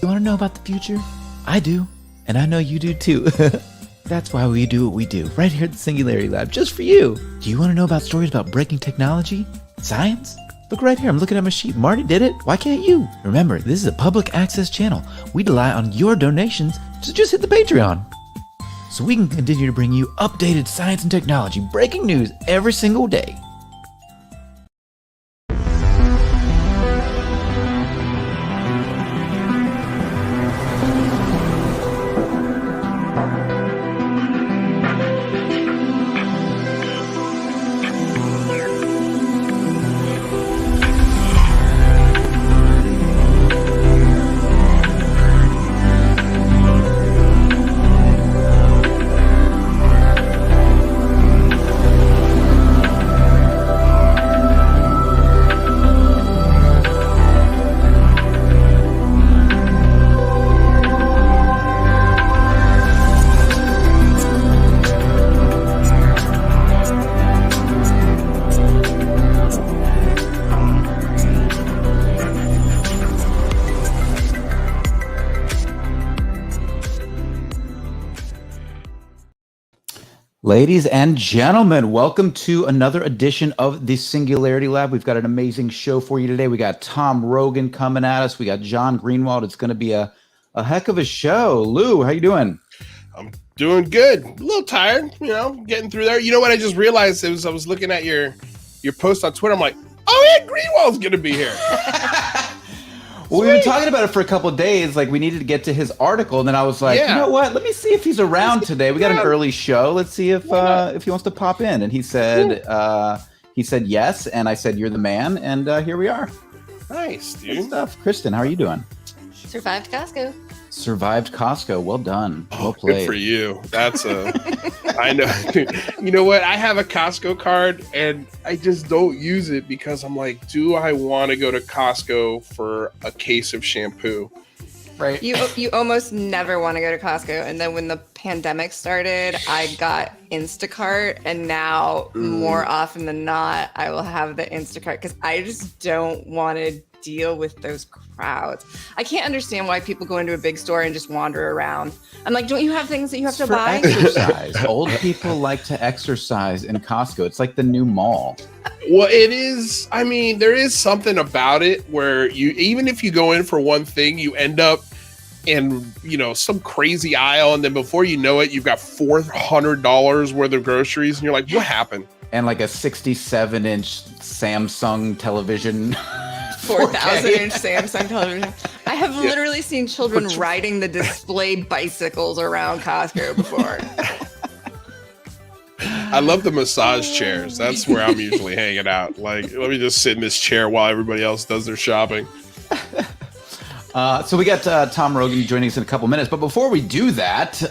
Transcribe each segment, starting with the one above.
You want to know about the future? I do, and I know you do too. That's why we do what we do, right here at the Singularity Lab, just for you. Do you want to know about stories about breaking technology? Science? Look right here, I'm looking at my sheet. Marty did it, why can't you? Remember, this is a public access channel. We rely on your donations, so just hit the Patreon. So we can continue to bring you updated science and technology, breaking news every single day. Ladies and gentlemen, welcome to another edition of the Singularity Lab. We've got an amazing show for you today. We got Tom Rogan coming at us. We got John Greenewald. It's going to be a heck of a show. Lou, how you doing? I'm doing good. A little tired, getting through there. You know what I just realized? I was looking at your post on Twitter. I'm like, oh yeah, Greenwald's going to be here. Well, we've been talking about it for a couple of days. Like, we needed to get to his article, and then I was like, You know what? Let me see if he's around today. We got an early show. Let's see if he wants to pop in. And he said yes, and I said you're the man, and here we are. Nice, dude. Good stuff. Kristen, how are you doing? Survived Costco. Survived Costco. Well done. Well played. Good for you. That's I know. You know what? I have a Costco card and I just don't use it because I'm like, do I want to go to Costco for a case of shampoo? Right. You almost never want to go to Costco. And then when the pandemic started, I got Instacart, and now more often than not, I will have the Instacart because I just don't want to deal with those crowds. I can't understand why people go into a big store and just wander around. I'm like, don't you have things that you have to buy? Exercise. Old people like to exercise in Costco. It's like the new mall. Well, it is. I mean, there is something about it where even if you go in for one thing, you end up in, some crazy aisle. And then before you know it, you've got $400 worth of groceries. And you're like, what happened? And like a 67-inch Samsung television. 4,000-inch Samsung television. I have literally seen children riding the display bicycles around Costco before. I love the massage chairs. That's where I'm usually hanging out. Like, let me just sit in this chair while everybody else does their shopping. So we got Tom Rogan joining us in a couple minutes. But before we do that,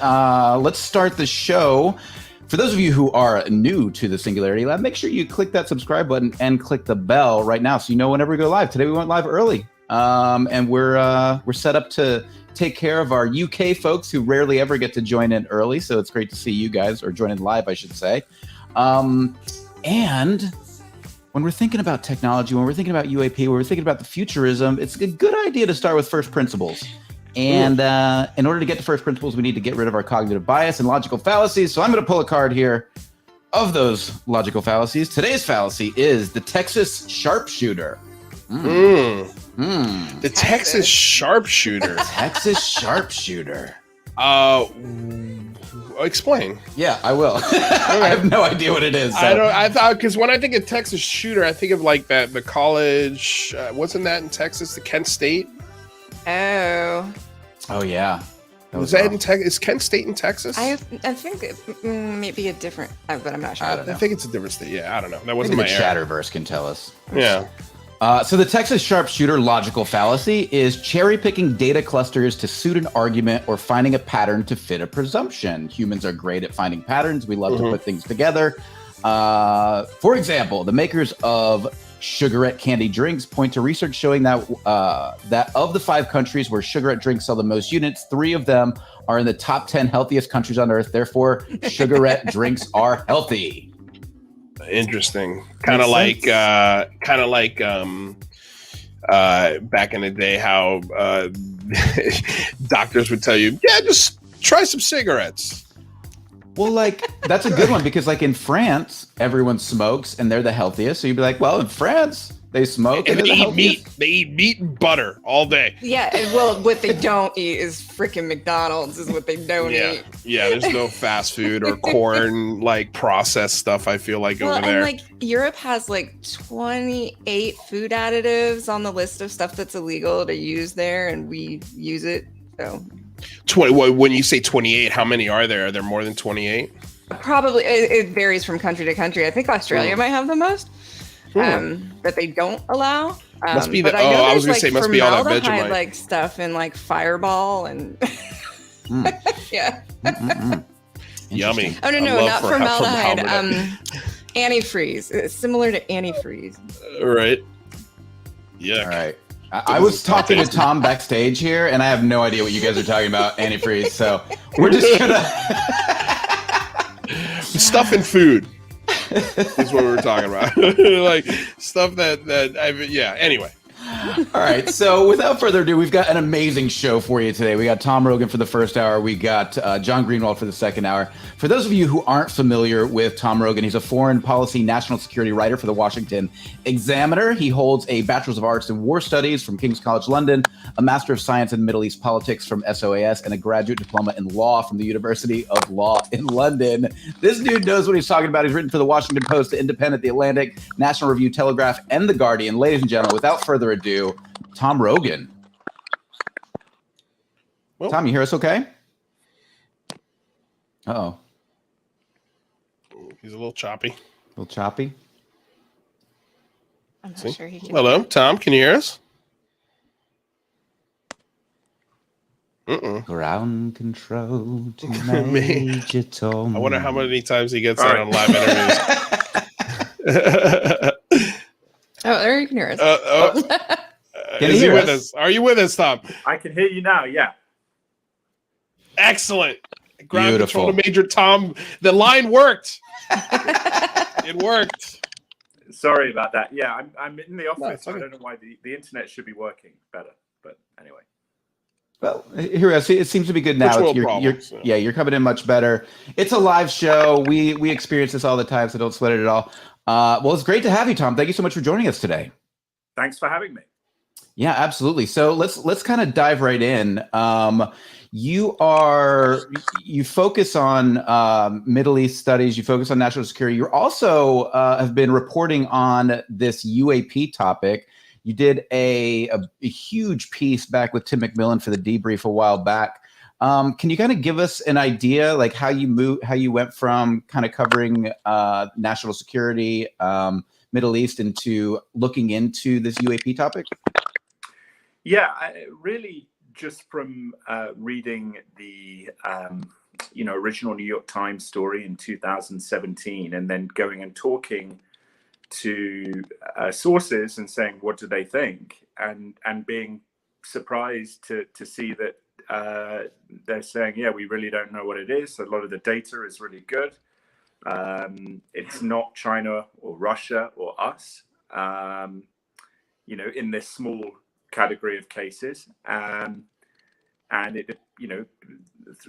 let's start the show. For those of you who are new to the Singularity Lab, make sure you click that subscribe button and click the bell right now so you know whenever we go live. Today we went live early, and we're set up to take care of our UK folks who rarely ever get to join in early. So it's great to see you guys, or join in live, I should say. And when we're thinking about technology, when we're thinking about UAP, when we're thinking about the futurism, it's a good idea to start with first principles. And in order to get to first principles, we need to get rid of our cognitive bias and logical fallacies. So I'm going to pull a card here of those logical fallacies. Today's fallacy is the Texas sharpshooter. The Texas sharpshooter. Texas sharpshooter. Explain. Yeah, I will. I have no idea what it is. So. I thought, because when I think of Texas shooter, I think of like the college. Wasn't that in Texas? The Kent State. Oh yeah. Was that in Texas? Is Kent State in Texas? I think it may be a different, but I'm not sure. I think it's a different state. Yeah, I don't know. That wasn't my area. Chatterverse can tell us. Yeah. So the Texas sharpshooter logical fallacy is cherry picking data clusters to suit an argument or finding a pattern to fit a presumption. Humans are great at finding patterns. We love to put things together. For example, the makers of Sugarette candy drinks point to research showing that that of the 5 countries where Sugarette drinks sell the most units, 3 of them are in the top 10 healthiest countries on earth. Therefore, Sugarette drinks are healthy. Interesting. Kind of like back in the day, how doctors would tell you, yeah, just try some cigarettes. Well, like, that's a good one because, like, in France, everyone smokes and they're the healthiest. So you'd be like, well, in France, they smoke and they're they the eat healthiest. meat. They eat meat and butter all day. Yeah, well, what they don't eat is freaking McDonald's is what they don't eat. Yeah, there's no fast food or corn, like processed stuff, I feel like, over there. And like Europe has like 28 food additives on the list of stuff that's illegal to use there, and we use it. So 20. When you say 28, how many are there? Are there more than 28? probably it varies from country to country. I think Australia might have the most that they don't allow. Must be but the. I know I was there's, gonna say must be all that formaldehyde, Vegemite. like stuff in like Fireball and yeah. Yummy. Oh no, I love not for- formaldehyde. formaldehyde. Antifreeze. It's similar to antifreeze. Right. Yeah. All right. I was talking to Tom backstage here, and I have no idea what you guys are talking about, antifreeze. So we're just gonna Stuff in food is what we were talking about. Like stuff that anyway. All right. So without further ado, we've got an amazing show for you today. We got Tom Rogan for the first hour. We got John Greenewald for the second hour. For those of you who aren't familiar with Tom Rogan, he's a foreign policy national security writer for the Washington Examiner. He holds a Bachelor of Arts in War Studies from King's College London, a Master of Science in Middle East Politics from SOAS, and a Graduate Diploma in Law from the University of Law in London. This dude knows what he's talking about. He's written for the Washington Post, The Independent, The Atlantic, National Review, Telegraph, and The Guardian. Ladies and gentlemen, without further ado, Tom Rogan. Well, Tom, you hear us okay? Uh-oh. He's a little choppy. A little choppy. I'm not See? sure he can. Hello, Tom. Can you hear us? Ground control to Major Tom. I wonder how many times he gets that on live interviews. Oh, there you can hear us. Can Is you he hear with us? us? Are you with us, Tom? I can hear you now. Yeah. Excellent. Ground Beautiful. control to Major Tom. The line worked. It worked. Sorry about that. Yeah, I'm in the office. it's okay. I don't know why the internet should be working better, but anyway. Well, here it seems to be good now. First world You're problems, so. Yeah, you're coming in much better. It's a live show. We experience this all the time, so don't sweat it at all. Well, it's great to have you, Tom. Thank you so much for joining us today. Thanks for having me. Yeah, absolutely. So let's kind of dive right in. You focus on Middle East studies. You focus on national security. You also have been reporting on this UAP topic. You did a huge piece back with Tim McMillan for the Debrief a while back. Can you kind of give us an idea, like how you went from kind of covering national security, Middle East, into looking into this UAP topic? Yeah, really just from reading the original New York Times story in 2017, and then going and talking to sources and saying, what do they think? And being surprised to see that they're saying, yeah, we really don't know what it is. A lot of the data is really good. It's not China or Russia or us, in this small category of cases. And it,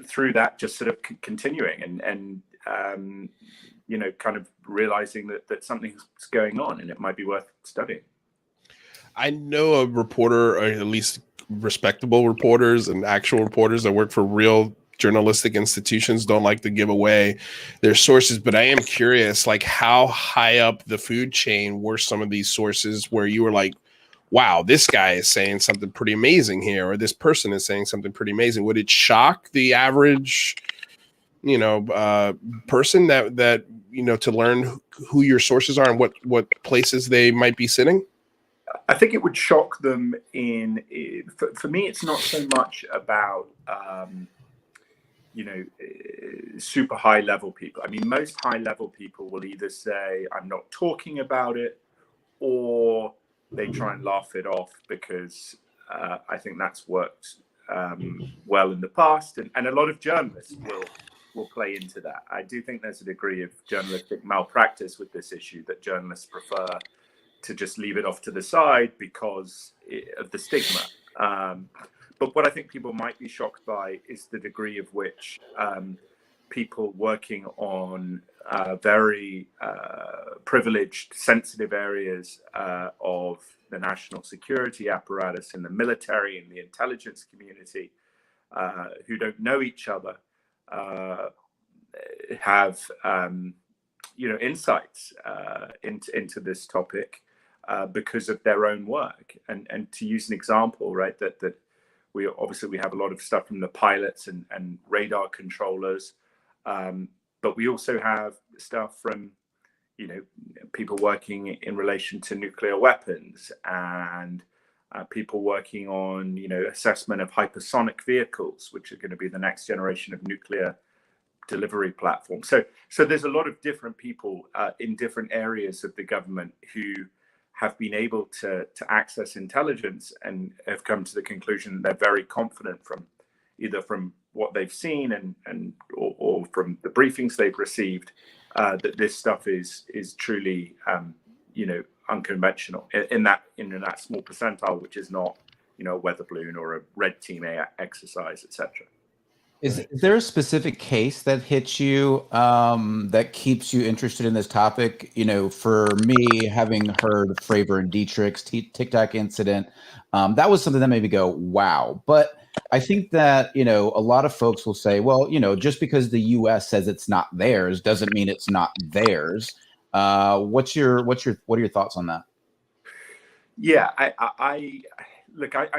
through that, just sort of continuing and kind of realizing that something's going on and it might be worth studying. I know a reporter, or at least respectable reporters and actual reporters that work for real journalistic institutions, don't like to give away their sources, but I am curious, like, how high up the food chain were some of these sources where you were like, wow, this guy is saying something pretty amazing here, or this person is saying something pretty amazing? Would it shock the average person that to learn who your sources are and what places they might be sitting? I think it would shock them for me, it's not so much about, super high level people. I mean, most high level people will either say, I'm not talking about it, or they try and laugh it off because I think that's worked well in the past. And a lot of journalists will play into that. I do think there's a degree of journalistic malpractice with this issue, that journalists prefer to just leave it off to the side because of the stigma. But what I think people might be shocked by is the degree of which people working on very privileged, sensitive areas of the national security apparatus, in the military, in the intelligence community, who don't know each other, have insights into this topic because of their own work. And to use an example, right, that we have a lot of stuff from the pilots and radar controllers, but we also have stuff from people working in relation to nuclear weapons, and people working on assessment of hypersonic vehicles, which are going to be the next generation of nuclear delivery platform. So there's a lot of different people in different areas of the government who have been able to access intelligence and have come to the conclusion they're very confident from what they've seen or from the briefings they've received, that this stuff is truly unconventional in that small percentile, which is not a weather balloon or a red team exercise, etc. Is there a specific case that hits you that keeps you interested in this topic? For me, having heard Fravor and Dietrich's Tic-Tac incident, that was something that made me go, wow. But I think that, a lot of folks will say, well, just because the U.S. says it's not theirs doesn't mean it's not theirs. What are your thoughts on that? Yeah, I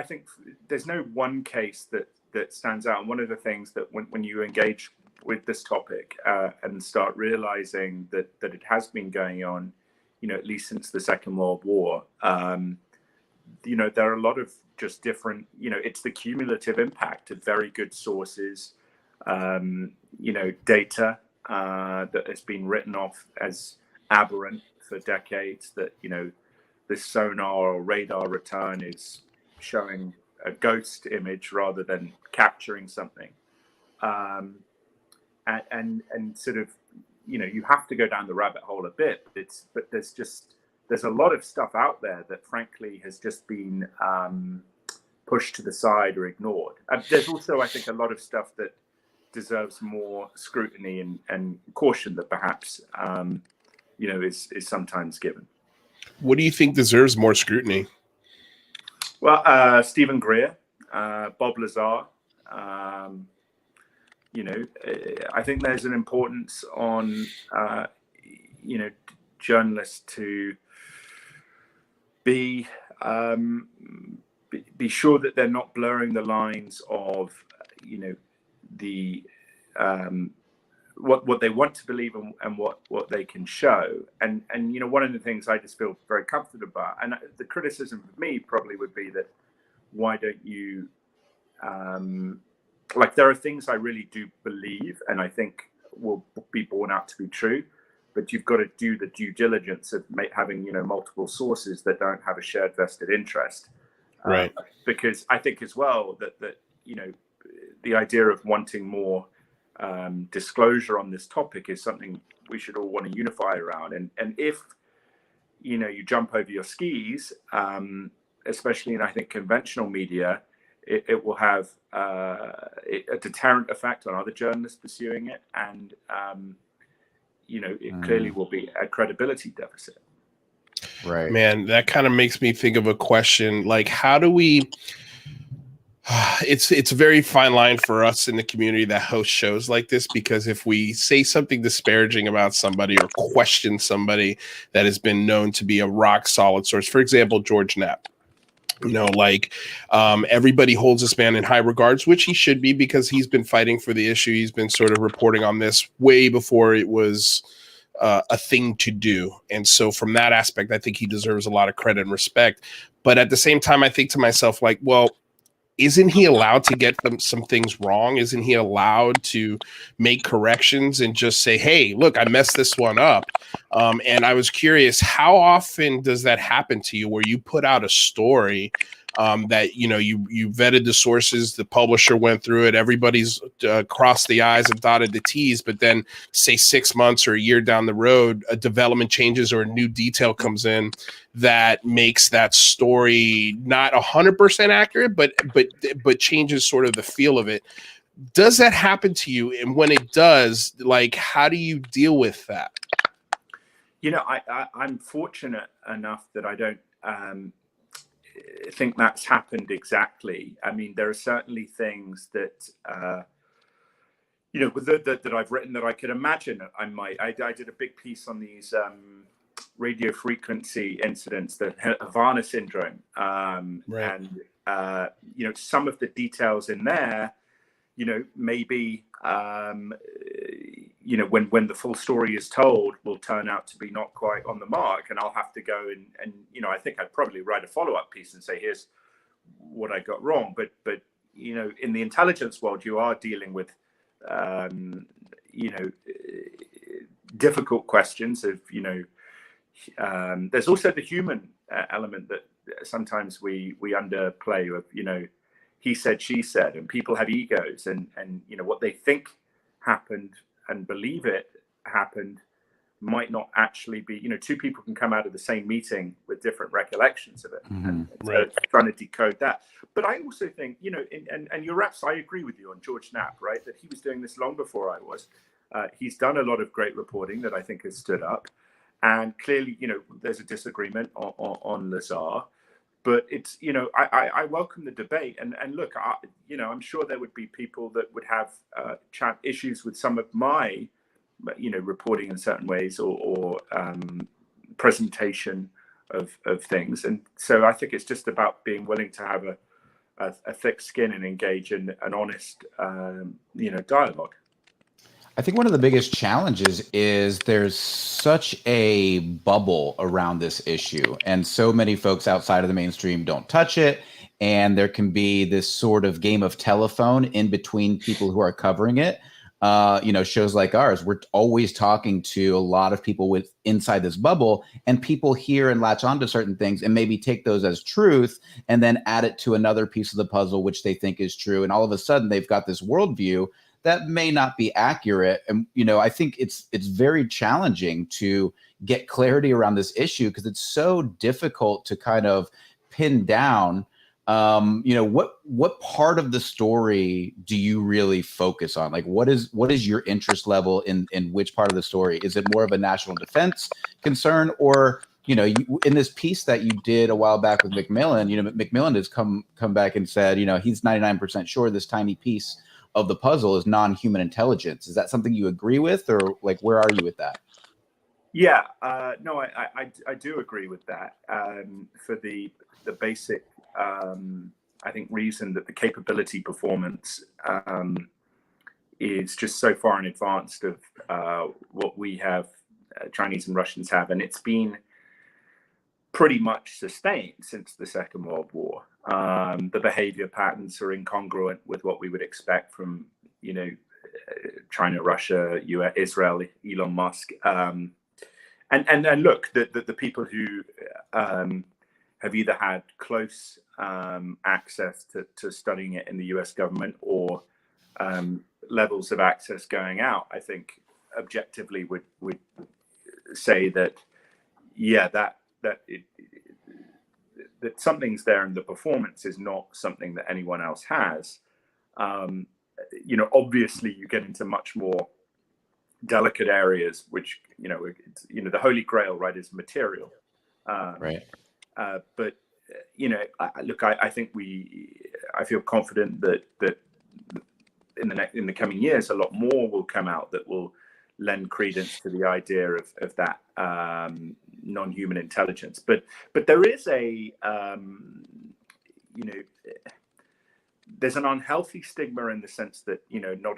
think there's no one case that stands out. And one of the things that when you engage with this topic and start realizing that it has been going on, at least since the Second World War, there are a lot of just different, it's the cumulative impact of very good sources, data that has been written off as aberrant for decades, that, this sonar or radar return is showing a ghost image rather than capturing something, and sort of, you have to go down the rabbit hole a bit. But there's a lot of stuff out there that frankly has just been pushed to the side or ignored. There's also, I think, a lot of stuff that deserves more scrutiny and caution that perhaps is sometimes given. What do you think deserves more scrutiny? Well, Stephen Greer, Bob Lazar, I think there's an importance on, journalists to be sure that they're not blurring the lines of, the what they want to believe and what they can show. And one of the things I just feel very comforted about, and the criticism of me probably would be that, why don't you, there are things I really do believe and I think will be borne out to be true, but you've got to do the due diligence of having, multiple sources that don't have a shared vested interest. Right. Because I think as well that the idea of wanting more disclosure on this topic is something we should all want to unify around. And if you jump over your skis, especially in, I think, conventional media, it will have a deterrent effect on other journalists pursuing it, and it clearly will be a credibility deficit. Right, man. That kind of makes me think of a question, like, how do we? It's a very fine line for us in the community that host shows like this, because if we say something disparaging about somebody or question somebody that has been known to be a rock solid source, for example, George Knapp, everybody holds this man in high regards, which he should be, because he's been fighting for the issue. He's been sort of reporting on this way before it was a thing to do. And so from that aspect, I think he deserves a lot of credit and respect. But at the same time, I think to myself, like, well, isn't he allowed to get some things wrong? Isn't he allowed to make corrections and just say, hey, look, I messed this one up? And I was curious, how often does that happen to you, where you put out a story that, you know, you vetted the sources, the publisher went through it, everybody's crossed the I's and dotted the T's, but then say 6 months or a year down the road, a development changes or a new detail comes in that makes that story not 100% accurate, but changes sort of the feel of it. Does that happen to you? And when it does, like, how do you deal with that? You know, I'm fortunate enough that I don't think that's happened exactly. I mean, there are certainly things that, you know, that I've written that I could imagine I might. I did a big piece on these radio frequency incidents, the Havana syndrome. Right. And, you know, some of the details in there, you know, maybe, you know, when the full story is told, will turn out to be not quite on the mark. And I'll have to go and you know, I think I'd probably write a follow-up piece and say, here's what I got wrong. But you know, in the intelligence world, you are dealing with, you know, difficult questions of, you know, there's also the human element that sometimes we underplay of, you know, he said, she said, and people have egos, and you know, what they think happened and believe it happened might not actually be, you know, two people can come out of the same meeting with different recollections of it. And Right. so trying to decode that. But I also think, you know, and you're absolutely, I agree with you on George Knapp, right? That he was doing this long before I was. He's done a lot of great reporting that I think has stood up. And clearly, you know, there's a disagreement on Lazar. But it's, you know, I welcome the debate. And look, you know, I'm sure there would be people that would have issues with some of my, you know, reporting in certain ways or presentation of things. And so I think it's just about being willing to have a thick skin and engage in an honest, you know, dialogue. I think one of the biggest challenges is there's such a bubble around this issue, and so many folks outside of the mainstream don't touch it. And there can be this sort of game of telephone in between people who are covering it. You know, shows like ours, we're always talking to a lot of people with inside this bubble, and people hear and latch onto certain things and maybe take those as truth and then add it to another piece of the puzzle, which they think is true. And all of a sudden they've got this worldview that may not be accurate. And, you know, I think it's very challenging to get clarity around this issue because it's so difficult to kind of pin down. You know, what part of the story do you really focus on? Like, what is your interest level in which part of the story? Is it more of a national defense concern, or, you know, in this piece that you did a while back with McMillan, you know, McMillan has come back and said, you know, he's 99% sure this tiny piece of the puzzle is non-human intelligence. Is that something you agree with, or like, where are you with that? Yeah, no, I do agree with that. For the basic, I think, reason that the capability performance is just so far in advance of what we have, Chinese and Russians have, and it's been pretty much sustained since the Second World War. The behavior patterns are incongruent with what we would expect from, you know, China, Russia, US, Israel, Elon Musk. And look, the people who have either had close access to studying it in the US government or levels of access going out, I think objectively would say that, yeah, that something's there, and the performance is not something that anyone else has. You know, obviously you get into much more delicate areas, which, you know, it's, you know, the holy grail, right, is material. Right. But you know, look, I think I feel confident that in the coming years, a lot more will come out that will lend credence to the idea of that non-human intelligence. But there is a you know, there's an unhealthy stigma in the sense that, you know, not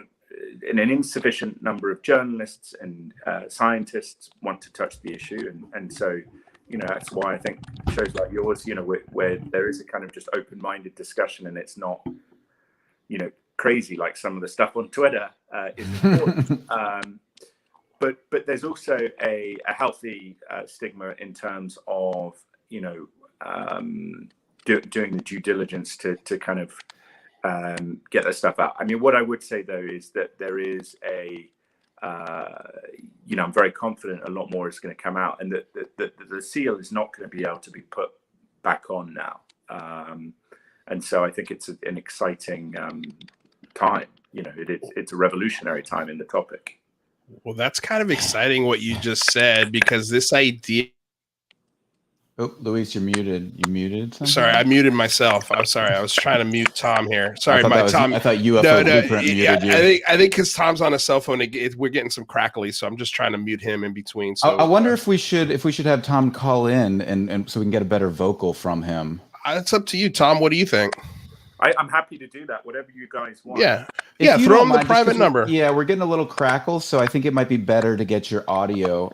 in an insufficient number of journalists and scientists want to touch the issue, and so, you know, that's why I think shows like yours, you know, where there is a kind of just open-minded discussion, and it's not, you know, crazy like some of the stuff on Twitter is important. But there's also a healthy stigma in terms of, you know, doing the due diligence to kind of get that stuff out. I mean, what I would say though is that there is a I'm very confident a lot more is going to come out, and that the seal is not going to be able to be put back on now. And so I think it's an exciting time. It's a revolutionary time in the topic. Well, that's kind of exciting what you just said, because this idea. Oh, Luis, you're muted. You muted something? Sorry, I muted myself. I'm sorry. I was trying to mute Tom here. Sorry, Tom. I thought UFO Blueprint muted you. I think because Tom's on a cell phone, we're getting some crackly, so I'm just trying to mute him in between. So I wonder if we should have Tom call in and so we can get a better vocal from him. It's up to you, Tom. What do you think? I'm happy to do that. Whatever you guys want. Yeah. Throw him the private number. We're getting a little crackle, so I think it might be better to get your audio.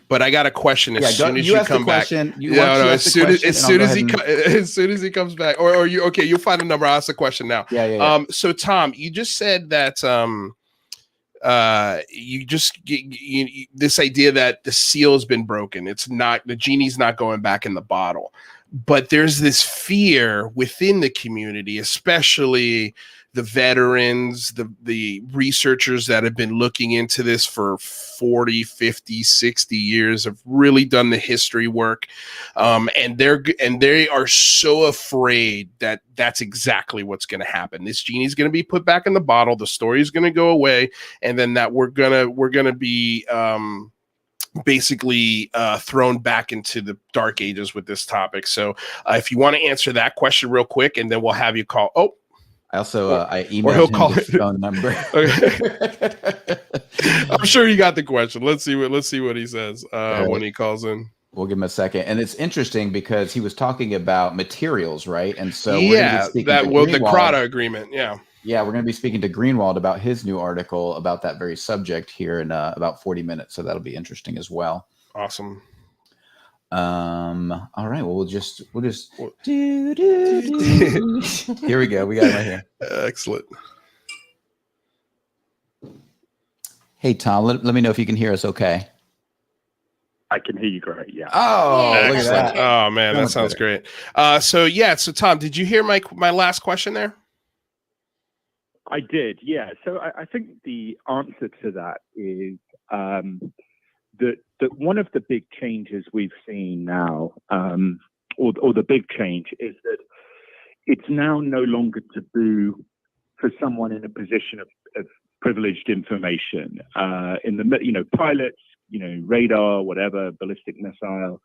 But I got a question as soon as you come back. As soon as he comes back, or you okay? You'll find a number. I'll ask the question now. Yeah. So Tom, you just said that this idea that the seal has been broken. It's not, the genie's not going back in the bottle. But there's this fear within the community, especially the veterans, the researchers that have been looking into this for 40, 50, 60 years, have really done the history work. And they are so afraid that that's exactly what's going to happen. This genie's going to be put back in the bottle. The story is going to go away. And then that we're going to be, basically thrown back into the dark ages with this topic. So if you want to answer that question real quick, and then we'll have you call. I emailed him his phone number. I'm sure you got the question. Let's see what he says when he calls in. We'll give him a second. And it's interesting because he was talking about materials, right? And so the CRADA agreement. Yeah, we're going to be speaking to Greenwald about his new article about that very subject here in about 40 minutes. So that'll be interesting as well. Awesome. All right. Well, we'll just here we go. We got it right here. Excellent. Hey, Tom, let me know if you can hear us okay. I can hear you great. Yeah. Oh, yeah, look at that. Oh man, that sounds great. So Tom, did you hear my last question there? I did, yeah. So I think the answer to that is that one of the big changes we've seen now, or the big change, is that it's now no longer taboo for someone in a position of privileged information. In the pilots, radar, whatever, ballistic missile,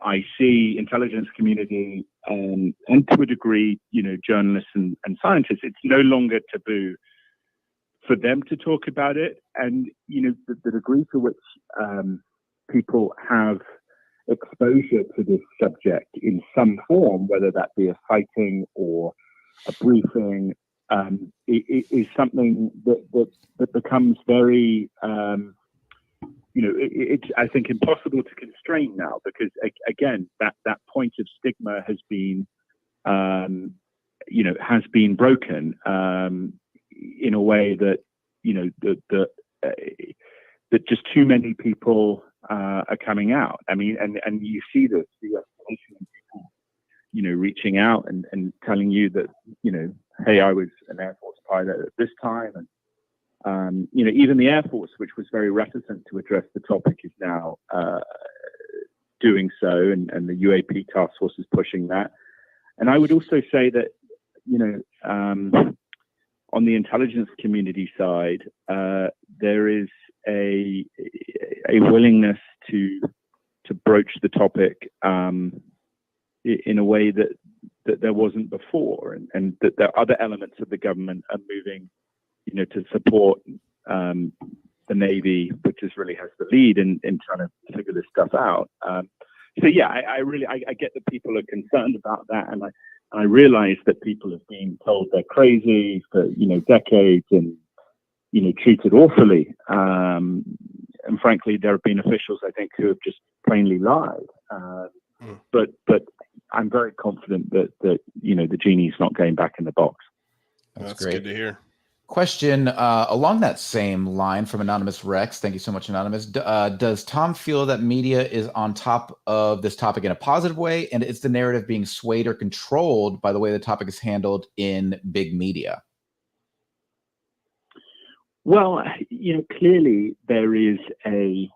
IC, intelligence community, and to a degree, journalists and scientists, it's no longer taboo for them to talk about it. And, the degree to which people have exposure to this subject in some form, whether that be a sighting or a briefing, it is something that becomes very, it's, I think, impossible to constrain now, because again, that point of stigma has been, has been broken in a way that, that just too many people are coming out. I mean, and you see this, the escalation of people, reaching out and telling you that, hey, I was an Air Force pilot at this time, and even the Air Force, which was very reticent to address the topic, is now doing so, and the UAP task force is pushing that. And I would also say that, on the intelligence community side, there is a willingness to broach the topic in a way that there wasn't before, and that there are other elements of the government are moving, to support the Navy, which really has the lead in trying to figure this stuff out. So yeah, I get that people are concerned about that, and I realize that people have been told they're crazy for decades, and treated awfully. And frankly, there have been officials, I think, who have just plainly lied. But I'm very confident that the genie's not going back in the box. That's great to hear. Question along that same line from Anonymous Rex. Thank you so much, Anonymous. Does Tom feel that media is on top of this topic in a positive way? And is the narrative being swayed or controlled by the way the topic is handled in big media? Well, clearly there is a,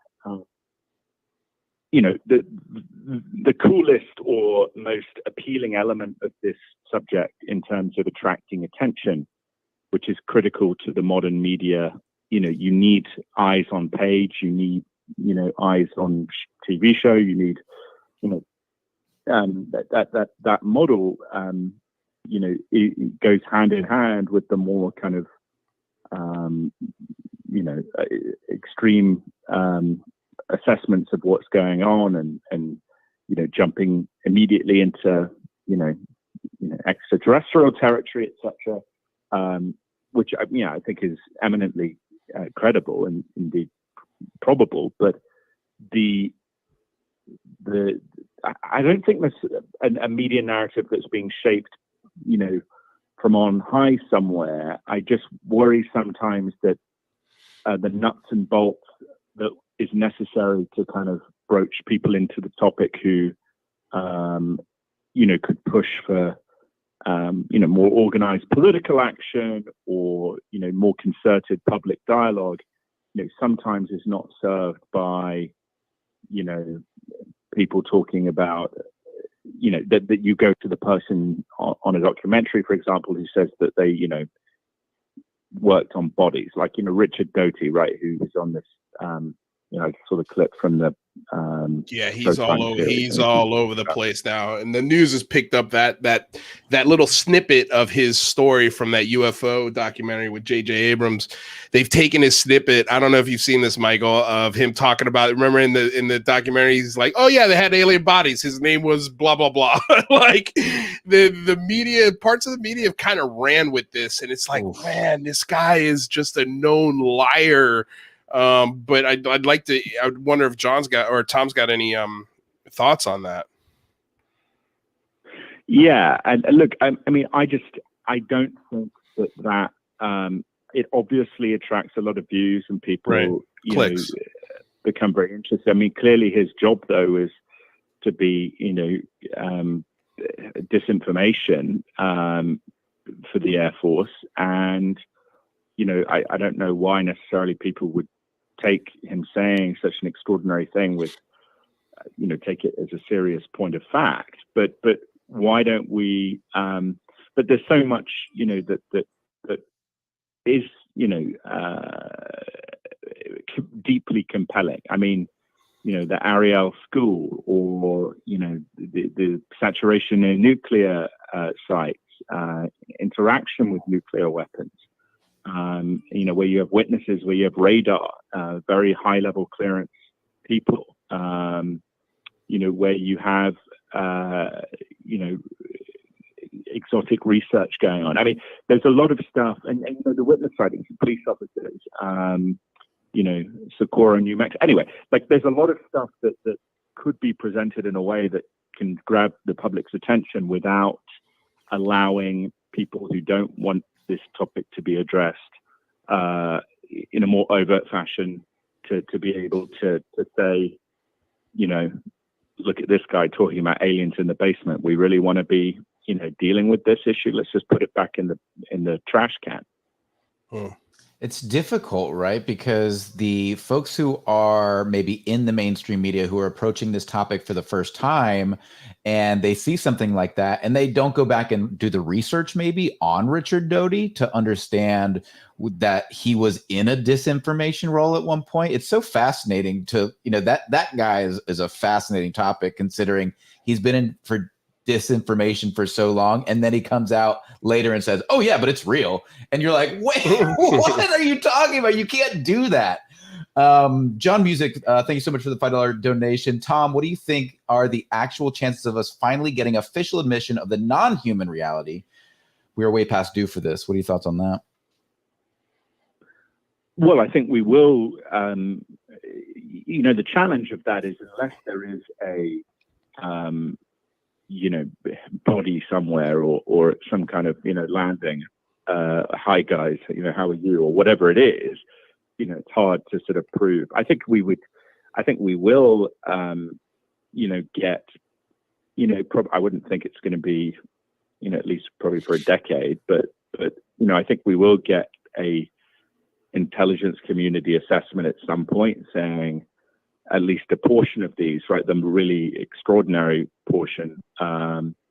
the coolest or most appealing element of this subject in terms of attracting attention, which is critical to the modern media. You need eyes on page, you need, eyes on TV show, you need, that model, it goes hand in hand with the more kind of, extreme assessments of what's going on and jumping immediately into, extraterrestrial territory, etc. Which I think is eminently credible and indeed probable, but I don't think there's a media narrative that's being shaped, from on high somewhere. I just worry sometimes that the nuts and bolts that is necessary to kind of broach people into the topic who, could push for more organized political action or, more concerted public dialogue, sometimes is not served by, people talking about, that you go to the person on a documentary, for example, who says that they, worked on bodies, like, Richard Doty, right, who was on this, sort of clip from the he's all over the place now, and the news has picked up that little snippet of his story from that UFO documentary with J.J. Abrams. They've taken his snippet. I don't know if you've seen this, Michael, of him talking about it. Remember in the documentary, he's like, "Oh yeah, they had alien bodies. His name was blah blah blah." Like the media, parts of the media have kind of ran with this, and it's like, man, this guy is just a known liar. But I would wonder if Tom's got any thoughts on that. Yeah, and look, I don't think that it obviously attracts a lot of views and people become very interested. I mean, clearly his job though is to be, disinformation for the Air Force, and I don't know why necessarily people would take him saying such an extraordinary thing with, take it as a serious point of fact. But why don't we? But there's so much, that is, deeply compelling. I mean, the Ariel school, or the saturation in nuclear sites, interaction with nuclear weapons. Where you have witnesses, where you have radar, very high level clearance people, where you have, exotic research going on. I mean, there's a lot of stuff, and the witness sightings, police officers, Socorro, New Mexico. Anyway, like there's a lot of stuff that could be presented in a way that can grab the public's attention without allowing people who don't want this topic to be addressed in a more overt fashion to be able to say, look at this guy talking about aliens in the basement. We really want to be, dealing with this issue. Let's just put it back in the trash can. It's difficult, right? Because the folks who are maybe in the mainstream media who are approaching this topic for the first time, and they see something like that, and they don't go back and do the research maybe on Richard Doty to understand that he was in a disinformation role at one point. It's so fascinating to, that guy is a fascinating topic, considering he's been in for disinformation for so long, and then he comes out later and says, "Oh yeah, but it's real," and you're like, "Wait, what are you talking about? You can't do that." John Music, thank you so much for the $5 donation. Tom, what do you think are the actual chances of us finally getting official admission of the non-human reality? We are way past due for this. What are your thoughts on that? Well, I think we will. The challenge of that is, unless there is a body somewhere or some kind of landing, hi guys, how are you, or whatever it is, it's hard to sort of prove. I think we will, get, I wouldn't think it's going to be, at least probably for a decade, but I think we will get a intelligence community assessment at some point saying at least a portion of these, right, the really extraordinary portion,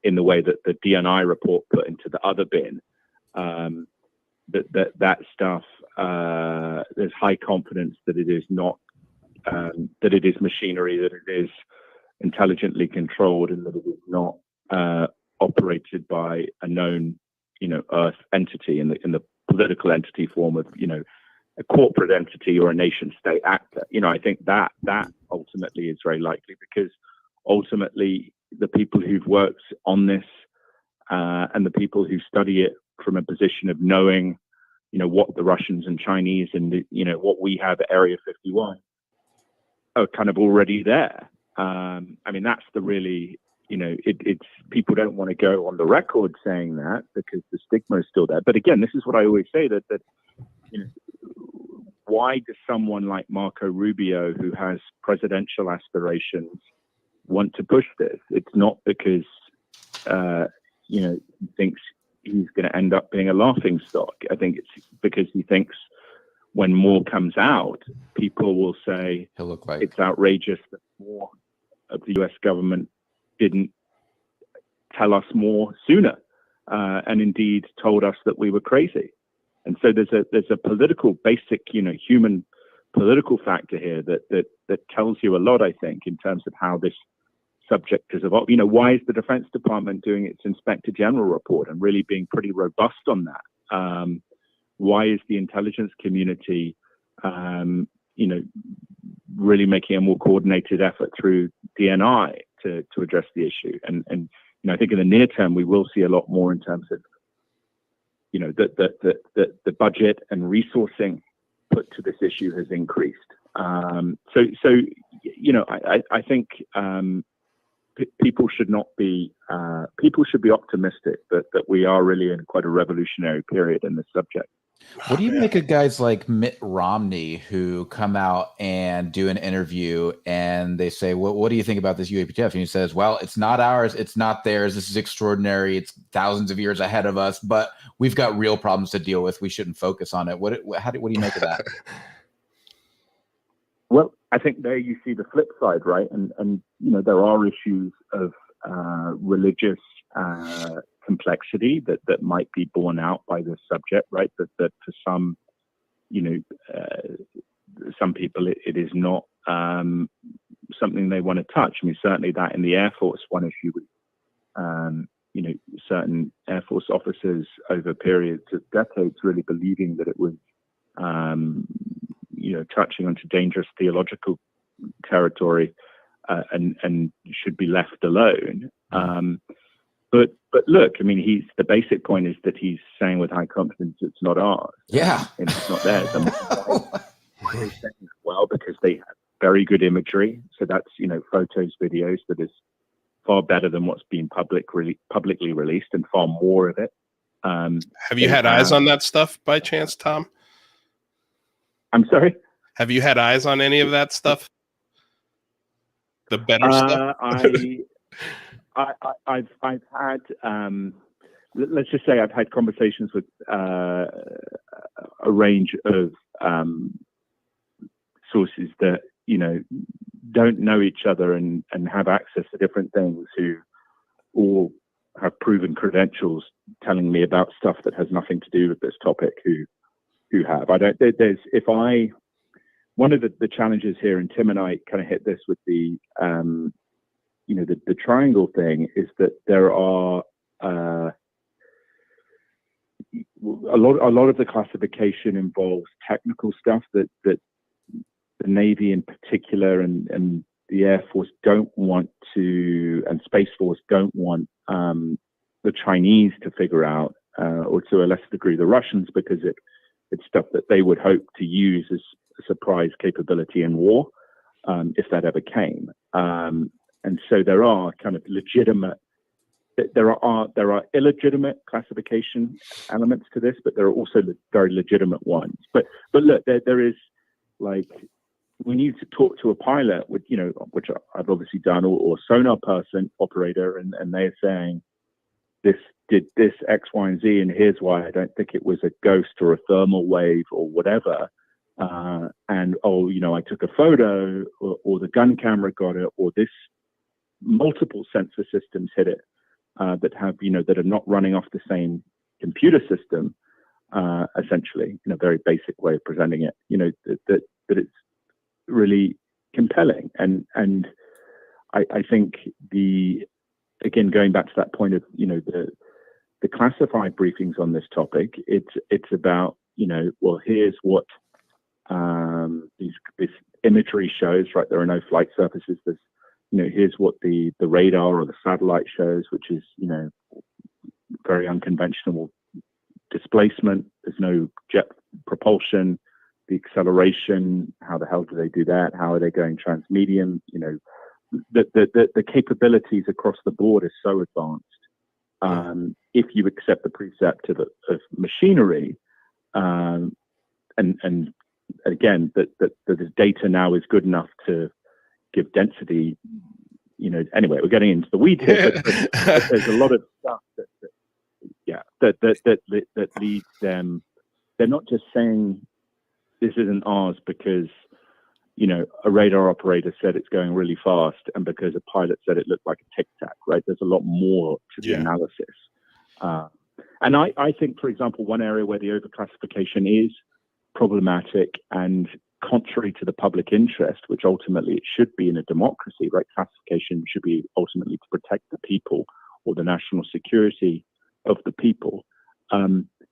in the way that the DNI report put into the other bin, that stuff, there's high confidence that it is not, that it is machinery, that it is intelligently controlled, and that it is not operated by a known, Earth entity in the political entity form of, a corporate entity or a nation state actor. I think that ultimately is very likely, because ultimately the people who've worked on this and the people who study it from a position of knowing, what the Russians and Chinese and what we have at Area 51 are kind of already there. That's the really, it's people don't want to go on the record saying that because the stigma is still there. But again, this is what I always say, that why does someone like Marco Rubio, who has presidential aspirations, want to push this? It's not because, he thinks he's going to end up being a laughing stock. I think it's because he thinks when more comes out, people will say He'll look like it's outrageous that more of the US government didn't tell us more sooner, and indeed told us that we were crazy. And so there's a political, basic, human political factor here that tells you a lot, I think, in terms of how this subject has evolved. Why is the Defense Department doing its Inspector General report and really being pretty robust on that? Why is the intelligence community, really making a more coordinated effort through DNI to address the issue? And I think in the near term, we will see a lot more in terms of, the budget and resourcing put to this issue has increased. I think people should not be, people should be optimistic that we are really in quite a revolutionary period in this subject. What do you make of guys like Mitt Romney who come out and do an interview and they say, well, what do you think about this UAPTF? And he says, well, it's not ours. It's not theirs. This is extraordinary. It's thousands of years ahead of us, but we've got real problems to deal with. We shouldn't focus on it. What do you make of that? Well, I think there you see the flip side, right? And there are issues of religious complexity that might be borne out by this subject, right? That for some, some people it is not something they want to touch. Certainly that in the Air Force, one issue with certain Air Force officers over periods of decades really believing that it was touching onto dangerous theological territory and should be left alone. But look, the basic point is that he's saying with high confidence it's not ours. Yeah. And it's not theirs. Well, because they have very good imagery. So that's, photos, videos that is far better than what's been publicly released, and far more of it. Have you had eyes on that stuff by chance, Tom? I'm sorry? Have you had eyes on any of that stuff? The better stuff? I've had, let's just say I've had conversations with a range of sources that, don't know each other and have access to different things, who all have proven credentials telling me about stuff that has nothing to do with this topic, who have. One of the challenges here, and Tim and I kind of hit this with the triangle thing, is that there are a lot of the classification involves technical stuff that the Navy in particular and the Air Force don't want to, and Space Force don't want the Chinese to figure out, or to a lesser degree the Russians, because it's stuff that they would hope to use as a surprise capability in war, if that ever came. And so there are kind of legitimate there are illegitimate classification elements to this, but there are also very legitimate ones. But look, there is, like, when you talk to a pilot, with, you know, which I've obviously done, or sonar person, operator, and they're saying this did this X, Y, and Z, and here's why I don't think it was a ghost or a thermal wave or whatever. And you know, I took a photo, or the gun camera got it, or this multiple sensor systems hit it, that have, you know, that are not running off the same computer system, essentially, in a very basic way of presenting it, you know, that it's really compelling. And I think again, going back to that point of, you know, the classified briefings on this topic, it's about, you know, well, here's what this imagery shows, right? There are no flight surfaces. There's, you know, here's what the radar or the satellite shows, which is, you know, very unconventional displacement. There's no jet propulsion, the acceleration. How the hell do they do that? How are they going transmedium? You know, the capabilities across the board are so advanced. If you accept the precept of machinery, and again, that the data now is good enough to give density, you know. Anyway, we're getting into the weeds here, but there's a lot of stuff that leads them. They're not just saying this isn't ours because, you know, a radar operator said it's going really fast, and because a pilot said it looked like a Tic-Tac, right? There's a lot more to the analysis. And I think, for example, one area where the overclassification is problematic and contrary to the public interest, which ultimately it should be in a democracy, right? Classification should be ultimately to protect the people or the national security of the people,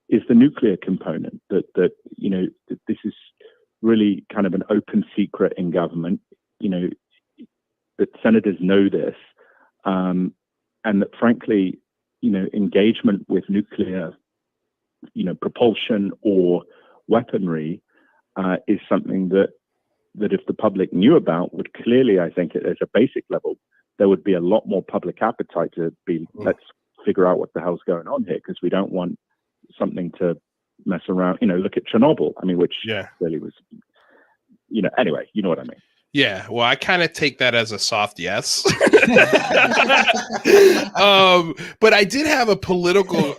is the nuclear component. That you know, this is really kind of an open secret in government, you know, that senators know this, and that frankly, you know, engagement with nuclear, you know, propulsion or weaponry is something that if the public knew about, would clearly, I think, at a basic level, there would be a lot more public appetite to be, let's figure out what the hell's going on here, because we don't want something to mess around. You know, look at Chernobyl. I mean, which clearly was, you know, anyway, you know what I mean. Yeah, well, I kind of take that as a soft yes. But I did have a political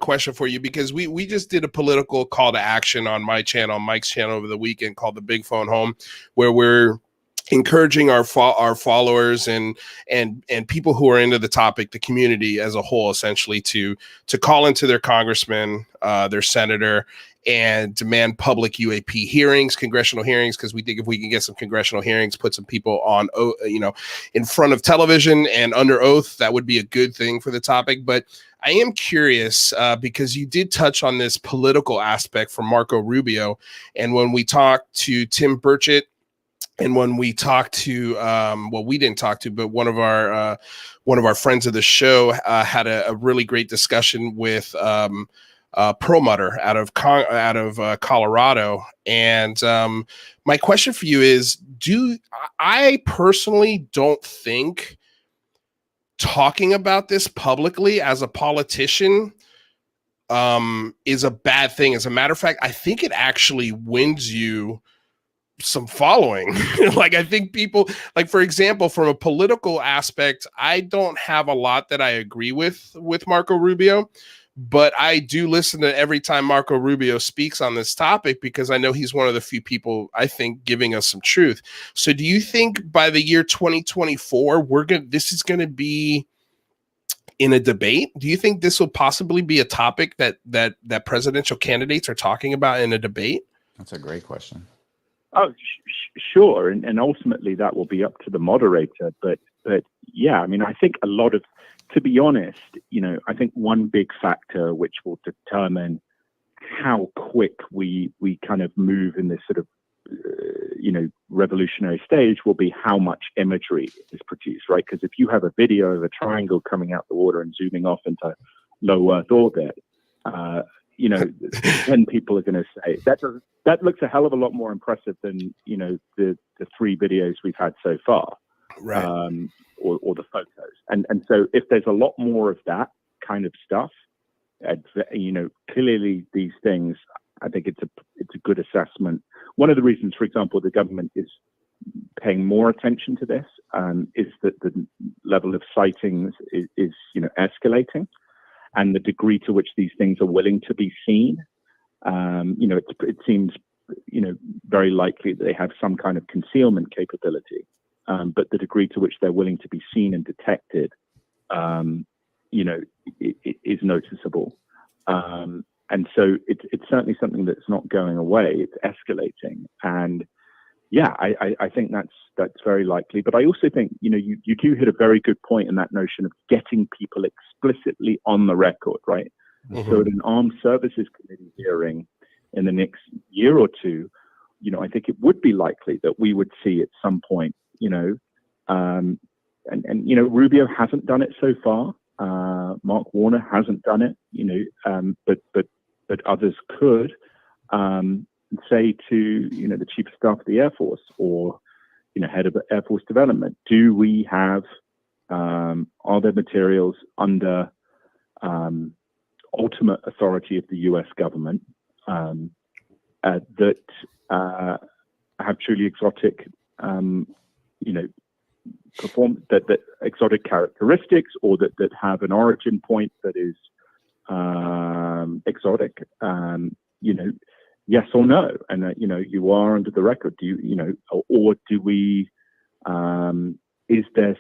question for you, because we just did a political call to action on my channel, Mike's channel, over the weekend, called The Big Phone Home, where we're encouraging our followers and people who are into the topic, the community as a whole, essentially to call into their congressman, their senator, and demand public UAP hearings, congressional hearings, because we think if we can get some congressional hearings, put some people on, you know, in front of television and under oath, that would be a good thing for the topic. But I am curious, because you did touch on this political aspect from Marco Rubio, and when we talked to Tim Burchett, and when we talked to, well, we didn't talk to, but one of our friends of the show had a really great discussion with Perlmutter out of Colorado. And my question for you is, I personally don't think talking about this publicly as a politician is a bad thing. As a matter of fact, I think it actually wins you some following. Like, I think people, like, for example, from a political aspect, I don't have a lot that I agree with Marco Rubio, but I do listen to every time Marco Rubio speaks on this topic, because I know he's one of the few people, I think, giving us some truth. So do you think by the year 2024, this is going to be in a debate? Do you think this will possibly be a topic that presidential candidates are talking about in a debate? That's a great question. Oh, sure. And ultimately that will be up to the moderator. But yeah, I mean, I think a lot of, to be honest, you know, I think one big factor which will determine how quick we kind of move in this sort of, you know, revolutionary stage will be how much imagery is produced, right? Because if you have a video of a triangle coming out the water and zooming off into low Earth orbit, you know, 10 people are going to say that looks a hell of a lot more impressive than, you know, the 3 videos we've had so far, right? Or the photos. And so if there's a lot more of that kind of stuff, clearly these things, I think it's a good assessment. One of the reasons, for example, the government is paying more attention to this is that the level of sightings is escalating, and the degree to which these things are willing to be seen. It seems very likely that they have some kind of concealment capability, but the degree to which they're willing to be seen and detected, is noticeable. And so it's certainly something that's not going away. It's escalating, and I think that's very likely. But I also think you do hit a very good point in that notion of getting people explicitly on the record, right? Mm-hmm. So at an Armed Services Committee hearing in the next year or two, I think it would be likely that we would see at some point, Rubio hasn't done it so far. Mark Warner hasn't done it, but others could say to the Chief of Staff of the Air Force or head of Air Force Development, do we have are there materials under ultimate authority of the U.S. government that have truly exotic that exotic characteristics, or that have an origin point that is exotic, yes or no, and you are under the record. Do you or do we? Is there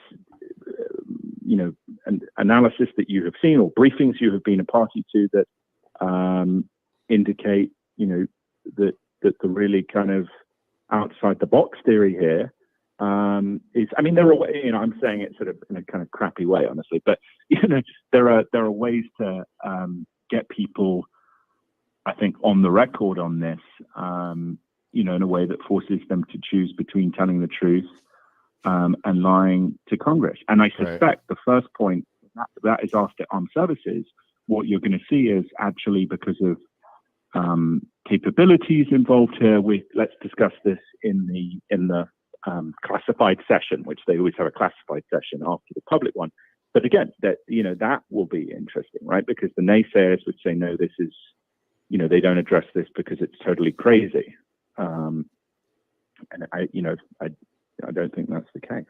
an analysis that you have seen or briefings you have been a party to that indicate that the really kind of outside the box theory here is, there are I'm saying it sort of in a kind of crappy way, honestly, but there are ways to get people, I think, on the record on this, in a way that forces them to choose between telling the truth and lying to Congress. And I suspect the first point that is asked at Armed Services, what you're going to see is actually, because of capabilities involved here, let's discuss this in the classified session, which they always have a classified session after the public one. But again, that will be interesting, right? Because the naysayers would say, no, this is, they don't address this because it's totally crazy. And I don't think that's the case.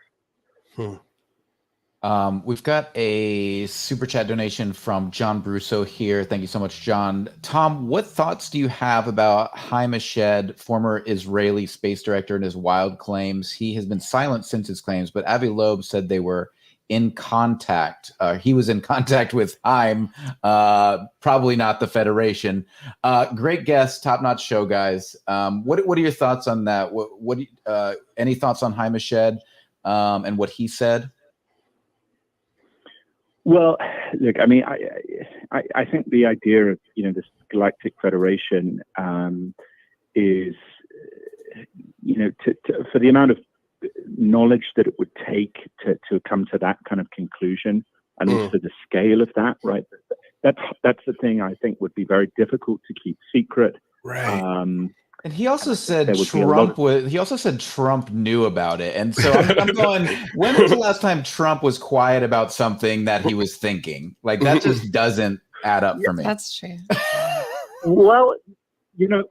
We've got a super chat donation from John Brusso here. Thank you so much, John. Tom, what thoughts do you have about Haim Eshed, former Israeli space director, and his wild claims? He has been silent since his claims, but Avi Loeb said they were in contact. He was in contact with Haim, probably not the Federation. Great guest, top-notch show, guys. What are your thoughts on that? Any thoughts on Haim Eshed and what he said? Well, look, I think the idea of this Galactic Federation is for the amount of knowledge that it would take to come to that kind of conclusion, and also the scale of that, right? That's the thing I think would be very difficult to keep secret. Right. And he also said Trump knew about it. And so I'm going, when was the last time Trump was quiet about something that he was thinking? Like, that just doesn't add up for me. That's true. Well,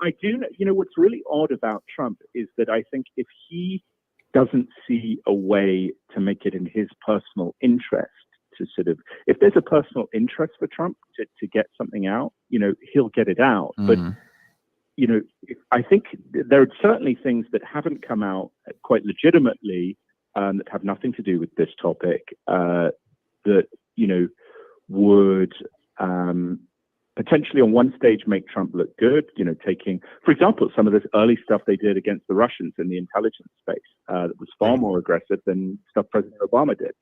I do, what's really odd about Trump is that I think if he doesn't see a way to make it in his personal interest to sort of, if there's a personal interest for Trump to get something out, he'll get it out. But I think there are certainly things that haven't come out quite legitimately that have nothing to do with this topic that, would potentially on one stage make Trump look good, taking, for example, some of this early stuff they did against the Russians in the intelligence space that was far more aggressive than stuff President Obama did.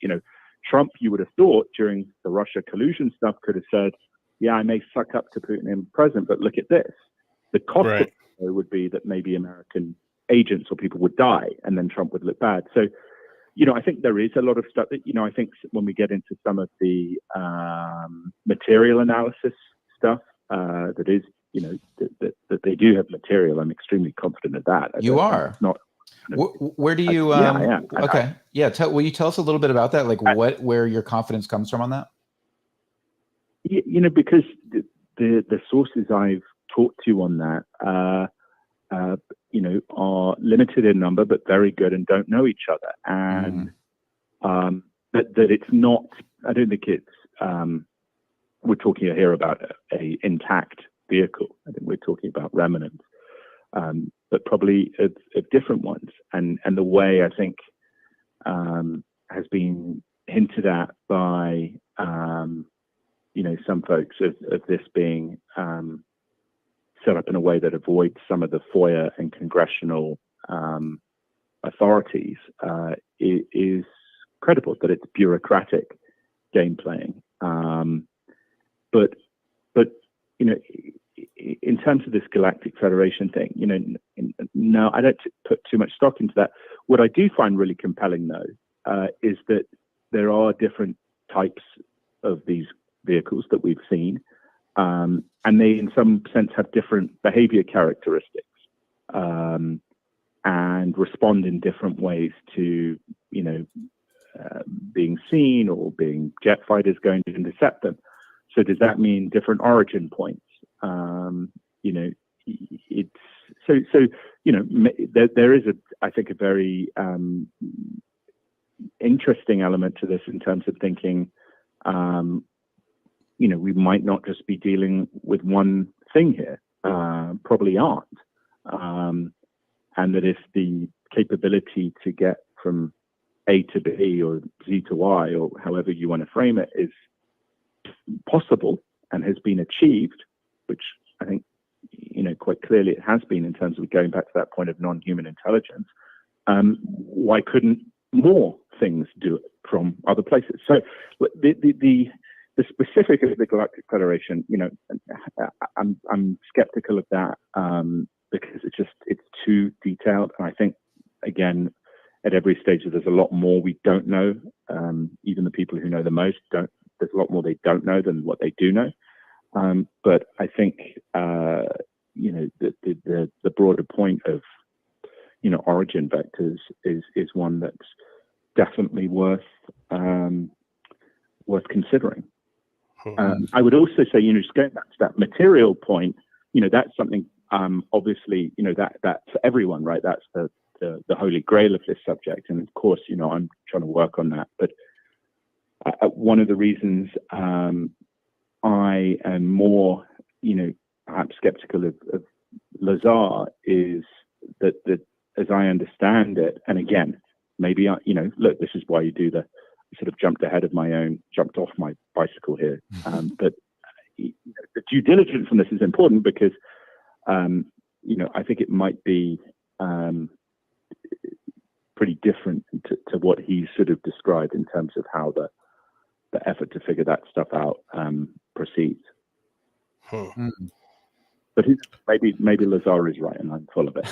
Trump, you would have thought during the Russia collusion stuff, could have said, yeah, I may suck up to Putin in present, but look at this. The cost of it would be that maybe American agents or people would die, and then Trump would look bad. So, I think there is a lot of stuff that, I think when we get into some of the material analysis stuff, that is, that they do have material. I'm extremely confident of that. You are. It's not. Where do you? Yeah. Okay, yeah. Will you tell us a little bit about that? Like, where your confidence comes from on that? Because the sources I've talked to on that, are limited in number but very good and don't know each other, and that it's not. I don't think it's. We're talking here about a intact vehicle. I think we're talking about remnants, but probably of different ones. And the way I think has been hinted at by some folks of this being set up in a way that avoids some of the Foia and congressional authorities is credible. That it's bureaucratic game playing. But in terms of this Galactic Federation thing, no, I don't put too much stock into that. What I do find really compelling, though, is that there are different types of these vehicles that we've seen, and they, in some sense, have different behavior characteristics and respond in different ways to, being seen or being jet fighters going to intercept them. So does that mean different origin points? It's there is I think a very interesting element to this in terms of thinking, we might not just be dealing with one thing here, probably aren't. And that if the capability to get from A to B or Z to Y, or however you want to frame it, is possible and has been achieved, which I think, quite clearly it has been in terms of going back to that point of non-human intelligence, why couldn't more things do it from other places? So the specific of the Galactic Federation, I'm skeptical of that because it's too detailed. And I think, again, at every stage there's a lot more we don't know. Even the people who know the most don't. There's a lot more they don't know than what they do know. But I think the broader point of origin vectors is one that's definitely worth considering. I would also say, just going back to that material point, that's something obviously that for everyone, right? That's the holy grail of this subject, and of course, I'm trying to work on that. But one of the reasons I am more, perhaps skeptical of Lazar is that as I understand it, and again, maybe look, this is why you do the sort of jumped off my bicycle here. But the due diligence on this is important because, I think it might be pretty different to what he sort of described in terms of how the effort to figure that stuff out proceeds. But maybe Lazar is right, and I'm full of it.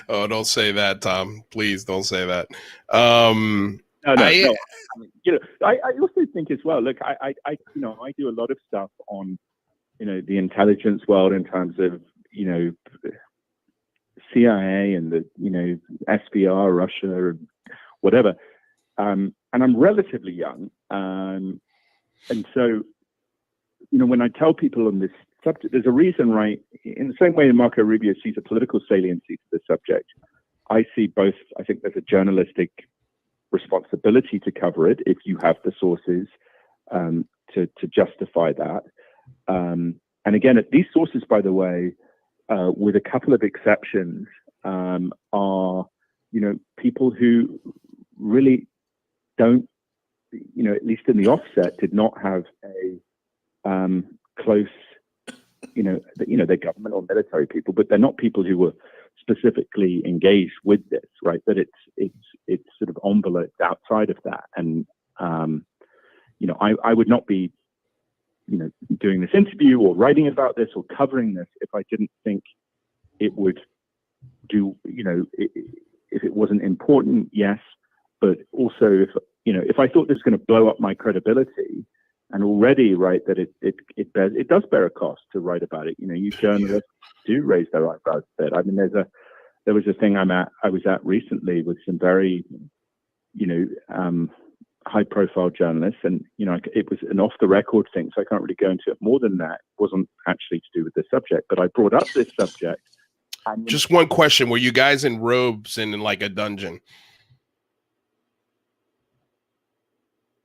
Oh, don't say that, Tom. Please don't say that. No. I also think as well. Look, I do a lot of stuff on the intelligence world in terms of CIA and the SVR, Russia, and whatever. And I'm relatively young, and so when I tell people on this subject, there's a reason, right? In the same way that Marco Rubio sees a political saliency to the subject, I see both. I think there's a journalistic responsibility to cover it if you have the sources to justify that. And again, these sources, by the way, with a couple of exceptions, are people who really don't, at least in the offset, did not have a close, they're government or military people, but they're not people who were specifically engaged with this, right? That it's sort of enveloped outside of that. And I would not be doing this interview or writing about this or covering this if I didn't think it would do, if it wasn't important, yes, but also if I thought this was going to blow up my credibility and already, right, that it does bear a cost to write about it. You know, you journalists do raise their eyebrows a bit. I mean, there was a thing I was at recently with some very, you know, high-profile journalists, and you know, it was an off-the-record thing, so I can't really go into it more than that. It wasn't actually to do with the subject, but I brought up this subject. And, just one question: were you guys in robes and in like a dungeon?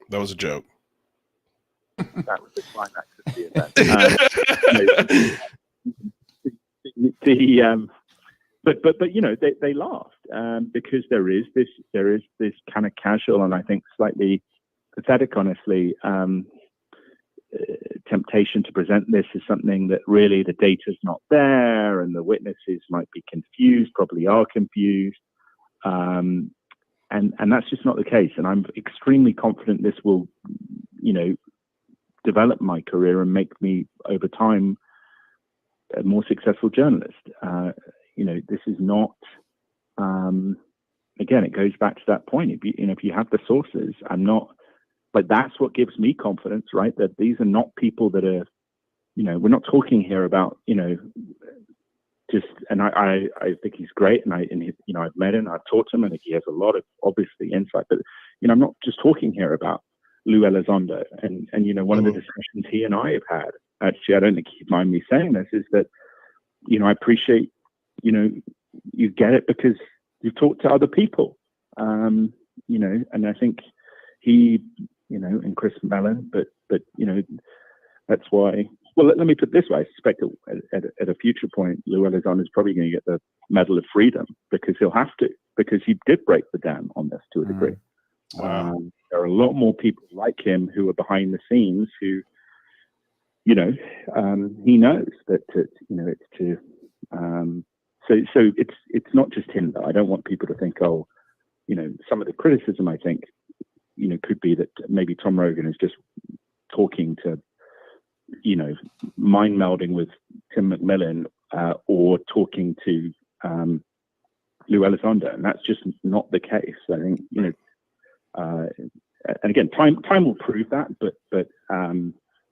That was a joke. That was the climax of the event. But you know, they laughed because there is this kind of casual and I think slightly pathetic, honestly, temptation to present this as something that really the data's not there and the witnesses might be confused, probably are confused. And that's just not the case. And I'm extremely confident this will, you know, develop my career and make me over time a more successful journalist. You know, this is not, again, it goes back to that point. If you have the sources, but that's what gives me confidence, right? That these are not people that are, you know, we're not talking here about, you know, and I think he's great, and you know, I've met him, I've talked to him, and he has a lot of obviously insight. But you know, I'm not just talking here about Lou Elizondo, and you know, one of the discussions he and I have had, actually, I don't think he'd mind me saying this, is that, you know, I appreciate, you know, you get it because you've talked to other people, you know, and I think he, you know, and Chris Mellon, but you know, that's why. Well, let me put it this way: I suspect at a future point, Lou Elizondo is probably going to get the Medal of Freedom because he'll have to, because he did break the dam on this to a degree. Wow. There are a lot more people like him who are behind the scenes who, you know, he knows that you know, it's to. So it's not just him though. I don't want people to think, oh, you know, some of the criticism I think, you know, could be that maybe Tom Rogan is just talking to, you know, mind melding with Tim McMillan or talking to Lou Elizondo, and that's just not the case. I think, you know, and again, time will prove that, but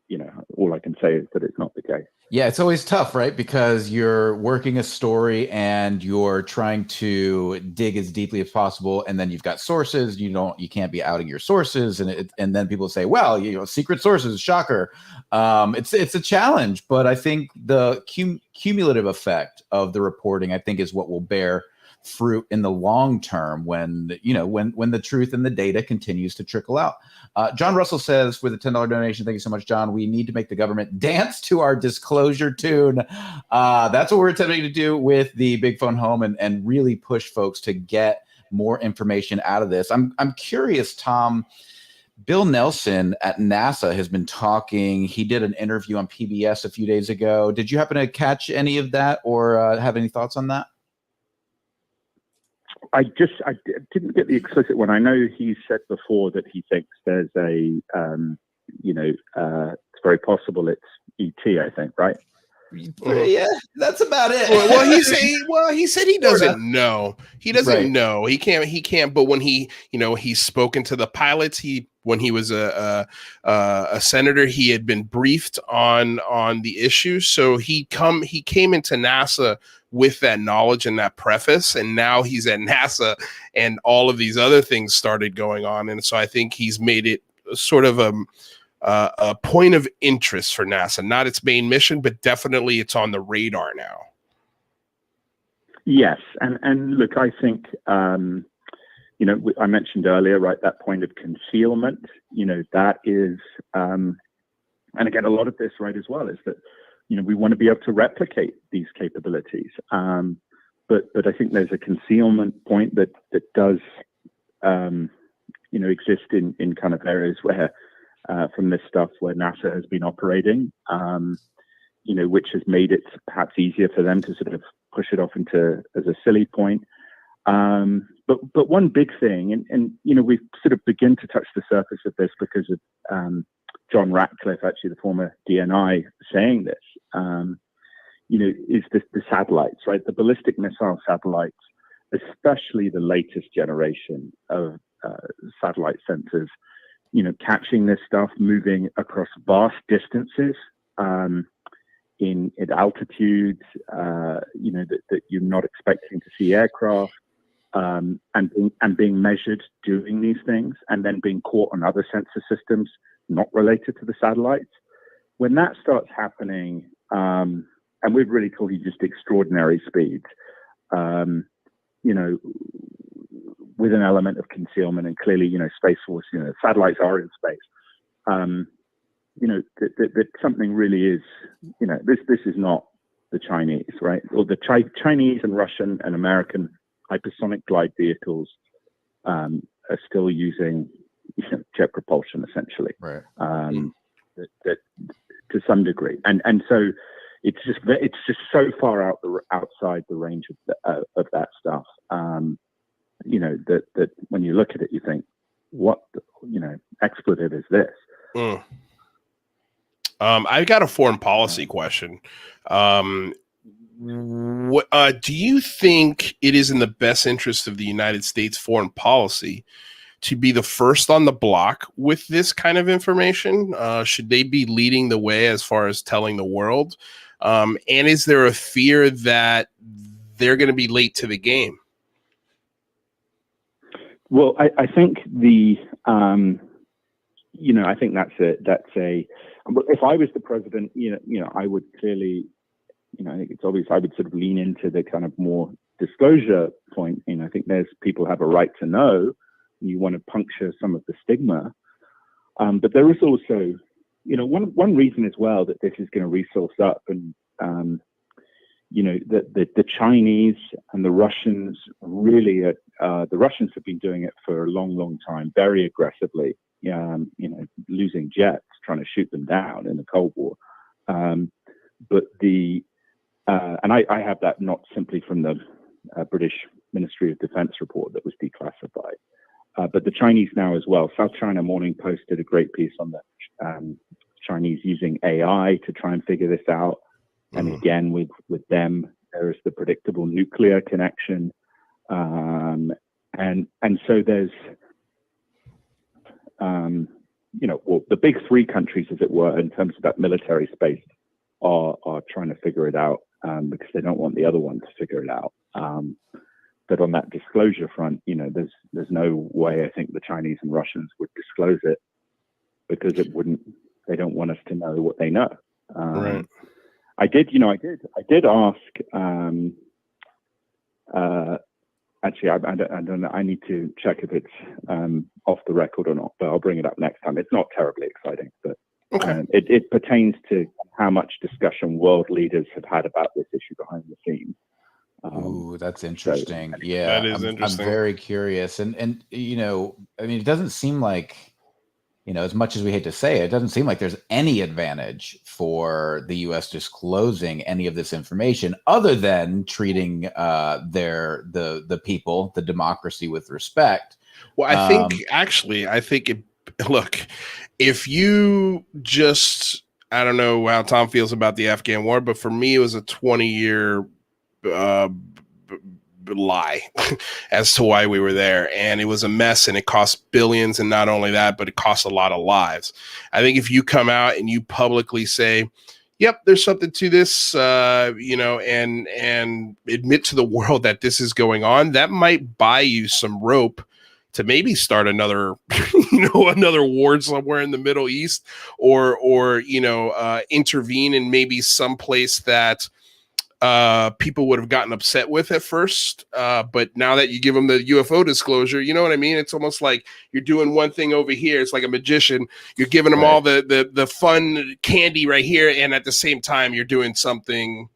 you know, all I can say is that it's not the case. Yeah, it's always tough, right? Because you're working a story and you're trying to dig as deeply as possible, and then you've got sources. You can't be outing your sources, and then people say, "Well, you know, secret sources, shocker." It's a challenge, but I think the cumulative effect of the reporting, I think, is what will bear fruit in the long term when the truth and the data continues to trickle out. John Russell says, with a $10 donation, thank you so much, John. We need to make the government dance to our disclosure tune. That's what we're attempting to do with the Big Phone Home and really push folks to get more information out of this. I'm curious, Tom. Bill Nelson at NASA has been talking. He did an interview on PBS a few days ago. Did you happen to catch any of that or have any thoughts on that? I didn't get the explicit one. I know he said before that he thinks there's a, you know, it's very possible it's ET, I think, right? Yeah, that's about it. He said he doesn't know. He doesn't know. He can't. But when he's spoken to the pilots. When he was a senator, he had been briefed on the issue. So he came into NASA with that knowledge and that preface, and now he's at NASA, and all of these other things started going on, and so I think he's made it sort of a point of interest for NASA, not its main mission, but definitely it's on the radar now. Yes, and look, I think you know, I mentioned earlier, right, that point of concealment. You know, that is, and again, a lot of this, right, as well, is that, you know, we want to be able to replicate these capabilities, but I think there's a concealment point that does, you know, exist in kind of areas where, from this stuff where NASA has been operating, you know, which has made it perhaps easier for them to sort of push it off into as a silly point. But one big thing, and you know, we sort of begin to touch the surface of this because of John Ratcliffe, actually the former DNI, saying this, you know, is the satellites, right? The ballistic missile satellites, especially the latest generation of satellite sensors, catching this stuff moving across vast distances, in altitudes, that you're not expecting to see aircraft, and being measured doing these things, and then being caught on other sensor systems not related to the satellites. When that starts happening, and we're really talking just extraordinary speeds, with an element of concealment, and clearly, Space Force, satellites are in space. That something really is, this is not the Chinese, right? Or the Chinese and Russian and American hypersonic glide vehicles are still using jet propulsion, essentially, right? That to some degree, and so it's just so far outside the range of that stuff. That when you look at it, you think, what expletive is this? I've got a foreign policy question. What do you think it is in the best interest of the United States foreign policy to be the first on the block with this kind of information? Should they be leading the way as far as telling the world? And is there a fear that they're going to be late to the game? Well, I think I think that's a. If I was the president, I would clearly, I think it's obvious I would sort of lean into the kind of more disclosure point. I think people have a right to know. You want to puncture some of the stigma, but there is also, one reason as well that this is going to resource up, and the Chinese and the Russians really, the Russians have been doing it for a long, long time, very aggressively. Losing jets, trying to shoot them down in the Cold War. But and I have that not simply from the British Ministry of Defense report that was declassified, but the Chinese now as well. South China Morning Post did a great piece on the Chinese using AI to try and figure this out. And again, with them, there is the predictable nuclear connection. And so there's, the big three countries, as it were, in terms of that military space, are trying to figure it out, because they don't want the other one to figure it out. But on that disclosure front, there's no way I think the Chinese and Russians would disclose it, because they don't want us to know what they know. Right. I did ask, actually, I don't know. I need to check if it's off the record or not, but I'll bring it up next time. It's not terribly exciting, but okay. It pertains to how much discussion world leaders have had about this issue behind the scenes. Ooh, that's interesting. So, yeah, that is interesting. I'm very curious, and it doesn't seem like, as much as we hate to say it, doesn't seem like there's any advantage for the U.S. disclosing any of this information other than treating the people, the democracy, with respect. Well, I think look, if you just, I don't know how Tom feels about the Afghan war, but for me, it was a 20-year lie as to why we were there, and it was a mess, and it cost billions, and not only that, but it cost a lot of lives. I think if you come out and you publicly say, yep, there's something to this, and admit to the world that this is going on, that might buy you some rope to maybe start another another war somewhere in the Middle East, or intervene in maybe some place that people would have gotten upset with at first, but now that you give them the UFO disclosure, you know what I mean? It's almost like you're doing one thing over here. It's like a magician. You're giving them all the fun candy right here, and at the same time, you're doing something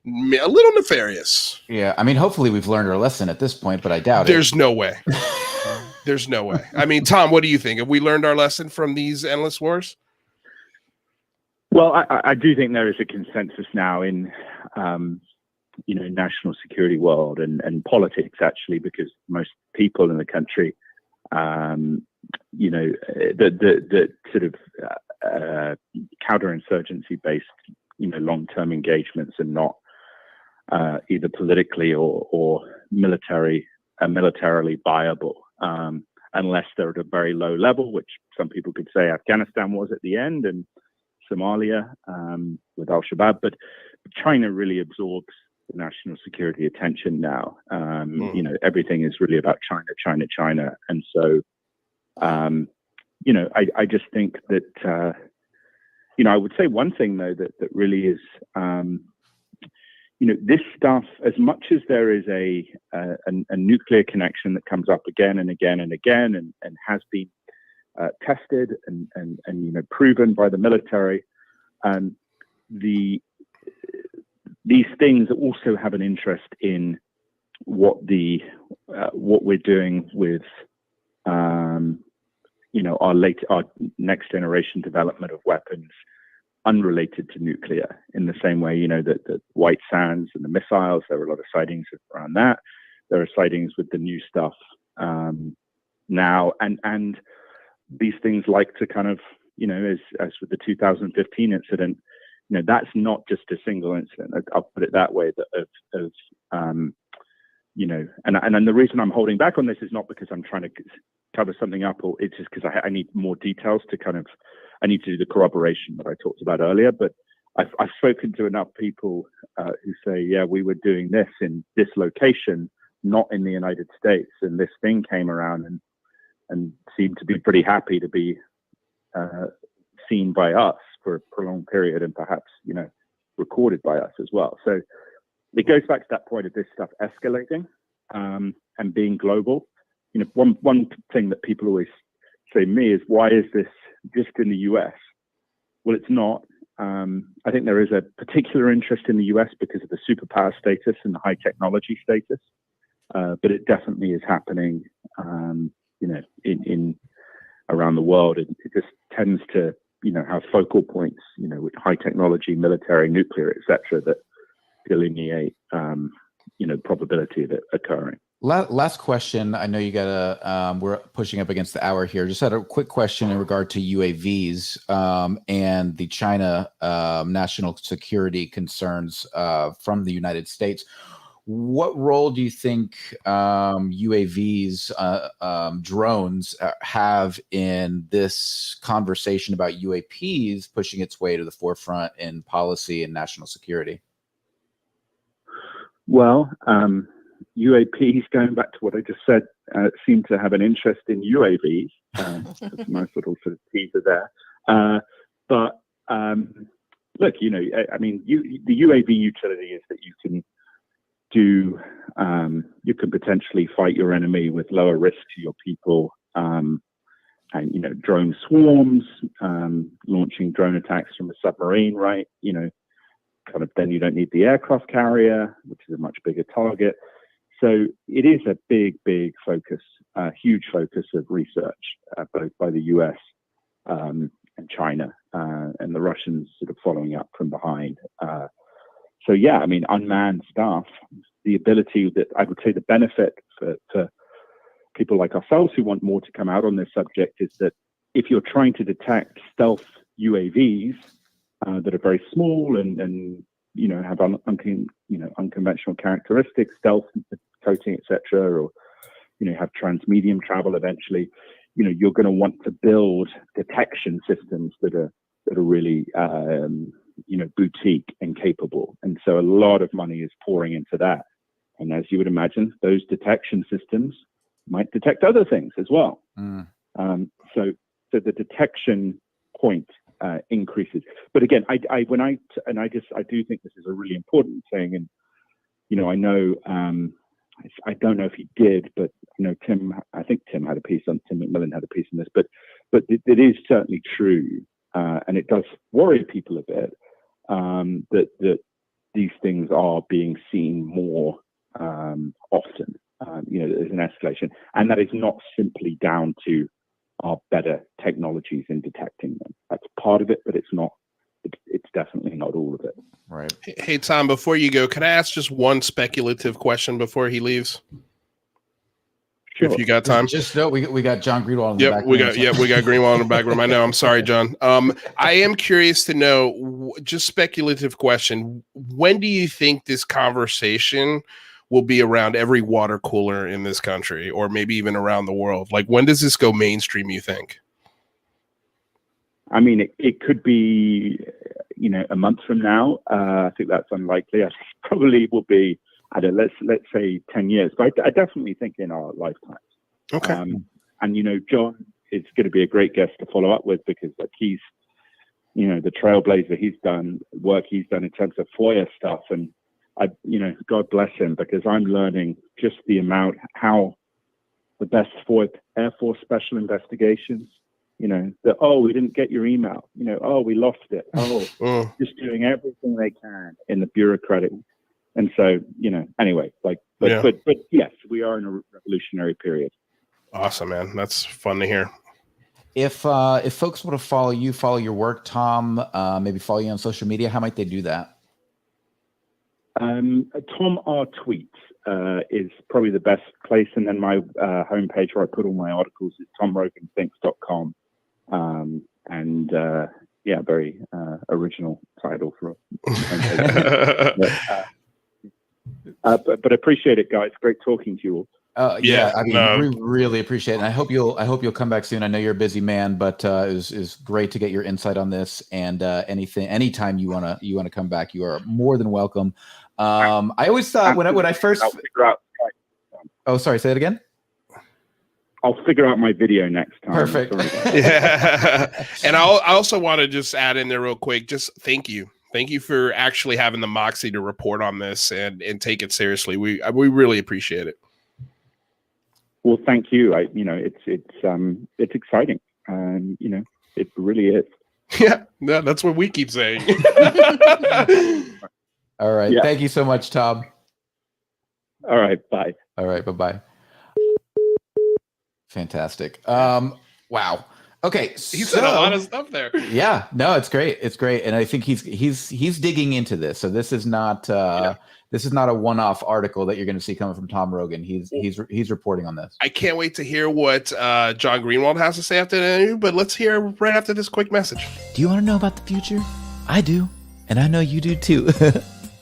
a little nefarious. Yeah, I mean, hopefully we've learned our lesson at this point, but I doubt it. There's no way. There's no way. I mean, Tom, what do you think? Have we learned our lesson from these endless wars? Well, I do think there is a consensus now in, national security world and politics, actually, because most people in the country, the sort of counterinsurgency based, long-term engagements are not either politically or militarily viable. unless they're at a very low level, which some people could say Afghanistan was at the end, and Somalia with Al-Shabaab. But China really absorbs the national security attention now. You know, everything is really about China, China, China. And so, you know, I just think that, you know, I would say one thing, though, that really is, you know, this stuff, as much as there is a nuclear connection that comes up again and again and again and has been tested and you know, proven by the military, these things also have an interest in what we're doing with you know, our next generation development of weapons unrelated to nuclear, in the same way, you know, that the White Sands and the missiles, there were a lot of sightings around that. There are sightings with the new stuff now, and these things like to kind of, you know, as with the 2015 incident, you know, that's not just a single incident. I'll put it that way. You know, and the reason I'm holding back on this is not because I'm trying to cover something up, or it's just because I need more details to kind of, I need to do the corroboration that I talked about earlier. But I've spoken to enough people who say, yeah, we were doing this in this location, not in the United States, and this thing came around and seemed to be pretty happy to be seen by us for a prolonged period, and perhaps, you know, recorded by us as well. So it goes back to that point of this stuff escalating and being global. You know, one thing that people always say to me is, why is this just in the US? Well, it's not. I think there is a particular interest in the US because of the superpower status and the high technology status, but it definitely is happening, you know, in around the world. It just tends to, you know, have focal points, you know, with high technology, military, nuclear, etc., that delineate, you know, probability of it occurring. Last question. I know you gotta, we're pushing up against the hour here. Just had a quick question in regard to UAVs and the China national security concerns from the United States. What role do you think UAVs, drones have in this conversation about UAPs pushing its way to the forefront in policy and national security? Well, UAPs, going back to what I just said, seem to have an interest in UAVs. That's a nice little sort of teaser there. But look, you know, I mean, the UAV utility is that you can do, you can potentially fight your enemy with lower risk to your people, and, you know, drone swarms, launching drone attacks from a submarine, right? You know, kind of, then you don't need the aircraft carrier, which is a much bigger target. So it is a big focus, huge focus of research, both by the US and China, and the Russians sort of following up from behind. So yeah, I mean, unmanned stuff, the ability that I would say the benefit for people like ourselves who want more to come out on this subject is that if you're trying to detect stealth UAVs that are very small and you know, have unconventional characteristics, stealth coating, etc., or, you know, have transmedium travel eventually, you know, you're going to want to build detection systems that are really you know, boutique and capable. And so a lot of money is pouring into that. And as you would imagine, those detection systems might detect other things as well. So the detection point increases. But again, I do think this is a really important thing. And, you know, I know, I don't know if he did, but, you know, Tim McMillan had a piece on this, but it is certainly true. And it does worry people a bit, that these things are being seen more often. You know, there's an escalation, and that is not simply down to our better technologies in detecting them. That's part of it, but it's not. It's definitely not all of it. Right. Hey, Tom, before you go, can I ask just one speculative question before he leaves? Sure. If you got time. Just know we got John Greenewald in the back. We got Greenewald in the back room. I know. I'm sorry, John. I am curious to know, just speculative question. When do you think this conversation will be around every water cooler in this country, or maybe even around the world? Like, when does this go mainstream, you think? I mean, it could be, a month from now. I think that's unlikely. I think it probably will be, let's say 10 years. But I definitely think in our lifetimes. Okay. And, John is going to be a great guest to follow up with, because he's, the trailblazer. He's done work he's done in terms of Foia stuff. And God bless him, because I'm learning just the amount, how the best Air Force Special Investigations, that, we didn't get your email, we lost it. Just doing everything they can in the bureaucratic. And so, anyway, but yes, we are in a revolutionary period. Awesome, man. That's fun to hear. If folks want to follow you, follow your work, Tom, maybe follow you on social media, how might they do that? Tom R. Tweets is probably the best place. And then my homepage where I put all my articles is tomroganthinks.com. Very original title for but appreciate it, guys. Great talking to you all. We really appreciate it. And I hope you'll come back soon. I know you're a busy man, but it was great to get your insight on this. And anytime you wanna come back, you are more than welcome. I always thought when I first. I'll figure out. Oh, sorry. Say it again. I'll figure out my video next time. Perfect. Yeah. And I also want to just add in there real quick. Just thank you. Thank you for actually having the moxie to report on this and take it seriously. We really appreciate it. Well, thank you. It's exciting. It really is. Yeah, that's what we keep saying. All right. Yeah. Thank you so much, Tom. All right. Bye. All right. Bye-bye. Fantastic. Wow. Okay. He said a lot of stuff there. Yeah. No, it's great. It's great. And I think he's digging into this. So this is not this is not a one-off article that you're going to see coming from Tom Rogan. He's reporting on this. I can't wait to hear what John Greenewald has to say after the interview, but let's hear right after this quick message. Do you want to know about the future? I do. And I know you do too.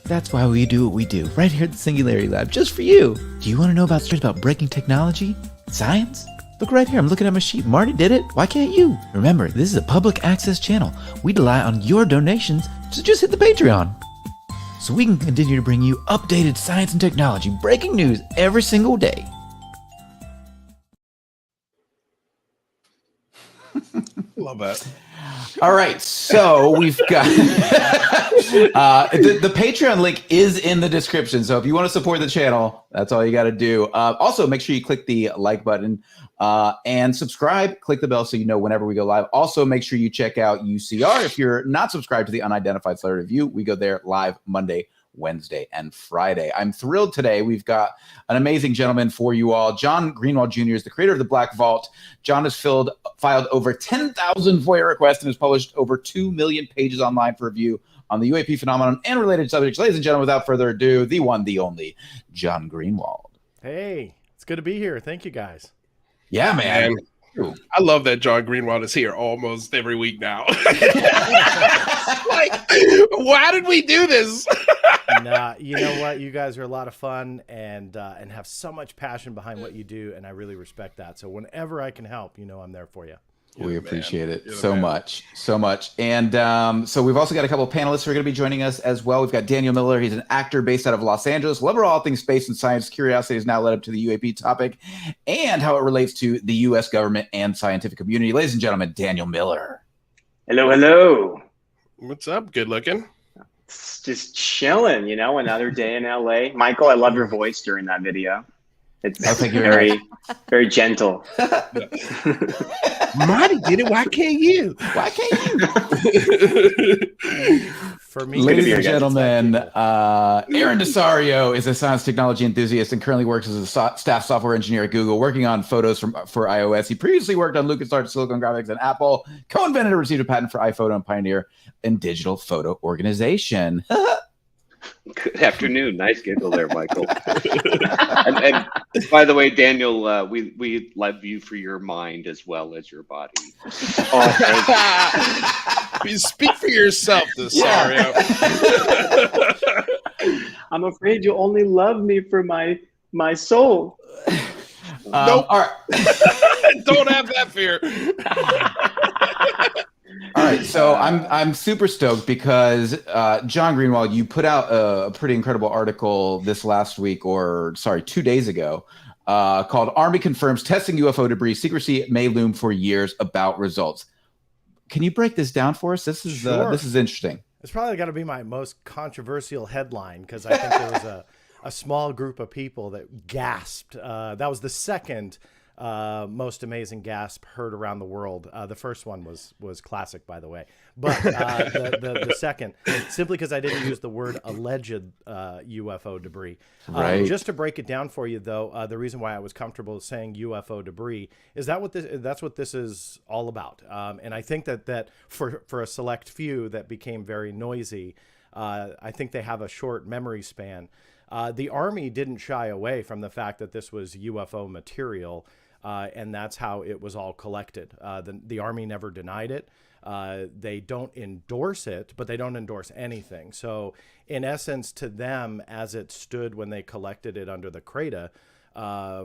That's why we do what we do right here at the Singularity Lab, just for you. Do you want to know about stories about breaking technology? Science? Look right here, I'm looking at my sheet. Marty did it. Why can't you? Remember, this is a public access channel. We rely on your donations, so just hit the Patreon. So we can continue to bring you updated science and technology, breaking news every single day. Love that. All right, so we've got the Patreon link is in the description. So if you want to support the channel, that's all you got to do. Also, make sure you click the like button and subscribe. Click the bell so you know whenever we go live. Also, make sure you check out UCR. If you're not subscribed to the Unidentified Celebrity Review, we go there live Monday, Wednesday, and Friday. I'm thrilled today. We've got an amazing gentleman for you all. John Greenewald Jr. is the creator of the Black Vault. John has filed over 10,000 Foia requests and has published over 2 million pages online for review on the UAP phenomenon and related subjects. Ladies and gentlemen, without further ado, the one, the only, John Greenewald. Hey, it's good to be here. Thank you, guys. Yeah, man. I love that John Greenewald is here almost every week now. Like, why did we do this? Nah, you know what? You guys are a lot of fun and have so much passion behind what you do, and I really respect that. So whenever I can help, I'm there for you. We appreciate it so much. And so we've also got a couple of panelists who are going to be joining us as well. We've got Daniel Miller. He's an actor based out of Los Angeles. Lover of all things space and science. Curiosity has now led up to the UAP topic and how it relates to the U.S. government and scientific community. Ladies and gentlemen, Daniel Miller. Hello. What's up? Good looking. It's just chilling, another day in LA. Michael, I love your voice during that video. It's very gentle. Marty did it. Why can't you? For me, ladies and gentlemen, Aaron Disario is a science technology enthusiast and currently works as a staff software engineer at Google, working on photos for iOS. He previously worked on LucasArts, Silicon Graphics, and Apple. Co-invented and received a patent for iPhoto and pioneer in digital photo organization. Good afternoon. Nice giggle there, Michael. and by the way, Daniel, we love you for your mind as well as your body. You speak for yourself, Disario. I'm afraid you only love me for my soul. Nope. All right. Don't have that fear. All right, so I'm super stoked because John Greenewald, you put out a pretty incredible article this last week, or sorry, 2 days ago, called "Army Confirms Testing UFO Debris Secrecy May Loom for Years About Results." Can you break this down for us? This is this is interesting. It's probably got to be my most controversial headline because I think there was a small group of people that gasped. That was the second most amazing gasp heard around the world. The first one was classic, by the way, but the second, simply because I didn't use the word alleged UFO debris. Right. Just to break it down for you, though, the reason why I was comfortable saying UFO debris is that's what this is all about. And I think that for a select few that became very noisy, I think they have a short memory span. The Army didn't shy away from the fact that this was UFO material. And that's how it was all collected. The Army never denied it. They don't endorse it, but they don't endorse anything. So in essence, to them, as it stood when they collected it under the CRADA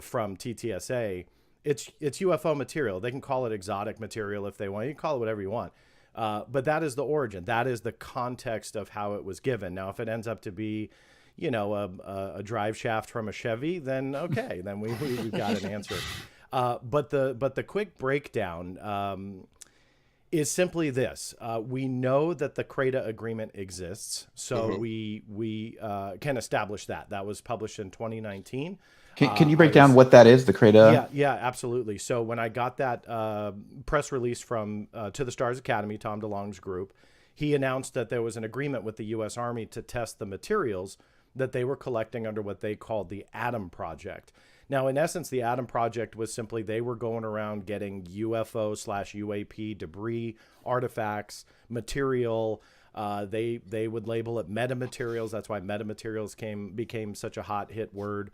from TTSA, it's UFO material. They can call it exotic material if they want. You can call it whatever you want. But that is the origin. That is the context of how it was given. Now, if it ends up to be a drive shaft from a Chevy, then okay, then we've got an answer. But the quick breakdown is simply this: we know that the CRADA agreement exists, so we can establish that. That was published in 2019. Can you break down what that is, the CRADA? Yeah, absolutely. So when I got that press release from To the Stars Academy, Tom DeLonge's group, he announced that there was an agreement with the U.S. Army to test the materials that they were collecting under what they called the Atom Project. Now, in essence, the Atom Project was simply they were going around getting UFO/UAP debris, artifacts, material. They would label it metamaterials. That's why metamaterials became such a hot hit word.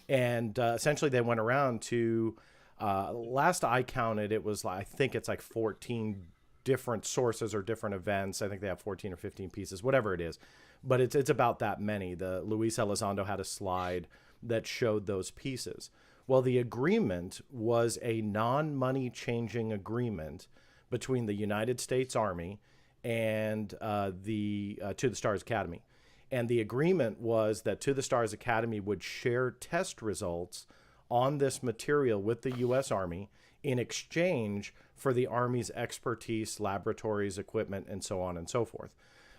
And essentially, they went around to last I counted, it was I think it's like 14 different sources or different events. I think they have 14 or 15 pieces, whatever it is. But it's about that many. The Luis Elizondo had a slide that showed those pieces. Well, the agreement was a non-money changing agreement between the United States Army and the To the Stars Academy. And the agreement was that To the Stars Academy would share test results on this material with the U.S. Army in exchange for the Army's expertise, laboratories, equipment, and so on and so forth.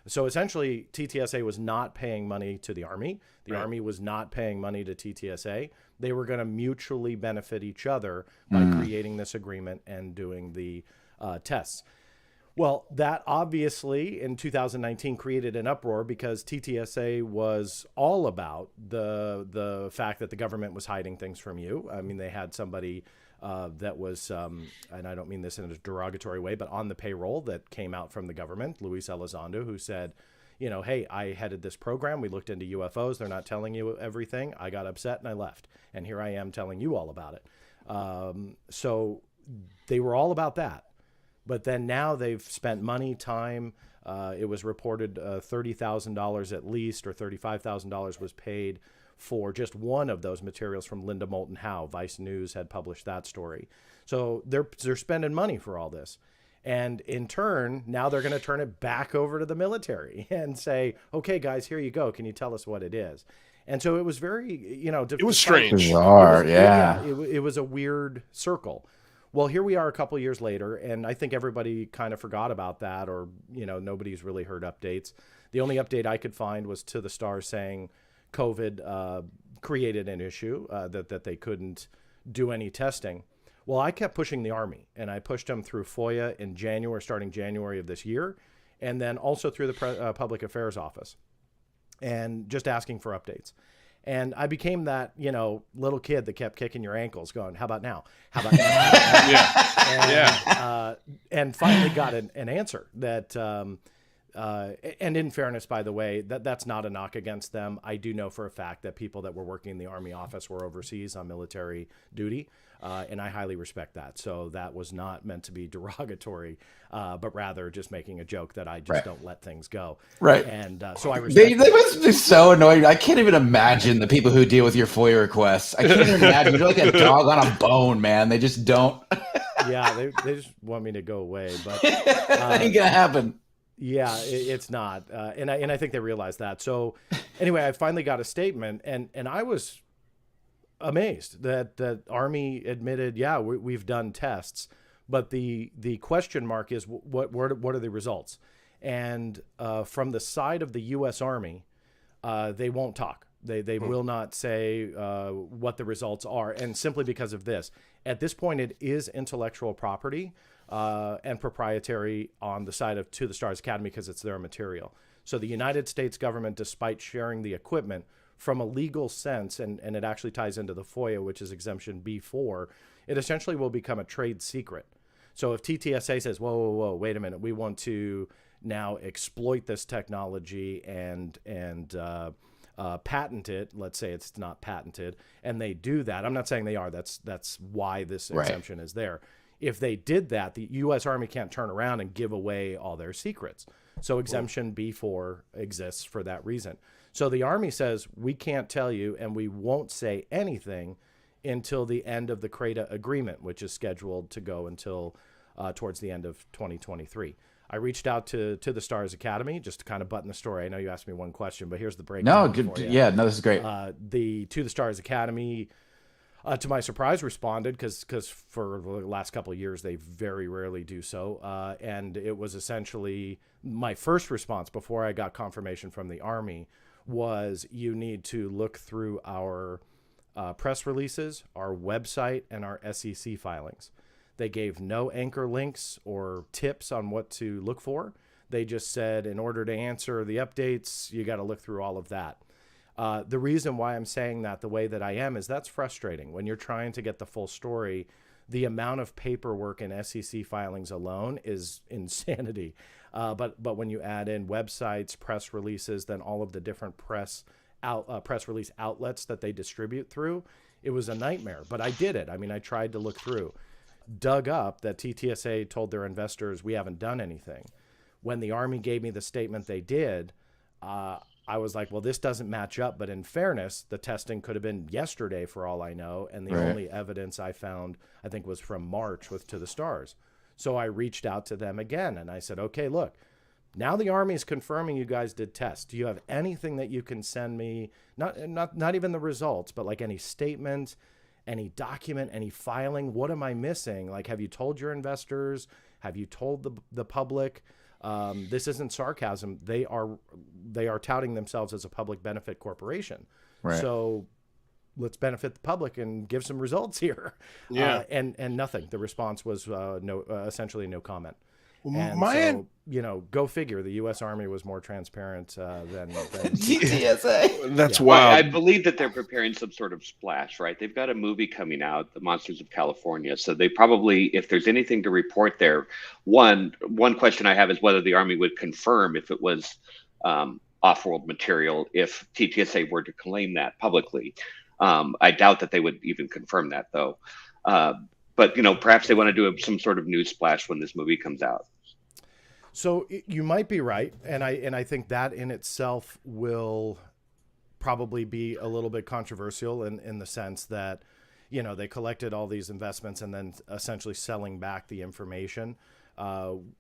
So essentially, TTSA was not paying money to the Army. The Army was not paying money to TTSA. They were going to mutually benefit each other by creating this agreement and doing the tests. Well, that obviously in 2019 created an uproar because TTSA was all about the fact that the government was hiding things from you. I mean, they had somebody that was, and I don't mean this in a derogatory way, but on the payroll that came out from the government, Luis Elizondo, who said, hey, I headed this program. We looked into UFOs. They're not telling you everything. I got upset and I left. And here I am telling you all about it. So they were all about that. But then now they've spent money, time. It was reported $30,000 at least, or $35,000 was paid for just one of those materials from Linda Moulton Howe. Vice News had published that story. So they're spending money for all this. And in turn, now they're going to turn it back over to the military and say, okay, guys, here you go. Can you tell us what it is? And so it was very, it was strange. Bizarre, it was a weird circle. Well, here we are a couple of years later, and I think everybody kind of forgot about that, or, nobody's really heard updates. The only update I could find was To the Stars saying COVID created an issue, that they couldn't do any testing. Well, I kept pushing the Army, and I pushed them through Foia in starting January of this year, and then also through the Public Affairs Office, and just asking for updates. And I became that, little kid that kept kicking your ankles going, how about now? How about now? And finally got an answer that, and in fairness, by the way, that's not a knock against them. I do know for a fact that people that were working in the Army office were overseas on military duty. And I highly respect that. So that was not meant to be derogatory, but rather just making a joke that I just don't let things go. Right. And so I respect they must be so annoying. I can't even imagine the people who deal with your FOIA requests. I can't even imagine. You're like a dog on a bone, man. They just don't. Yeah, they just want me to go away, but ain't gonna happen. Yeah, it's not, and I think they realize that. So anyway, I finally got a statement, and I was amazed that Army admitted, yeah, we've done tests, but the question mark is what are the results? And from the side of the U.S. Army, they won't talk. They will not say what the results are, and simply because of this. At this point, it is intellectual property and proprietary on the side of To the Stars Academy because it's their material. So the United States government, despite sharing the equipment, from a legal sense, and it actually ties into the FOIA, which is exemption B4, it essentially will become a trade secret. So if TTSA says, whoa, wait a minute, we want to now exploit this technology and patent it, let's say it's not patented, and they do that. I'm not saying they are. That's why this exemption is there. If they did that, the U.S. Army can't turn around and give away all their secrets. So exemption B4 exists for that reason. So the Army says, we can't tell you, and we won't say anything until the end of the CRADA agreement, which is scheduled to go until towards the end of 2023. I reached out to the Stars Academy just to kind of button the story. I know you asked me one question, but here's the breakdown. No, good. Yeah, no, this is great. The To the Stars Academy, to my surprise, responded because for the last couple of years, they very rarely do so. And it was essentially my first response before I got confirmation from the Army was you need to look through our press releases, our website, and our SEC filings. They gave no anchor links or tips on what to look for. They just said, in order to answer the updates, you got to look through all of that. The reason why I'm saying that the way that I am is that's frustrating. When you're trying to get the full story, the amount of paperwork in SEC filings alone is insanity. But when you add in websites, press releases, then all of the different press release outlets that they distribute through, it was a nightmare. But I did it. I mean, I tried to look through. Dug up that TTSA told their investors, we haven't done anything. When the Army gave me the statement they did, I was like, well, this doesn't match up. But in fairness, the testing could have been yesterday for all I know. And the only evidence I found, I think, was from March with To the Stars. So I reached out to them again and I said, okay, look, now the Army is confirming you guys did tests. Do you have anything that you can send me? Not even the results, but like any statement, any document, any filing? What am I missing? Like, have you told your investors? Have you told the public? This isn't sarcasm. They are touting themselves as a public benefit corporation. Right. So let's benefit the public and give some results here. Yeah. And nothing. The response was essentially no comment. And so, go figure. The U.S. Army was more transparent than TTSA. That's wild. I believe that they're preparing some sort of splash, right? They've got a movie coming out, The Monsters of California. So they probably, if there's anything to report there, one question I have is whether the Army would confirm if it was off-world material if TTSA were to claim that publicly. I doubt that they would even confirm that, though. But, perhaps they want to do some sort of news splash when this movie comes out. So you might be right. And I think that in itself will probably be a little bit controversial in the sense that, they collected all these investments and then essentially selling back the information,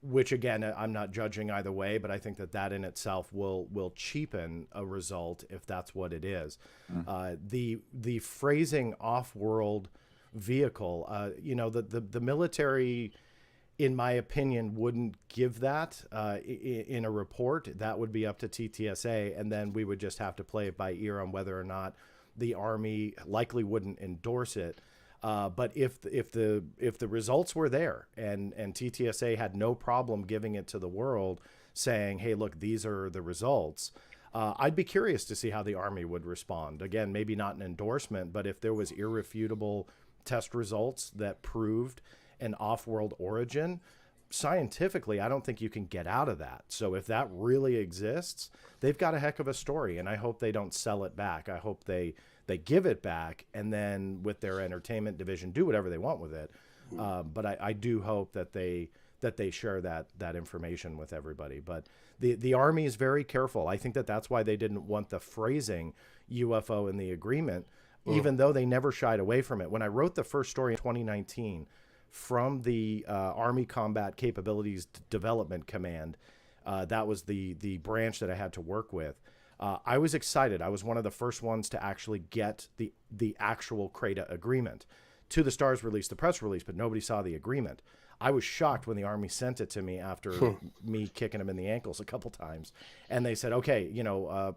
which, again, I'm not judging either way, but I think that in itself will cheapen a result if that's what it is. The phrasing off-world vehicle, the military, in my opinion, wouldn't give that in a report. That would be up to TTSA, and then we would just have to play it by ear on whether or not the Army likely wouldn't endorse it. But if the results were there and TTSA had no problem giving it to the world, saying, hey, look, these are the results, I'd be curious to see how the Army would respond. Again, maybe not an endorsement, but if there was irrefutable test results that proved an off-world origin, scientifically, I don't think you can get out of that. So if that really exists, they've got a heck of a story, and I hope they don't sell it back. I hope they they give it back, and then with their entertainment division, do whatever they want with it. But I do hope that they share that information with everybody. But the Army is very careful. I think that's why they didn't want the phrasing UFO in the agreement, even though they never shied away from it. When I wrote the first story in 2019 from the Army Combat Capabilities Development Command, that was the branch that I had to work with. I was excited. I was one of the first ones to actually get the actual CRADA agreement. To the Stars released the press release, but nobody saw the agreement. I was shocked when the Army sent it to me after me kicking them in the ankles a couple times. And they said, okay,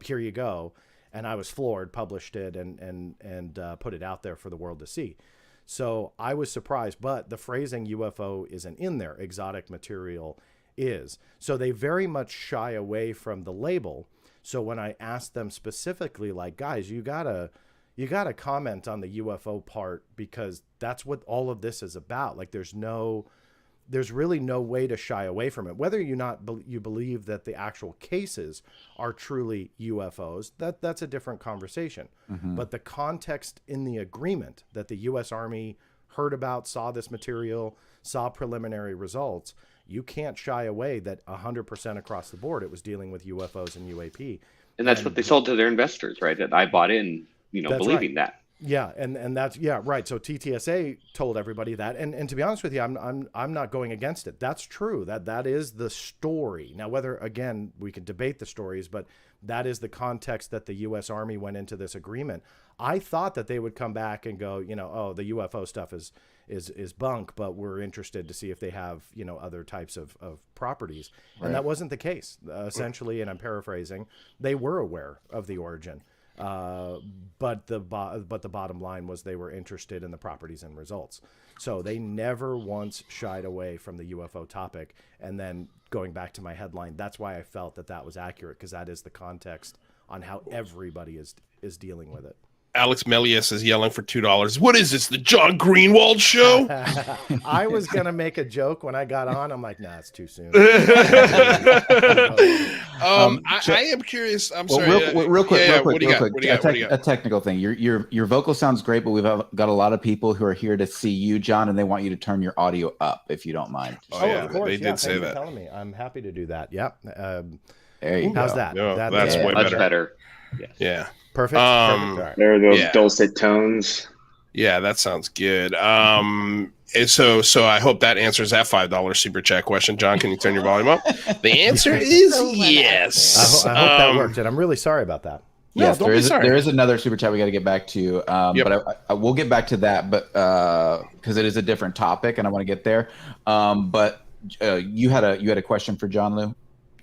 here you go. And I was floored, published it, and put it out there for the world to see. So I was surprised, but the phrasing UFO isn't in there. Exotic material is. So they very much shy away from the label. So when I asked them specifically, like, guys, you gotta comment on the UFO part, because that's what all of this is about. Like, there's really no way to shy away from it. Whether you believe that the actual cases are truly UFOs, that's a different conversation. But the context in the agreement that the U.S. Army heard about, saw this material, saw preliminary results, you can't shy away that 100% across the board it was dealing with UFOs and UAP. And that's what they sold to their investors, right? And I bought in, believing that. Yeah, and that's right. So TTSA told everybody that, and to be honest with you, I'm not going against it. That's true. That is the story. Now, whether, again, we can debate the stories, but that is the context that the U.S. Army went into this agreement. I thought that they would come back and go, the UFO stuff is bunk, but we're interested to see if they have other types of properties, and that wasn't the case. Essentially, and I'm paraphrasing, they were aware of the origin. But the bottom line was they were interested in the properties and results. So they never once shied away from the UFO topic. And then going back to my headline, that's why I felt that was accurate, because that is the context on how everybody is dealing with it. Alex Melius is yelling for $2. What is this, the John Greenewald show? I was going to make a joke when I got on. I'm like, nah, it's too soon. I am curious. I'm sorry. Real quick. What do you got? A technical thing. Your vocal sounds great, but we've got a lot of people who are here to see you, John, and they want you to turn your audio up if you don't mind. Yeah, of course. They did say that. Telling me. I'm happy to do that. Yeah. There you go. How's that? No, that's way much better. Yes. Yeah. Perfect. Perfect. Right. There are those dulcet tones. Yeah, that sounds good. So I hope that answers that $5 super chat question. John, can you turn your volume up? The answer is yes. I hope that worked, and I'm really sorry about that. Yes, there is another super chat we got to get back to, but I will get back to that, but because it is a different topic, and I want to get there. But you had a question for John Lou?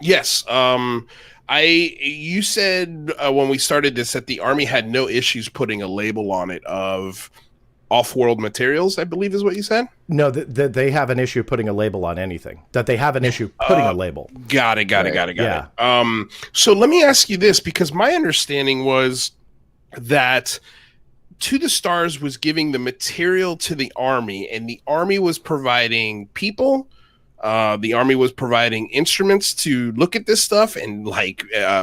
Yes. You said when we started this that the Army had no issues putting a label on it of off-world materials, I believe is what you said? No, that they have an issue putting a label on anything. That they have an issue putting a label. Got it. So let me ask you this, because my understanding was that To the Stars was giving the material to the Army, and the Army was providing people. The Army was providing instruments to look at this stuff and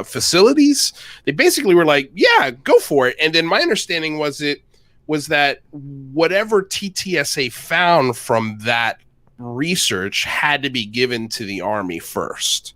facilities. They basically were like, yeah, go for it. And then my understanding was that whatever TTSA found from that research had to be given to the Army first.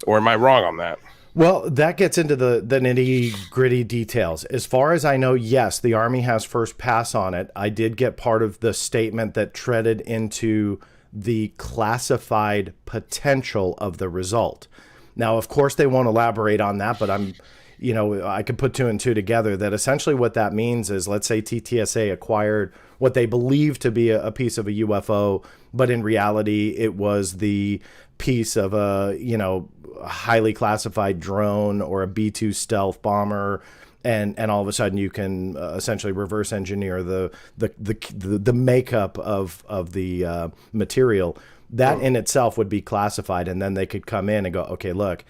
Or am I wrong on that? Well, that gets into the nitty-gritty details. As far as I know, yes, the Army has first pass on it. I did get part of the statement that treaded into the classified potential of the result. Now, of course, they won't elaborate on that, but I could put two and two together that essentially what that means is, let's say TTSA acquired what they believe to be a piece of a UFO, but in reality, it was the piece of a, highly classified drone or a B-2 stealth bomber. And all of a sudden you can essentially reverse engineer the makeup of the material. That in itself would be classified, and then they could come in and go, okay, look,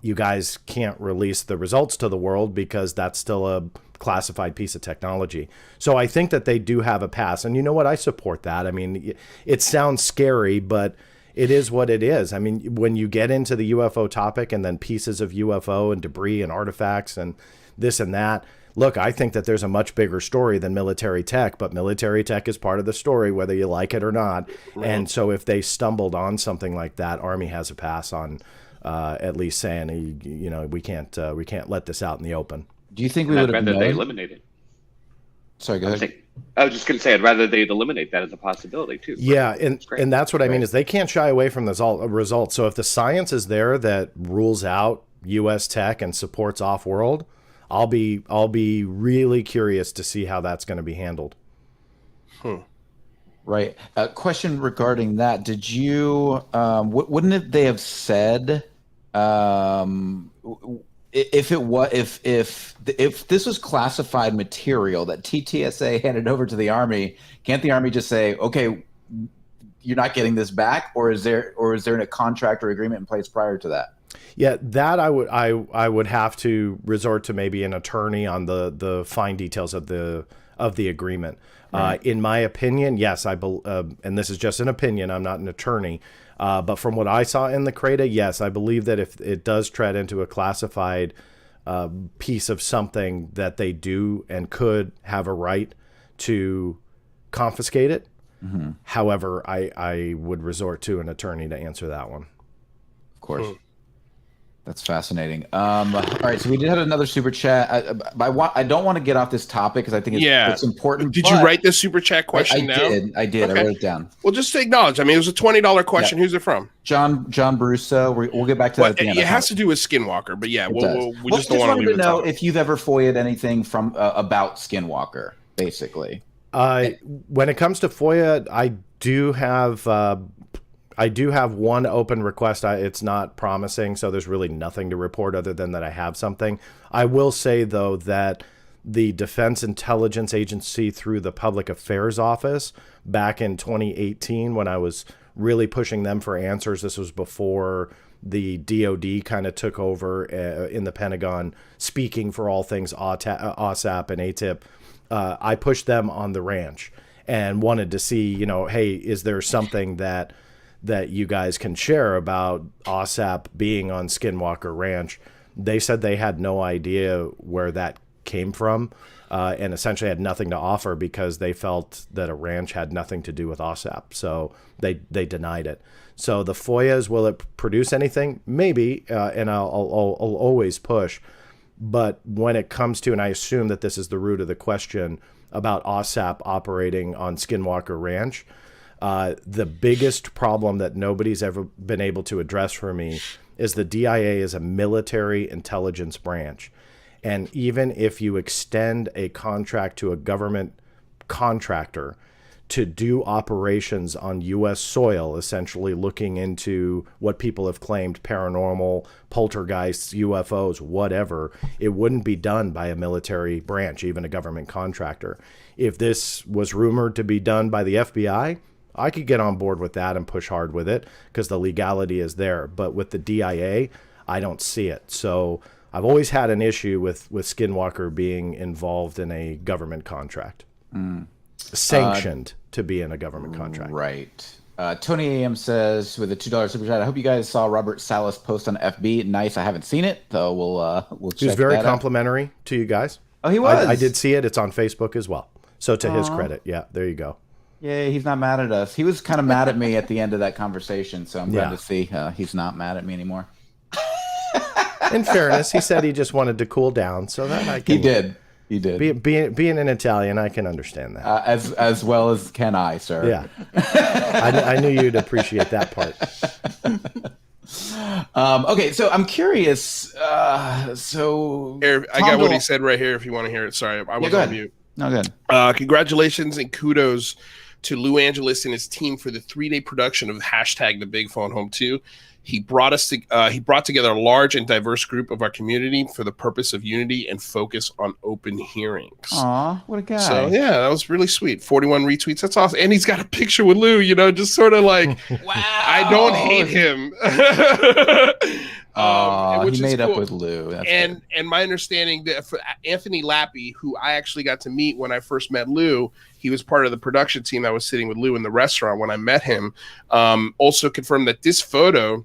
you guys can't release the results to the world because that's still a classified piece of technology. So I think that they do have a pass, and you know what? I support that. I mean, it sounds scary, but it is what it is. I mean, when you get into the UFO topic and then pieces of UFO and debris and artifacts and this and that, look, I think that there's a much bigger story than military tech, but military tech is part of the story, whether you like it or not. Right. And so if they stumbled on something like that, Army has a pass on at least saying, you know, we can't let this out in the open. Do you think we would have known? They eliminate it? Sorry, go ahead. I was just going to say, I'd rather they'd eliminate that as a possibility too. Yeah, and that's what I mean is they can't shy away from the results. So if the science is there that rules out U.S. tech and supports off-world, I'll be really curious to see how that's going to be handled. Right. A question regarding that: did you? Wouldn't they have said? If this was classified material that TTSA handed over to the Army, can't the Army just say, okay, you're not getting this back, or is there a contract or agreement in place prior to that? Yeah, that I would have to resort to maybe an attorney on the fine details of the agreement. Right. In my opinion, yes, and this is just an opinion, I'm not an attorney. But from what I saw in the CRADA, yes, I believe that if it does tread into a classified piece of something, that they do and could have a right to confiscate it. Mm-hmm. However, I would resort to an attorney to answer that one. Of course. That's fascinating. All right, so we did have another super chat. I don't want to get off this topic because I think it's important. Did you write the super chat question down? I did. Okay. I wrote it down. Well, just to acknowledge. I mean, it was a $20 question. Yeah. Who's it from? John Brusso. We'll get back to that at the end. It has to do with Skinwalker, but yeah, we just don't want to leave it. Know if you've ever FOIA'd anything from about Skinwalker, basically. When it comes to FOIA, I do have one open request. It's not promising, so there's really nothing to report other than that I have something. I will say, though, that the Defense Intelligence Agency through the Public Affairs Office back in 2018, when I was really pushing them for answers, this was before the DOD kind of took over in the Pentagon, speaking for all things OSAP and ATIP. I pushed them on the ranch and wanted to see, hey, is there something that you guys can share about OSAP being on Skinwalker Ranch? They said they had no idea where that came from and essentially had nothing to offer because they felt that a ranch had nothing to do with OSAP. So they denied it. So the FOIAs, will it produce anything? Maybe, and I'll always push. But when it comes to, and I assume that this is the root of the question about OSAP operating on Skinwalker Ranch, the biggest problem that nobody's ever been able to address for me is the DIA is a military intelligence branch. And even if you extend a contract to a government contractor to do operations on U.S. soil, essentially looking into what people have claimed, paranormal, poltergeists, UFOs, whatever, it wouldn't be done by a military branch, even a government contractor. If this was rumored to be done by the FBI, I could get on board with that and push hard with it because the legality is there. But with the DIA, I don't see it. So I've always had an issue with Skinwalker being involved in a government contract. Sanctioned to be in a government contract. Right. Tony AM says with a $2 super chat, I hope you guys saw Robert Salas post on FB. Nice. I haven't seen it, though. We'll check He was very complimentary to you guys. Oh, he was? I did see it. It's on Facebook as well. So to his credit. Yeah, there you go. Yeah, he's not mad at us. He was kind of mad at me at the end of that conversation, so I'm glad to see he's not mad at me anymore. In fairness, he said he just wanted to cool down, so that I can, He did. Being an Italian, I can understand that. As well as can I, sir. Yeah. I knew you'd appreciate that part. Okay, so I'm curious. Here, I got what he said right here if you want to hear it. Sorry, I was on mute. No, good. Congratulations and kudos to Lou Angelis and his team for the 3-day production of # The Big Phone Home 2. He brought together a large and diverse group of our community for the purpose of unity and focus on open hearings. Aw, what a guy. So, yeah, that was really sweet. 41 retweets. That's awesome. And he's got a picture with Lou, just sort of like, wow. I don't hate him. He made up with Lou. And my understanding that for Anthony Lappy, who I actually got to meet when I first met Lou, he was part of the production team that was sitting with Lou in the restaurant when I met him, also confirmed that this photo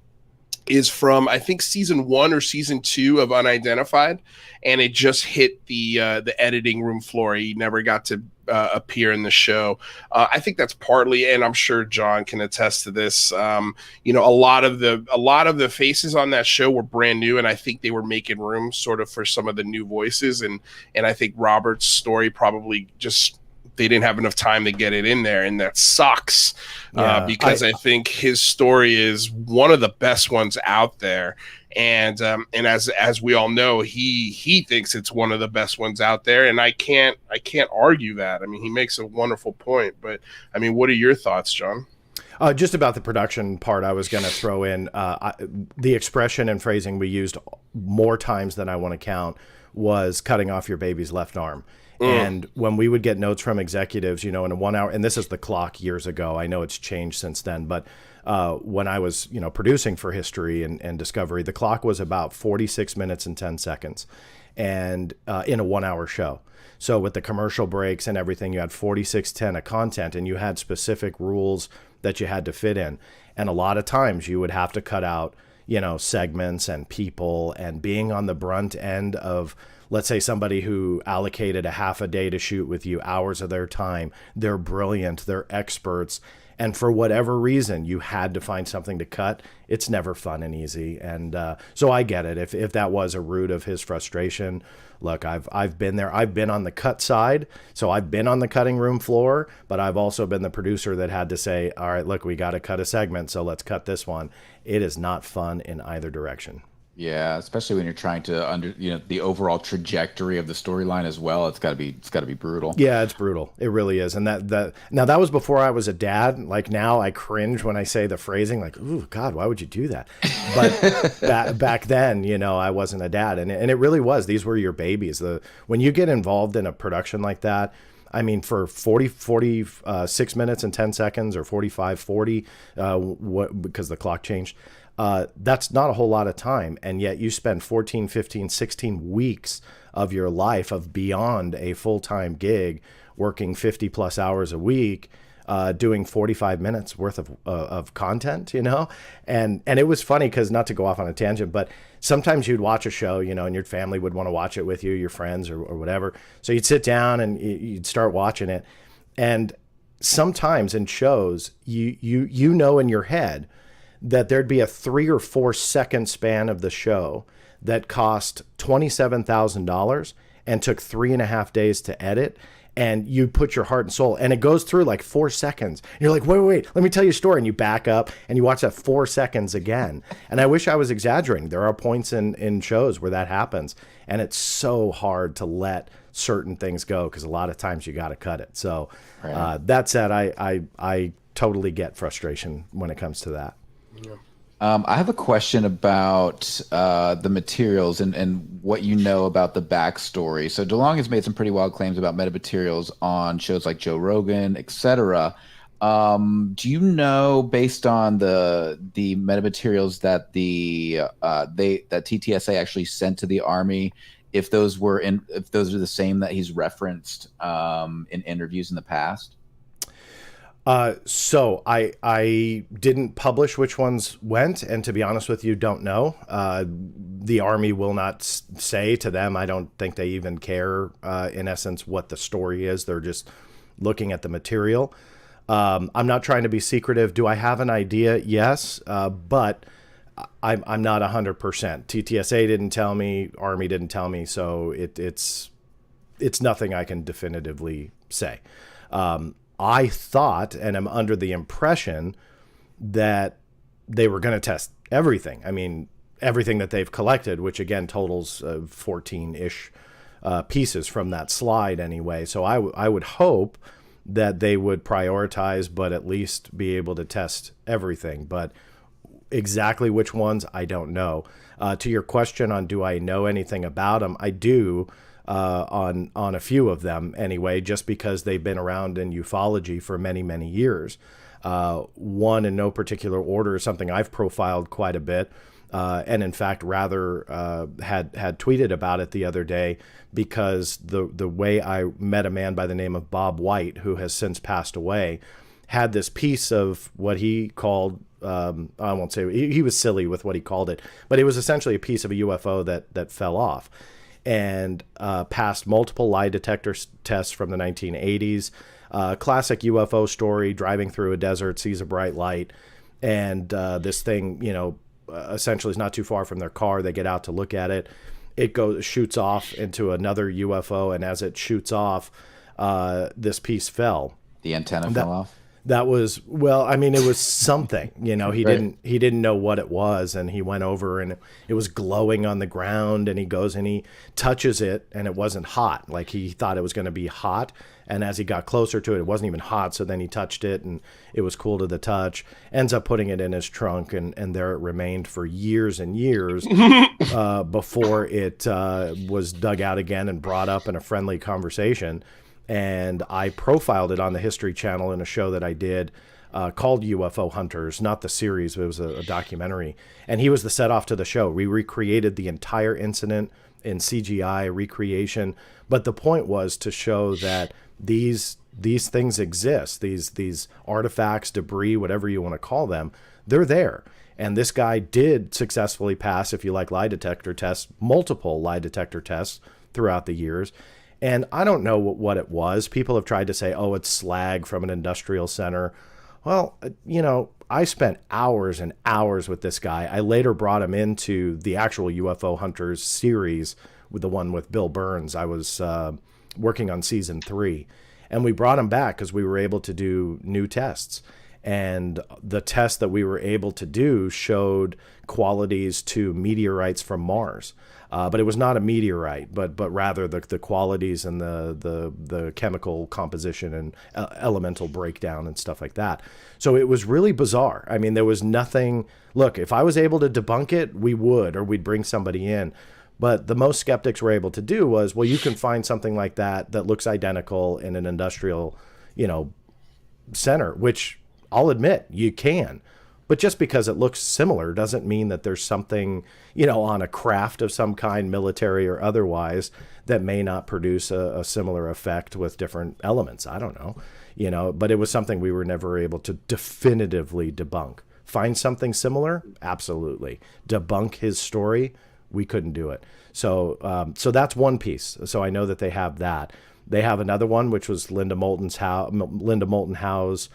is from, I think, season 1 or season 2 of Unidentified, and it just hit the editing room floor. He never got to appear in the show. I think that's partly, and I'm sure John can attest to this. You know, a lot of the faces on that show were brand new, and I think they were making room sort of for some of the new voices. And I think Robert's story probably just, they didn't have enough time to get it in there, and that sucks. Because I think his story is one of the best ones out there, and as we all know, he thinks it's one of the best ones out there, and I can't argue that. I mean, he makes a wonderful point, but I mean, what are your thoughts, John? Just about the production part, I was going to throw in the expression and phrasing we used more times than I want to count was cutting off your baby's left arm. And when we would get notes from executives, you know, in a 1 hour, and this is the clock years ago, I know it's changed since then, but when I was, you know, producing for History and Discovery, the clock was about 46 minutes and 10 seconds and in a 1 hour show. So with the commercial breaks and everything, you had 46:10 of content, and you had specific rules that you had to fit in. And a lot of times you would have to cut out, you know, segments and people, and being on the brunt end of, let's say, somebody who allocated a half a day to shoot with you, hours of their time. They're brilliant, they're experts. And for whatever reason, you had to find something to cut. It's never fun and easy. And so I get it. If that was a root of his frustration, look, I've been there. I've been on the cut side. So I've been on the cutting room floor, but I've also been the producer that had to say, all right, look, we got to cut a segment, so let's cut this one. It is not fun in either direction. Yeah, especially when you're trying to the overall trajectory of the storyline as well. It's got to be brutal. Yeah, it's brutal. It really is. And that was before I was a dad. Like, now I cringe when I say the phrasing, like, "Ooh, God, why would you do that?" But back then, you know, I wasn't a dad, and it really was. These were your babies. When you get involved in a production like that, I mean, for 46 minutes and 10 seconds, or 40, because the clock changed. That's not a whole lot of time, and yet you spend 14, 15, 16 weeks of your life, of beyond a full-time gig, working 50 plus hours a week, doing 45 minutes worth of content, you know? And it was funny because, not to go off on a tangent, but sometimes you'd watch a show, you know, and your family would want to watch it with you, your friends or whatever. So you'd sit down and you'd start watching it. And sometimes in shows, you know in your head that there'd be a 3 or 4 second span of the show that cost $27,000 and took 3.5 days to edit. And you put your heart and soul, and it goes through like 4 seconds. And you're like, wait, let me tell you a story. And you back up and you watch that 4 seconds again. And I wish I was exaggerating. There are points in shows where that happens. And it's so hard to let certain things go, because a lot of times you got to cut it. So that said, I totally get frustration when it comes to that. Yeah. I have a question about the materials and what you know about the backstory. So DeLong has made some pretty wild claims about metamaterials on shows like Joe Rogan, etc. Do you know, based on the metamaterials that that TTSA actually sent to the Army, if those are the same that he's referenced in interviews in the past? So I didn't publish which ones went, and to be honest with you, don't know. The Army will not say to them. I don't think they even care, in essence, what the story is. They're just looking at the material. I'm not trying to be secretive. Do I have an idea? Yes, but I'm not 100%. TTSA didn't tell me. Army didn't tell me. So it's nothing I can definitively say. I thought, and I'm under the impression, that they were going to test everything. I mean, everything that they've collected, which again totals 14-ish pieces from that slide anyway. So I would hope that they would prioritize, but at least be able to test everything. But exactly which ones, I don't know. To your question on do I know anything about them, I do. On a few of them anyway, just because they've been around in ufology for many, many years. One in no particular order is something I've profiled quite a bit, and in fact rather had tweeted about it the other day, because the way I met a man by the name of Bob White, who has since passed away, had this piece of what he called, I won't say, he was silly with what he called it, but it was essentially a piece of a UFO that fell off and passed multiple lie detector tests from the 1980s. Classic UFO story, driving through a desert, sees a bright light, and this thing, essentially is not too far from their car. They get out to look at it. It shoots off into another UFO, and as it shoots off, this piece fell. The antenna fell off. That was, well, I mean, it was something, he didn't know what it was, and he went over and it was glowing on the ground, and he goes and he touches it, and it wasn't hot. Like, he thought it was going to be hot, and as he got closer to it, it wasn't even hot. So then he touched it, and it was cool to the touch. Ends up putting it in his trunk, and there it remained for years and years before it was dug out again and brought up in a friendly conversation. And I profiled it on the History Channel in a show that I did called UFO Hunters, not the series, but it was a documentary. And he was the set off to the show. We recreated the entire incident in CGI recreation. But the point was to show that these things exist, these artifacts, debris, whatever you want to call them, they're there. And this guy did successfully pass, if you like, lie detector tests, multiple lie detector tests throughout the years. And I don't know what it was. People have tried to say, oh, it's slag from an industrial center. Well, I spent hours and hours with this guy. I later brought him into the actual UFO Hunters series, with the one with Bill Burns. I was working on season 3. And we brought him back because we were able to do new tests. And the test that we were able to do showed qualities to meteorites from Mars. But it was not a meteorite, but rather the qualities and the chemical composition and elemental breakdown and stuff like that. So it was really bizarre. I mean, there was nothing. Look, if I was able to debunk it, we would, or we'd bring somebody in. But the most skeptics were able to do was, well, you can find something like that looks identical in an industrial, center, which I'll admit you can. But just because it looks similar doesn't mean that there's something, on a craft of some kind, military or otherwise, that may not produce a similar effect with different elements. I don't know, but it was something we were never able to definitively debunk. Find something similar? Absolutely. Debunk his story? We couldn't do it. So that's one piece. So I know that they have that. They have another one, which was Linda Moulton Howe's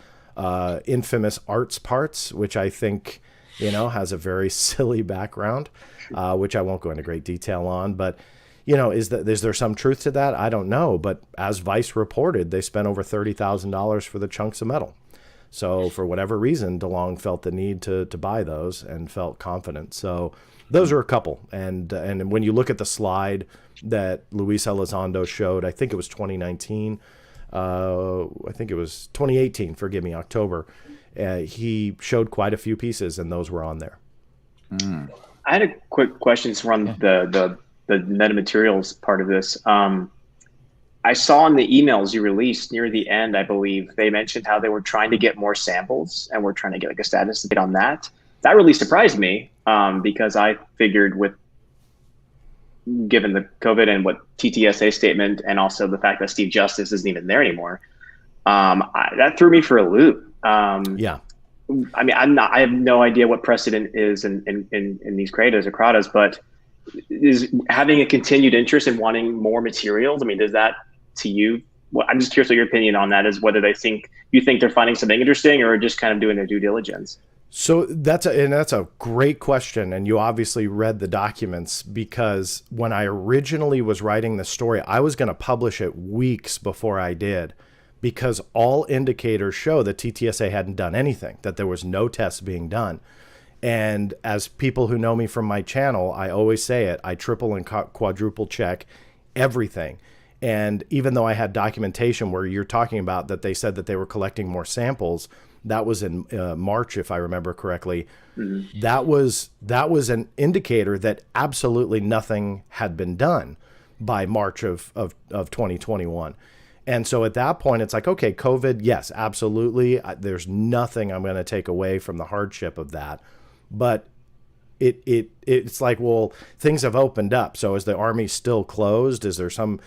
infamous arts parts, which I think, has a very silly background, which I won't go into great detail on. But, is there some truth to that? I don't know. But as Vice reported, they spent over $30,000 for the chunks of metal. So for whatever reason, DeLong felt the need to buy those and felt confident. So those are a couple. And when you look at the slide that Luis Elizondo showed, I think it was 2019, I think it was 2018, forgive me, October. He showed quite a few pieces, and those were on there. I had a quick question from the metamaterials part of this. I saw in the emails you released near the end, I believe, they mentioned how they were trying to get more samples and were trying to get like a status update on that. That really surprised me because I figured given the COVID and what TTSA statement, and also the fact that Steve Justice isn't even there anymore, that threw me for a loop. Yeah. I mean, I have no idea what precedent is in these creators or CRADAs, but is having a continued interest in wanting more materials. I mean, does that to you? Well, I'm just curious what your opinion on that is, whether you think they're finding something interesting or just kind of doing their due diligence. So that's a great question. And you obviously read the documents, because when I originally was writing the story, I was going to publish it weeks before I did, because all indicators show that TTSA hadn't done anything, that there was no tests being done. And as people who know me from my channel, I always say it, I triple and quadruple check everything. And even though I had documentation where you're talking about that they said that they were collecting more samples, that was in March, if I remember correctly. Mm-hmm. That was an indicator that absolutely nothing had been done by March of 2021. And so at that point, it's like, okay, COVID, yes, absolutely. There's nothing I'm going to take away from the hardship of that. But it's like, well, things have opened up. So is the Army still closed? Is there some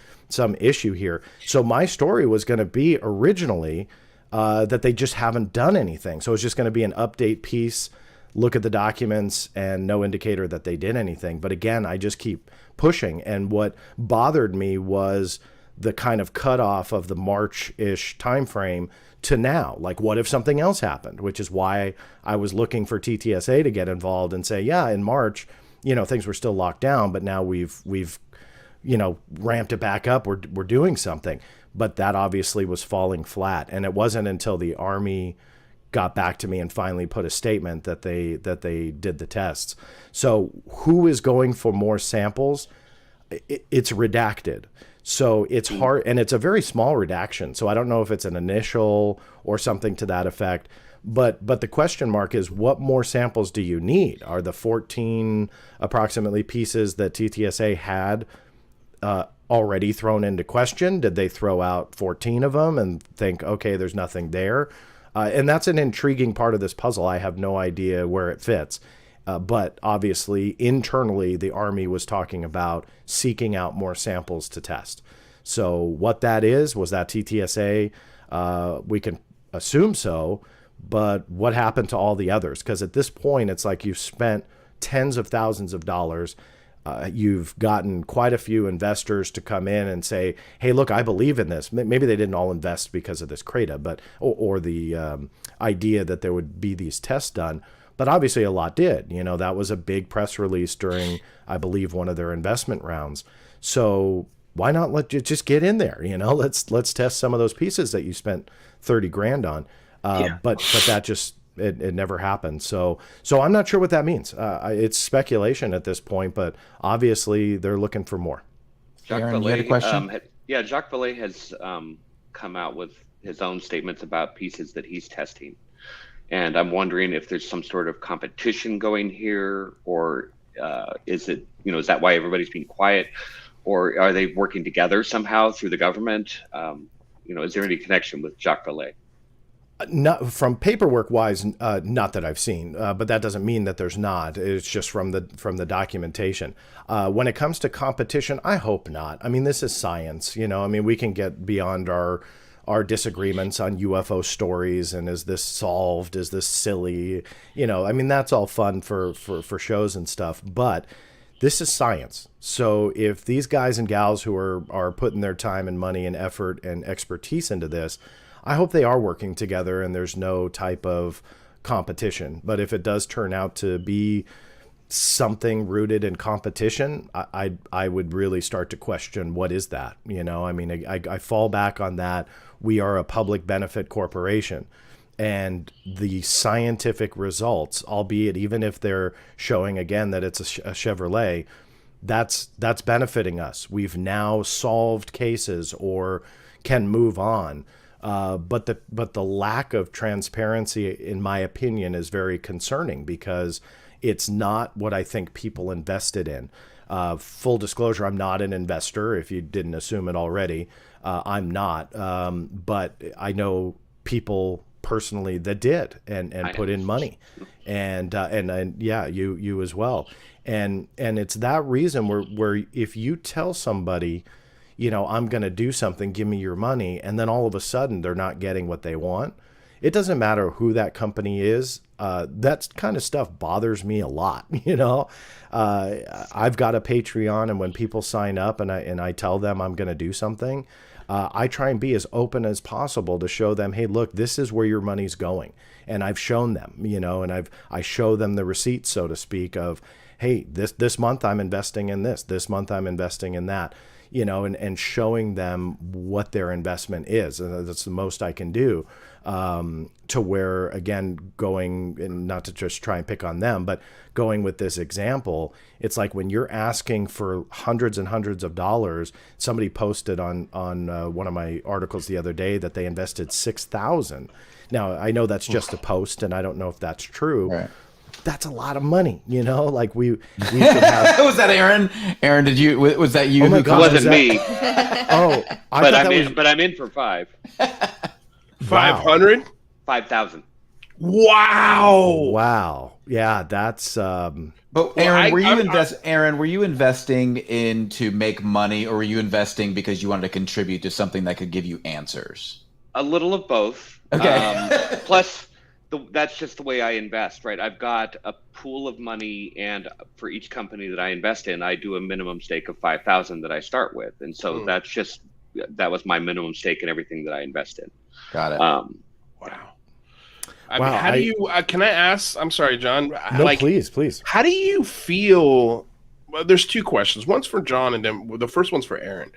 issue here? So my story was going to be originally that they just haven't done anything. So it's just going to be an update piece, look at the documents, and no indicator that they did anything. But again, I just keep pushing. And what bothered me was the kind of cutoff of the March-ish timeframe to now. Like, what if something else happened? Which is why I was looking for TTSA to get involved and say, yeah, in March, things were still locked down, but now we've ramped it back up. We're doing something. But that obviously was falling flat. And it wasn't until the Army got back to me and finally put a statement that they did the tests. So who is going for more samples? It's redacted. So it's hard, and it's a very small redaction. So I don't know if it's an initial or something to that effect. But the question mark is, what more samples do you need? Are the 14 approximately pieces that TTSA had already thrown into question? Did they throw out 14 of them and think, okay, there's nothing there? And that's an intriguing part of this puzzle. I have no idea where it fits. But obviously, internally, the Army was talking about seeking out more samples to test. So what that is, was that TTSA? We can assume so. But what happened to all the others? Because at this point, it's like you've spent tens of thousands of dollars. You've gotten quite a few investors to come in and say, hey, look, I believe in this. Maybe they didn't all invest because of this CRADA, but or the idea that there would be these tests done. But obviously a lot did. That was a big press release during, I believe, one of their investment rounds. So why not let you just get in there? Let's test some of those pieces that you spent 30 grand on. But that just, it never happened. So I'm not sure what that means. It's speculation at this point, but obviously they're looking for more. Aaron, you had a question? Jacques Vallée has come out with his own statements about pieces that he's testing. And I'm wondering if there's some sort of competition going here, or is it, is that why everybody's being quiet? Or are they working together somehow through the government? Is there any connection with Jacques Vallée? Not from paperwork wise, not that I've seen, but that doesn't mean that there's not. It's just from the documentation. When it comes to competition, I hope not. I mean, this is science, we can get beyond our disagreements on UFO stories and is this solved? Is this silly? That's all fun for shows and stuff, but this is science. So if these guys and gals who are putting their time and money and effort and expertise into this, I hope they are working together and there's no type of competition. But if it does turn out to be something rooted in competition, I would really start to question, what is that? I fall back on that. We are a public benefit corporation, and the scientific results, albeit even if they're showing again that it's a Chevrolet, that's benefiting us. We've now solved cases or can move on. But the lack of transparency, in my opinion, is very concerning because it's not what I think people invested in. Full disclosure, I'm not an investor, if you didn't assume it already. I'm not, but I know people personally that did and put in money, and yeah, you as well. And it's that reason where if you tell somebody, I'm going to do something, give me your money, and then all of a sudden they're not getting what they want, it doesn't matter who that company is. That kind of stuff bothers me a lot. I've got a Patreon, and when people sign up and I tell them I'm going to do something, I try and be as open as possible to show them, hey, look, this is where your money's going. And I've shown them, and I show them the receipts, so to speak, of, hey, this month I'm investing in this month I'm investing in that. And showing them what their investment is. And that's the most I can do, to where, again, going, and not to just try and pick on them, but going with this example, it's like when you're asking for hundreds and hundreds of dollars. Somebody posted on one of my articles the other day that they invested $6,000. Now, I know that's just a post, and I don't know if that's true. Right. That's a lot of money, like we should have. Was that Aaron? Aaron, was that you? Oh my God, it wasn't me. Oh, but I'm in for 5. 500? 5,000. Wow. Yeah, that's But Aaron, were you investing in to make money, or were you investing because you wanted to contribute to something that could give you answers? A little of both. Okay. Plus, that's just the way I invest, right? I've got a pool of money, and for each company that I invest in, I do a minimum stake of 5,000 that I start with, and so that was my minimum stake in everything that I invest in. Got it. Wow. I mean, how do you? Can I ask? I'm sorry, John. No, please. How do you feel? Well, there's two questions. One's for John, and then the first one's for Aaron.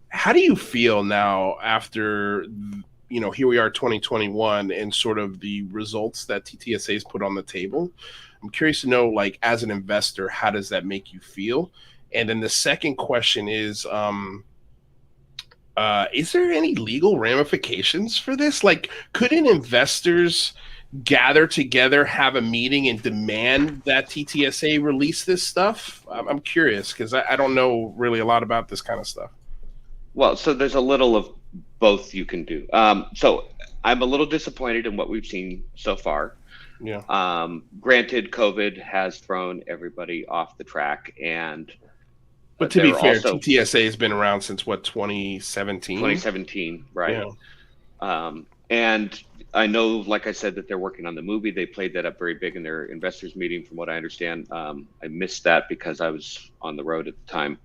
How do you feel now after, here we are 2021 and sort of the results that TTSA has put on the table? I'm curious to know, like, as an investor, how does that make you feel? And then the second question is there any legal ramifications for this? Like, couldn't investors gather together, have a meeting, and demand that TTSA release this stuff? I'm curious because I don't know really a lot about this kind of stuff. Well, so there's a little of both you can do. So I'm a little disappointed in what we've seen so far. Yeah. Granted, COVID has thrown everybody off the track, but to be fair, TTSA has been around since what, 2017? 2017, right? Yeah. And I know, like I said, that they're working on the movie. They played that up very big in their investors meeting, from what I understand. I missed that because I was on the road at the time.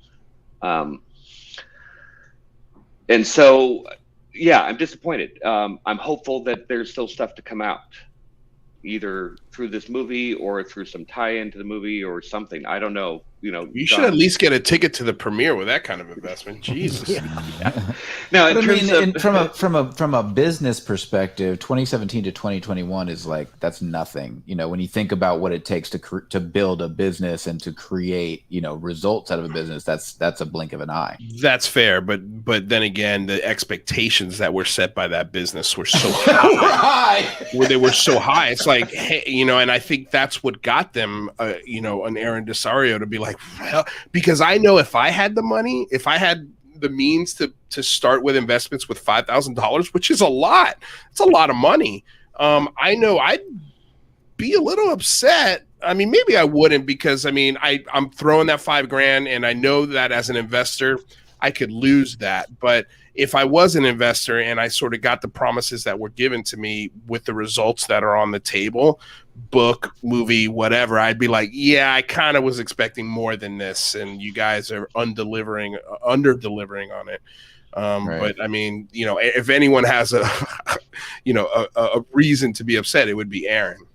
And so, yeah, I'm disappointed. I'm hopeful that there's still stuff to come out, either through this movie or through some tie-in to the movie or something. I don't know. You should at least get a ticket to the premiere with that kind of investment. Jesus. Yeah. Now, from a business perspective, 2017 to 2021 is like, that's nothing. When you think about what it takes to build a business and to create, results out of a business, that's a blink of an eye. That's fair, but then again, the expectations that were set by that business were so high. They were so high. It's like, hey, and I think that's what got them, an Aaron Disario to be like, well, because I know if I had the money, if I had the means to start with investments with $5,000, which is a lot, it's a lot of money. I know I'd be a little upset. I mean, maybe I wouldn't, because I'm throwing that $5,000, and I know that as an investor, I could lose that. But if I was an investor and I sort of got the promises that were given to me with the results that are on the table, book, movie, whatever, I'd be like, yeah, I kind of was expecting more than this, and you guys are under-delivering on it. Right. But if anyone has a reason to be upset, it would be Aaron.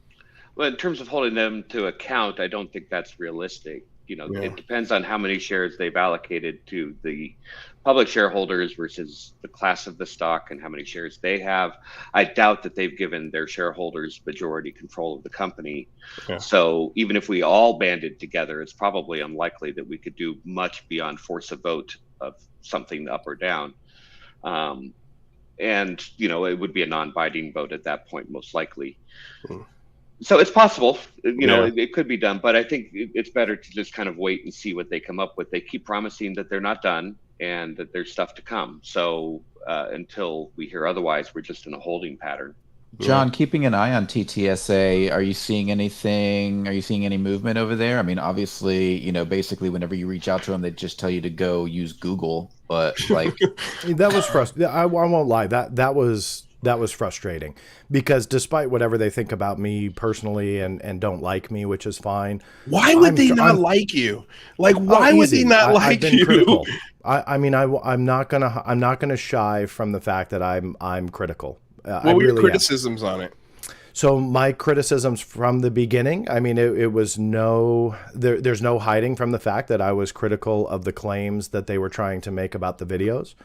Well, in terms of holding them to account, I don't think that's realistic. It depends on how many shares they've allocated to the public shareholders versus the class of the stock and how many shares they have. I doubt that they've given their shareholders majority control of the company. Yeah. So even if we all banded together, it's probably unlikely that we could do much beyond force a vote of something up or down. And, it would be a non-binding vote at that point, most likely. So it's possible, it could be done, but I think it's better to just kind of wait and see what they come up with. They keep promising that they're not done and that there's stuff to come. So until we hear otherwise, we're just in a holding pattern. John, keeping an eye on TTSA, are you seeing anything? Are you seeing any movement over there? I mean, obviously, basically whenever you reach out to them, they just tell you to go use Google, but like that was frustrating. I won't lie. That was frustrating, because despite whatever they think about me personally and don't like me, which is fine. Why would they not like you? Like, why would they not like you? Critical. I'm not gonna shy from the fact that I'm critical. What were your criticisms on it? So my criticisms from the beginning, it was there's no hiding from the fact that I was critical of the claims that they were trying to make about the videos.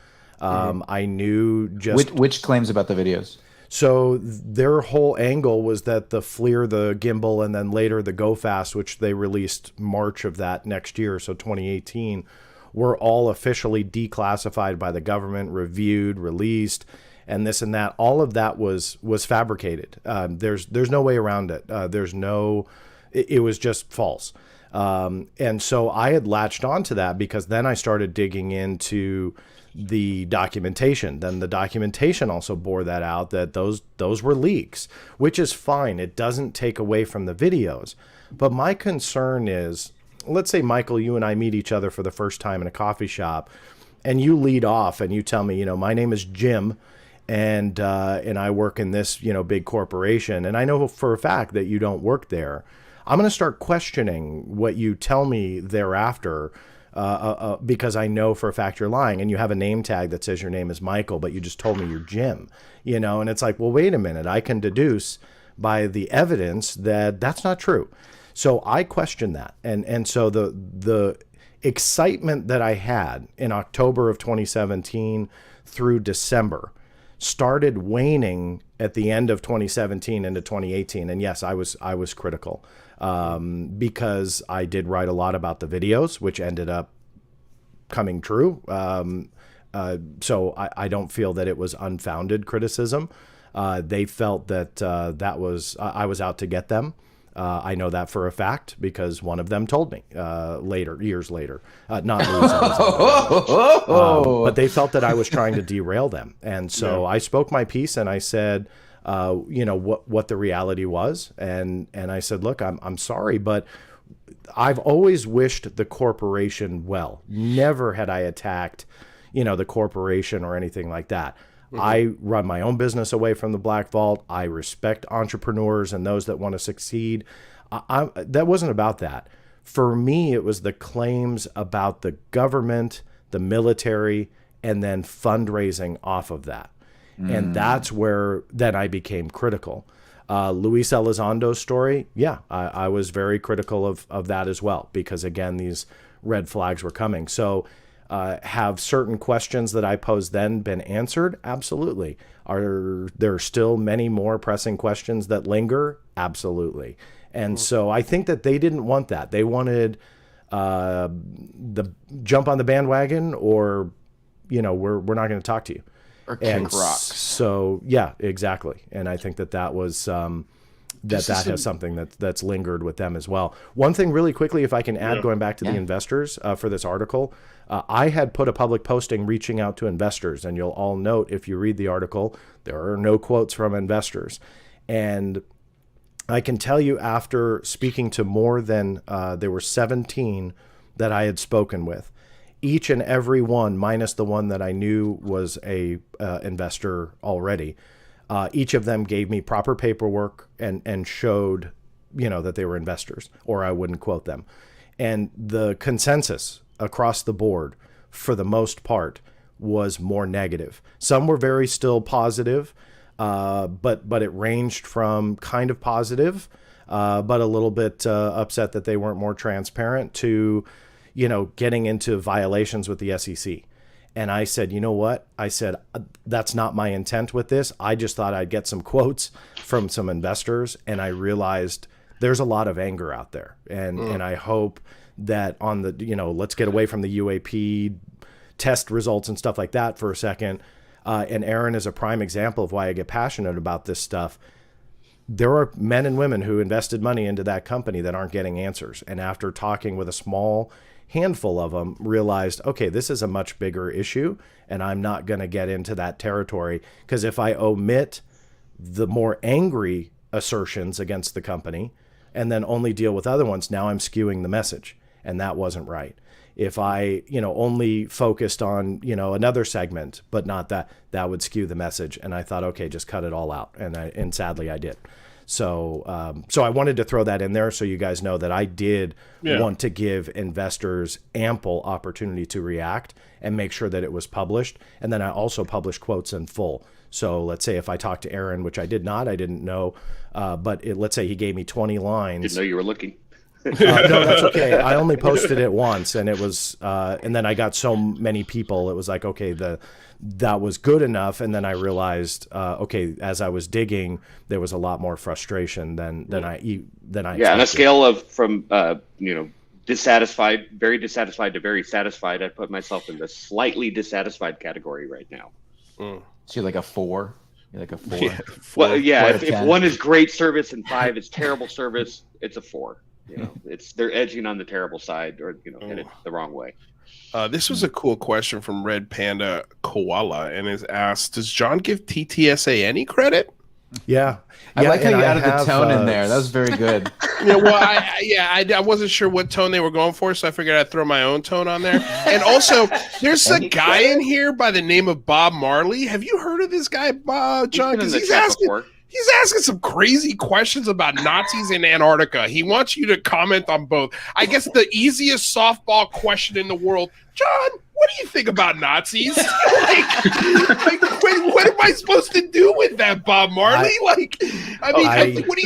I knew just which claims about the videos. So their whole angle was that the FLIR, the gimbal, and then later the Go Fast, which they released March of that next year, so 2018, were all officially declassified by the government, reviewed, released, and this and that. All of that was fabricated. There's no way around it. It was just false. And so I had latched onto that, because then I started digging into the documentation. Then the documentation also bore that out, that those were leaks, which is fine. It doesn't take away from the videos. But my concern is, let's say, Michael, you and I meet each other for the first time in a coffee shop, and you lead off and you tell me, my name is Jim, and I work in this, big corporation, and I know for a fact that you don't work there. I'm going to start questioning what you tell me thereafter, because I know for a fact you're lying, and you have a name tag that says your name is Michael, but you just told me you're Jim, and it's like, well, wait a minute, I can deduce by the evidence that that's not true. So I question that. And so the excitement that I had in October of 2017 through December started waning at the end of 2017 into 2018. And yes, I was critical, because I did write a lot about the videos, which ended up coming true. So I don't feel that it was unfounded criticism. They felt that I was out to get them. I know that for a fact because one of them told me years later, not Luis Elizondo. But they felt that I was trying to derail them. And so I spoke my piece and I said, what the reality was. And I said, look, I'm sorry, but I've always wished the corporation well. Never had I attacked, the corporation or anything like that. I run my own business away from the Black Vault. I respect entrepreneurs and those that want to succeed. That wasn't about that. For me, it was the claims about the government, the military, and then fundraising off of that. And that's where then I became critical. Luis Elizondo's story, I was very critical of that as well, because again, these red flags were coming. So have certain questions that I posed then been answered? Absolutely. Are there still many more pressing questions that linger? Absolutely. And so I think that they didn't want that. They wanted the jump on the bandwagon, or, we're not going to talk to you. Or kick rocks. So, yeah, exactly. And I think that was... that has something that's lingered with them as well. One thing really quickly, if I can add, going back to the investors for this article, I had put a public posting reaching out to investors, and you'll all note if you read the article, there are no quotes from investors. And I can tell you, after speaking to more than, there were 17 that I had spoken with, each and every one, minus the one that I knew was a investor already, each of them gave me proper paperwork and showed, that they were investors, or I wouldn't quote them. And the consensus across the board, for the most part, was more negative. Some were very still positive, but it ranged from kind of positive, but a little bit upset that they weren't more transparent, to, getting into violations with the SEC. And I said, you know what? I said, that's not my intent with this. I just thought I'd get some quotes from some investors. And I realized there's a lot of anger out there. And I hope that on the, let's get away from the UAP test results and stuff like that for a second. And Aaron is a prime example of why I get passionate about this stuff. There are men and women who invested money into that company that aren't getting answers. And after talking with a small handful of them, realized, okay, this is a much bigger issue, and I'm not going to get into that territory, because if I omit the more angry assertions against the company and then only deal with other ones, now I'm skewing the message, and that wasn't right. If I, only focused on, another segment, but not that, that would skew the message. And I thought, okay, just cut it all out. And sadly I did. So, so I wanted to throw that in there so you guys know that I did want to give investors ample opportunity to react and make sure that it was published. And then I also published quotes in full. So let's say if I talked to Aaron, which I did not, I didn't know, but let's say he gave me 20 lines. Didn't know you were looking. No, that's okay. I only posted it once, and it was, and then I got so many people. It was like, okay, that was good enough. And then I realized, okay, as I was digging, there was a lot more frustration than I. Yeah, on a scale of from dissatisfied, very dissatisfied to very satisfied, I put myself in the slightly dissatisfied category right now. So you're like a 4. You're like a 4. Yeah, well, yeah. If 1 is great service and 5 is terrible service, it's a 4. They're edging on the terrible side, or headed the wrong way. This was a cool question from Red Panda Koala, and is asked, does John give TTSA any credit? Yeah. I like how you added have, the tone in there. That was very good. Yeah, well, I wasn't sure what tone they were going for, so I figured I'd throw my own tone on there. And also, there's a guy in here by the name of Bob Marley. Have you heard of this guy, John? Because he's asking some crazy questions about Nazis in Antarctica. He wants you to comment on both. I guess the easiest softball question in the world, John. What do you think about Nazis? What am I supposed to do with that, Bob Marley? What do you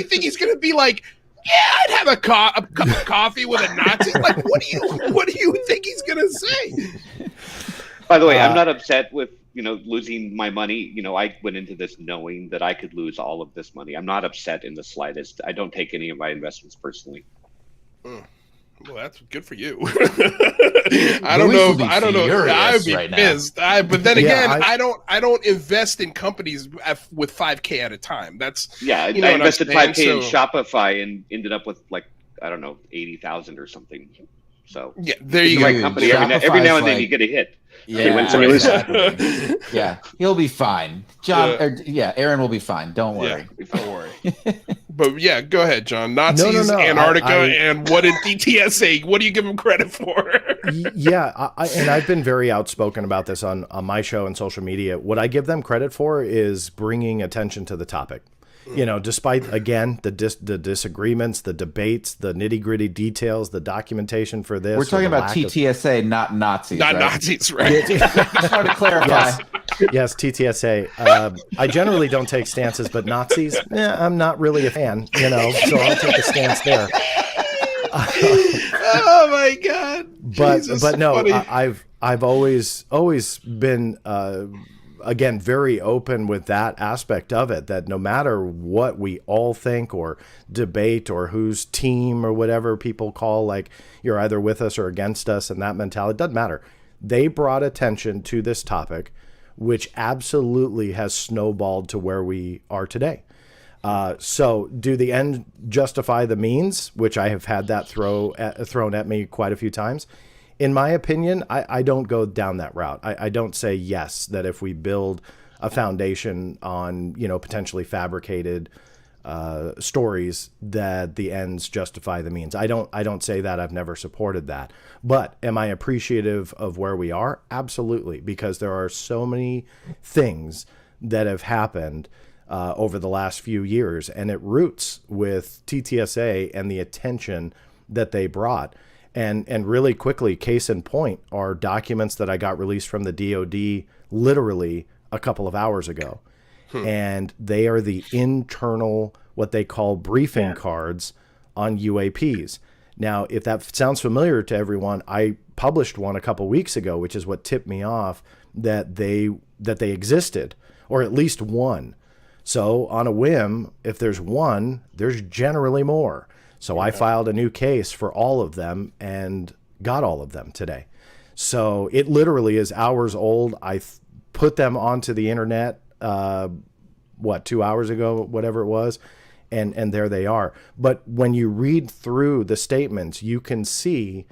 think he's going to be like? Yeah, I'd have a cup of coffee with a Nazi. Like, what do you think he's going to say? By the way, I'm not upset with losing my money. I went into this knowing that I could lose all of this money. I'm not upset in the slightest. I don't take any of my investments personally. Well, that's good for you. I don't know. I would be pissed. But then again, I don't invest in companies with $5,000 at a time. I invested $5,000 in Shopify and ended up with 80,000 or something. So yeah, there you go. Right company. Every now and then you get a hit. Yeah, yeah, he'll be fine. Aaron will be fine. Don't worry. Yeah, don't worry. But yeah, go ahead, John. Nazis, Antarctica, and what in TTSA? What do you give them credit for? And I've been very outspoken about this on my show and social media. What I give them credit for is bringing attention to the topic. Despite, again, the disagreements, the debates, the nitty-gritty details, the documentation for this. We're talking about TTSA, not Nazis. Not right? Nazis, right? Just wanted to clarify. Yes, TTSA. I generally don't take stances, but Nazis, I'm not really a fan, so I'll take a stance there. Oh, my God. But no, I've always been... again, very open with that aspect of it, that no matter what we all think or debate or whose team or whatever people call, you're either with us or against us, and that mentality, it doesn't matter. They brought attention to this topic, which absolutely has snowballed to where we are today. So do the end justify the means, which I have had that thrown at me quite a few times. In my opinion, I don't go down that route. I don't say yes, that if we build a foundation on, potentially fabricated stories, that the ends justify the means. I don't say that. I've never supported that. But am I appreciative of where we are? Absolutely, because there are so many things that have happened over the last few years, and it roots with TTSA and the attention that they brought. And really quickly, case in point, are documents that I got released from the DOD literally a couple of hours ago. And they are the internal, what they call briefing cards on UAPs. Now, if that sounds familiar to everyone, I published one a couple weeks ago, which is what tipped me off that they existed, or at least one. So on a whim, if there's one, there's generally more. So I filed a new case for all of them and got all of them today. So it literally is hours old. I put them onto the internet, 2 hours ago, whatever it was, and there they are. But when you read through the statements, you can see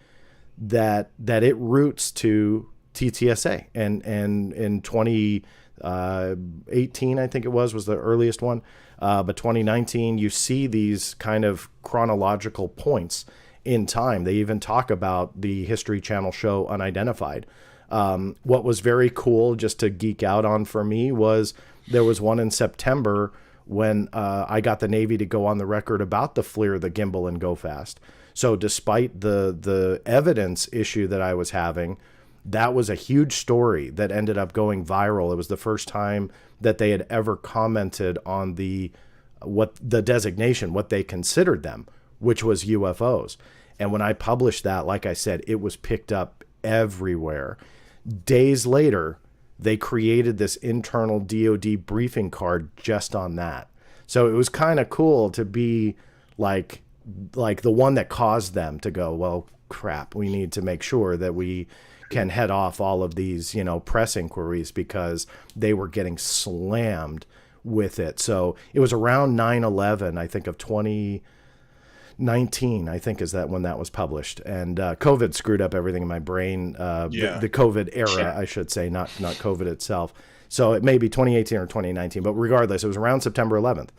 that it roots to TTSA. And in 2018, I think it was the earliest one. But 2019, you see these kind of chronological points in time. They even talk about the History Channel show Unidentified. What was very cool, just to geek out on for me, was there was one in September when I got the Navy to go on the record about the FLIR, the gimbal, and Go Fast. So despite the evidence issue that I was having, that was a huge story that ended up going viral. It was the first time that they had ever commented on the designation, what they considered them, which was UFOs. And when I published that, like I said, it was picked up everywhere. Days later, they created this internal DOD briefing card just on that. So it was kind of cool to be like the one that caused them to go, well, crap, we need to make sure that we can head off all of these, press inquiries, because they were getting slammed with it. So it was around 9/11, I think, of 2019, I think, is that when that was published. And COVID screwed up everything in my brain. The COVID era, I should say, not COVID itself. So it may be 2018 or 2019, but regardless, it was around September 11th.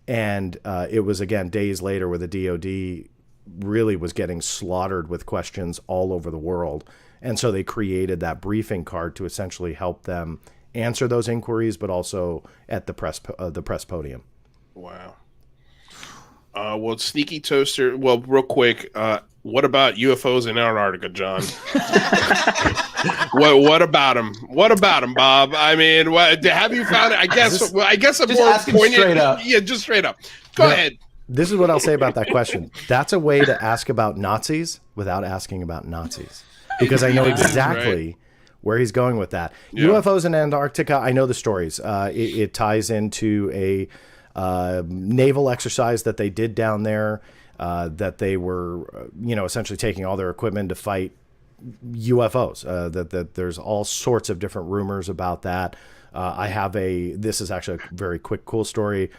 And it was, again, days later where the DOD really was getting slaughtered with questions all over the world. And so they created that briefing card to essentially help them answer those inquiries, but also at the press podium. Wow. Well, Sneaky Toaster, well, real quick, what about UFOs in Antarctica, John? What about them? What about them, Bob? I mean, have you found it? I guess a more poignant. Straight up. Yeah, just straight up. Go ahead. This is what I'll say about that question. That's a way to ask about Nazis without asking about Nazis, because I know exactly where he's going with that. Yeah. UFOs in Antarctica, I know the stories. It ties into a naval exercise that they did down there, that they were, essentially taking all their equipment to fight UFOs. That there's all sorts of different rumors about that. This is actually a very quick, cool story,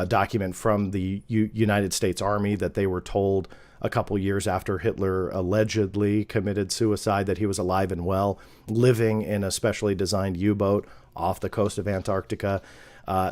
document from the United States Army that they were told a couple years after Hitler allegedly committed suicide that he was alive and well, living in a specially designed U-boat off the coast of Antarctica.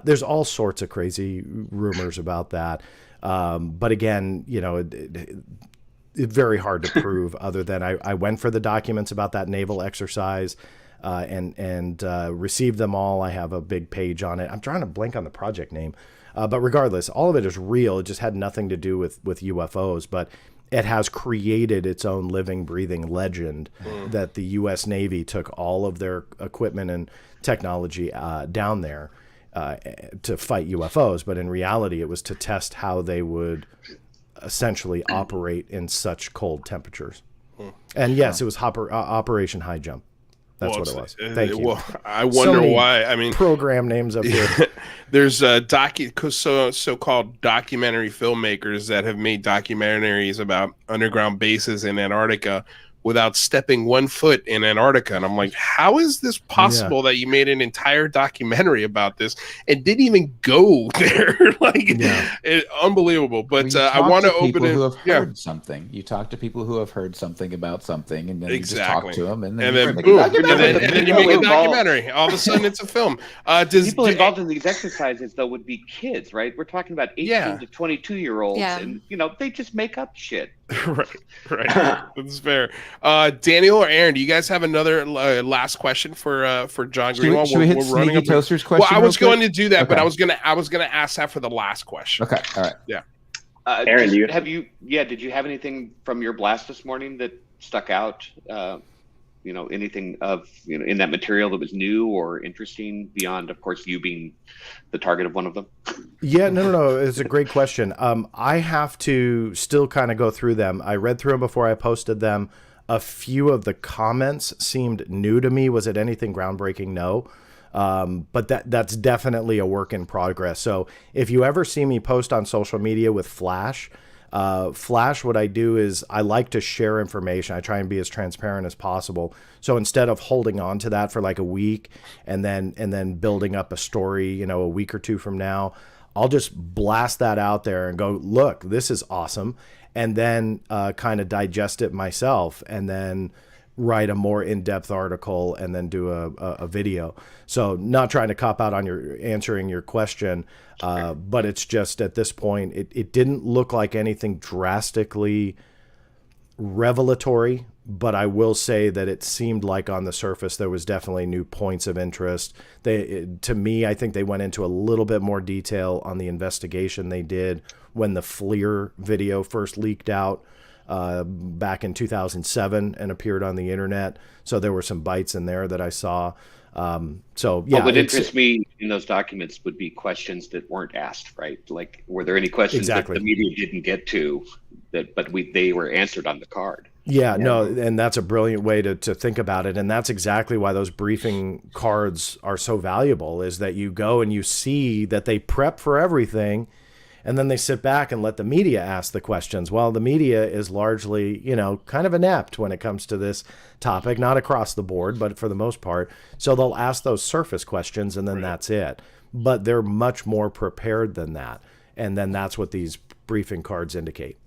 There's all sorts of crazy rumors about that. But again, it's very hard to prove other than I went for the documents about that naval exercise and received them all. I have a big page on it. I'm trying to blank on the project name. But regardless, all of it is real. It just had nothing to do with UFOs, but it has created its own living, breathing legend that the U.S. Navy took all of their equipment and technology down there to fight UFOs. But in reality, it was to test how they would essentially operate in such cold temperatures. And yes, it was Operation High Jump. That's what it was. Thank you. Well, I wonder why. I mean, program names up here. There's so-called documentary filmmakers that have made documentaries about underground bases in Antarctica without stepping 1 foot in Antarctica. And I'm like, how is this possible that you made an entire documentary about this and didn't even go there? Unbelievable. But I want to open it. Who have heard something. You talk to people who have heard something about something, and then you just talk to them, and then boom, and then you make a documentary. All of a sudden, it's a film. People involved in these exercises, though, would be kids, right? We're talking about 18 to 22-year-olds, and they just make up shit. Right. That's fair. Daniel or Aaron, do you guys have another last question for John Greenewald? Should we hit Sneaky Toaster's question? Well, I was going to do that, but I was gonna ask that for the last question. Okay. All right. Yeah. Aaron, did you have anything from your blast this morning that stuck out? Anything in that material that was new or interesting beyond, of course, you being the target of one of them? Yeah, no. It's a great question. I have to still kind of go through them. I read through them before I posted them. A few of the comments seemed new to me. Was it anything groundbreaking? No. But that's definitely a work in progress. So if you ever see me post on social media with Flash, what I do is I like to share information. I try and be as transparent as possible. So instead of holding on to that for like a week and then building up a story, a week or two from now, I'll just blast that out there and go, look, this is awesome. And then kind of digest it myself and then write a more in-depth article and then do a video. So not trying to cop out on answering your question, but it's just at this point, it didn't look like anything drastically revelatory, but I will say that it seemed like on the surface there was definitely new points of interest. To me, I think they went into a little bit more detail on the investigation they did when the FLIR video first leaked out back in 2007 and appeared on the internet. So there were some bites in there that I saw. What would interest me in those documents would be questions that weren't asked, right? Like, were there any questions that the media didn't get to but they were answered on the card? Yeah, no, and that's a brilliant way to think about it. And that's exactly why those briefing cards are so valuable, is that you go and you see that they prep for everything, and then they sit back and let the media ask the questions. Well, the media is largely, kind of inept when it comes to this topic, not across the board, but for the most part. So they'll ask those surface questions and then that's it. But they're much more prepared than that. And then that's what these briefing cards indicate.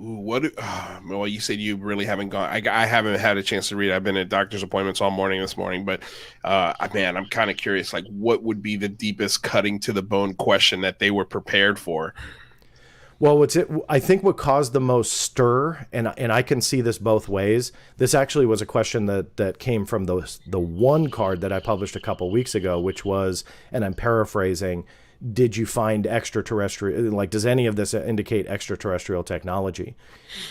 Ooh, well, you said you really haven't gone. I haven't had a chance to read it. I've been at doctor's appointments all morning this morning, but man, I'm kind of curious. Like, what would be the deepest, cutting to the bone question that they were prepared for? Well, I think what caused the most stir, and I can see this both ways. This actually was a question that came from the one card that I published a couple weeks ago, which was, and I'm paraphrasing, did you find extraterrestrial, like, does any of this indicate extraterrestrial technology?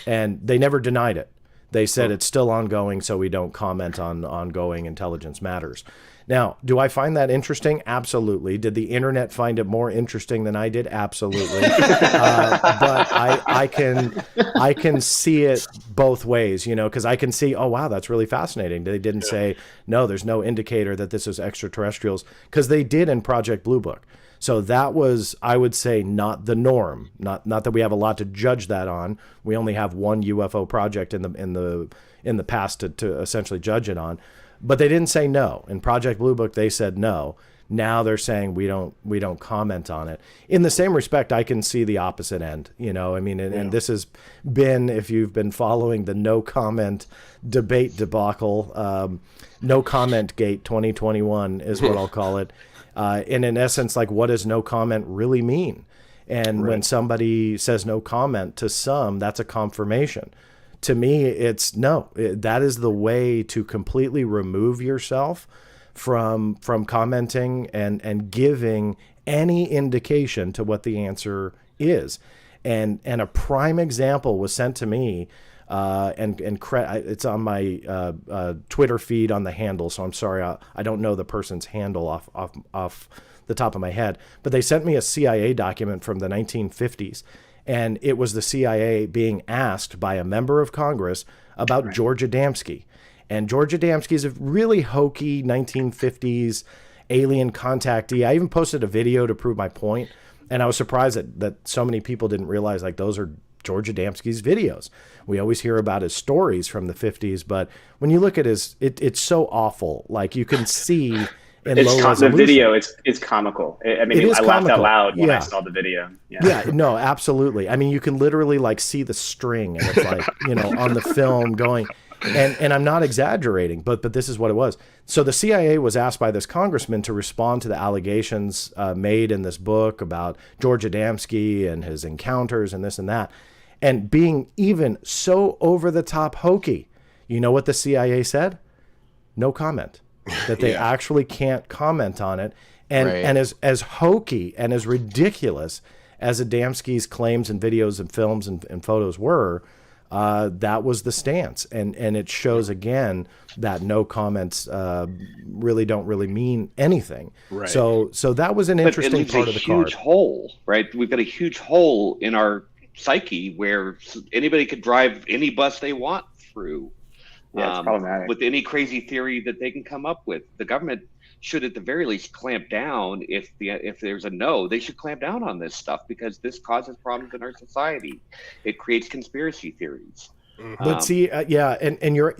And they never denied it. They said it's still ongoing, so we don't comment on ongoing intelligence matters. Now, do I find that interesting? Absolutely. Did the internet find it more interesting than I did? Absolutely. But I can see it both ways, you know, because I can see, oh, wow, that's really fascinating. They didn't say, no, there's no indicator that this is extraterrestrials, because they did in Project Blue Book. So that was, I would say, not the norm. Not that we have a lot to judge that on. We only have one UFO project in the past to essentially judge it on. But they didn't say no. In Project Blue Book, they said no. Now they're saying we don't comment on it. In the same respect, I can see the opposite end. You know, I mean, and this has been, if you've been following the no comment debate debacle, no comment gate 2021 is what I'll call it. And in essence, like, what does no comment really mean? And when somebody says no comment, to some, that's a confirmation. To me, it's no. That is the way to completely remove yourself from commenting and giving any indication to what the answer is. And a prime example was sent to me, and it's on my Twitter feed on the handle. So I'm sorry, I don't know the person's handle off the top of my head. But they sent me a CIA document from the 1950s. And it was the CIA being asked by a member of Congress about George Adamski. And George Adamski is a really hokey 1950s alien contactee. I even posted a video to prove my point. And I was surprised that so many people didn't realize, like, those are George Adamski's videos. We always hear about his stories from the 50s. But when you look at it's so awful. Like, you can see... The video, it's comical. I mean, I laughed out loud when I saw the video. Yeah, no, absolutely. I mean, you can literally, like, see the string, and it's like, you know, on the film going, and I'm not exaggerating, but this is what it was. So the CIA was asked by this congressman to respond to the allegations made in this book about George Adamski and his encounters and this and that, and being even so over the top hokey. You know what the CIA said? No comment. That they actually can't comment on it. And as hokey and as ridiculous as Adamski's claims and videos and films and photos were, that was the stance. And it shows, again, that no comments really don't really mean anything. Right. So that was an interesting part of the card. Huge hole, right? We've got a huge hole in our psyche where anybody could drive any bus they want through. Yeah, it's problematic. With any crazy theory that they can come up with. The government should at the very least clamp down. If there's a no, they should clamp down on this stuff, because this causes problems in our society. It creates conspiracy theories. But see, and you're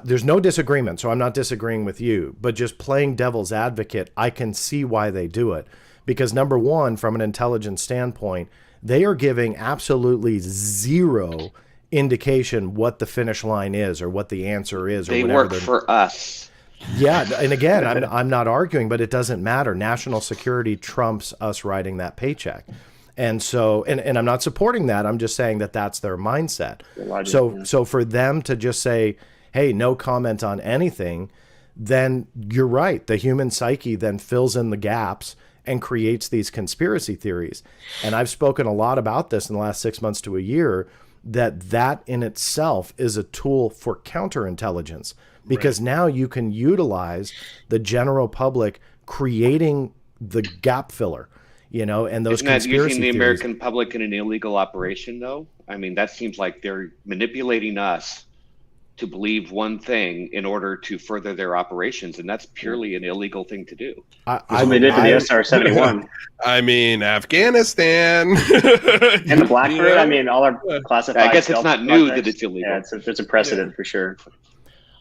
there's no disagreement, so I'm not disagreeing with you, but just playing devil's advocate, I can see why they do it. Because number one, from an intelligence standpoint, they are giving absolutely zero indication what the finish line is or what the answer is, or they whatever. Work for us. Yeah, and again, I'm not arguing, but it doesn't matter. National security trumps us writing that paycheck. And so, and I'm not supporting that. I'm just saying that that's their mindset. So for them to just say, hey, no comment on anything, then you're right. The human psyche then fills in the gaps and creates these conspiracy theories. And I've spoken a lot about this in the last 6 months to a year, that in itself is a tool for counterintelligence, because now you can utilize the general public creating the gap filler, you know, and those conspiracy theories. Isn't that using the American public in an illegal operation, though? I mean, that seems like they're manipulating us to believe one thing in order to further their operations, and that's purely an illegal thing to do. That's what they did for the SR-71. I mean, Afghanistan. And the Blackbird, I mean, all our classified... I guess it's not new that it's illegal. Yeah, there's a precedent for sure.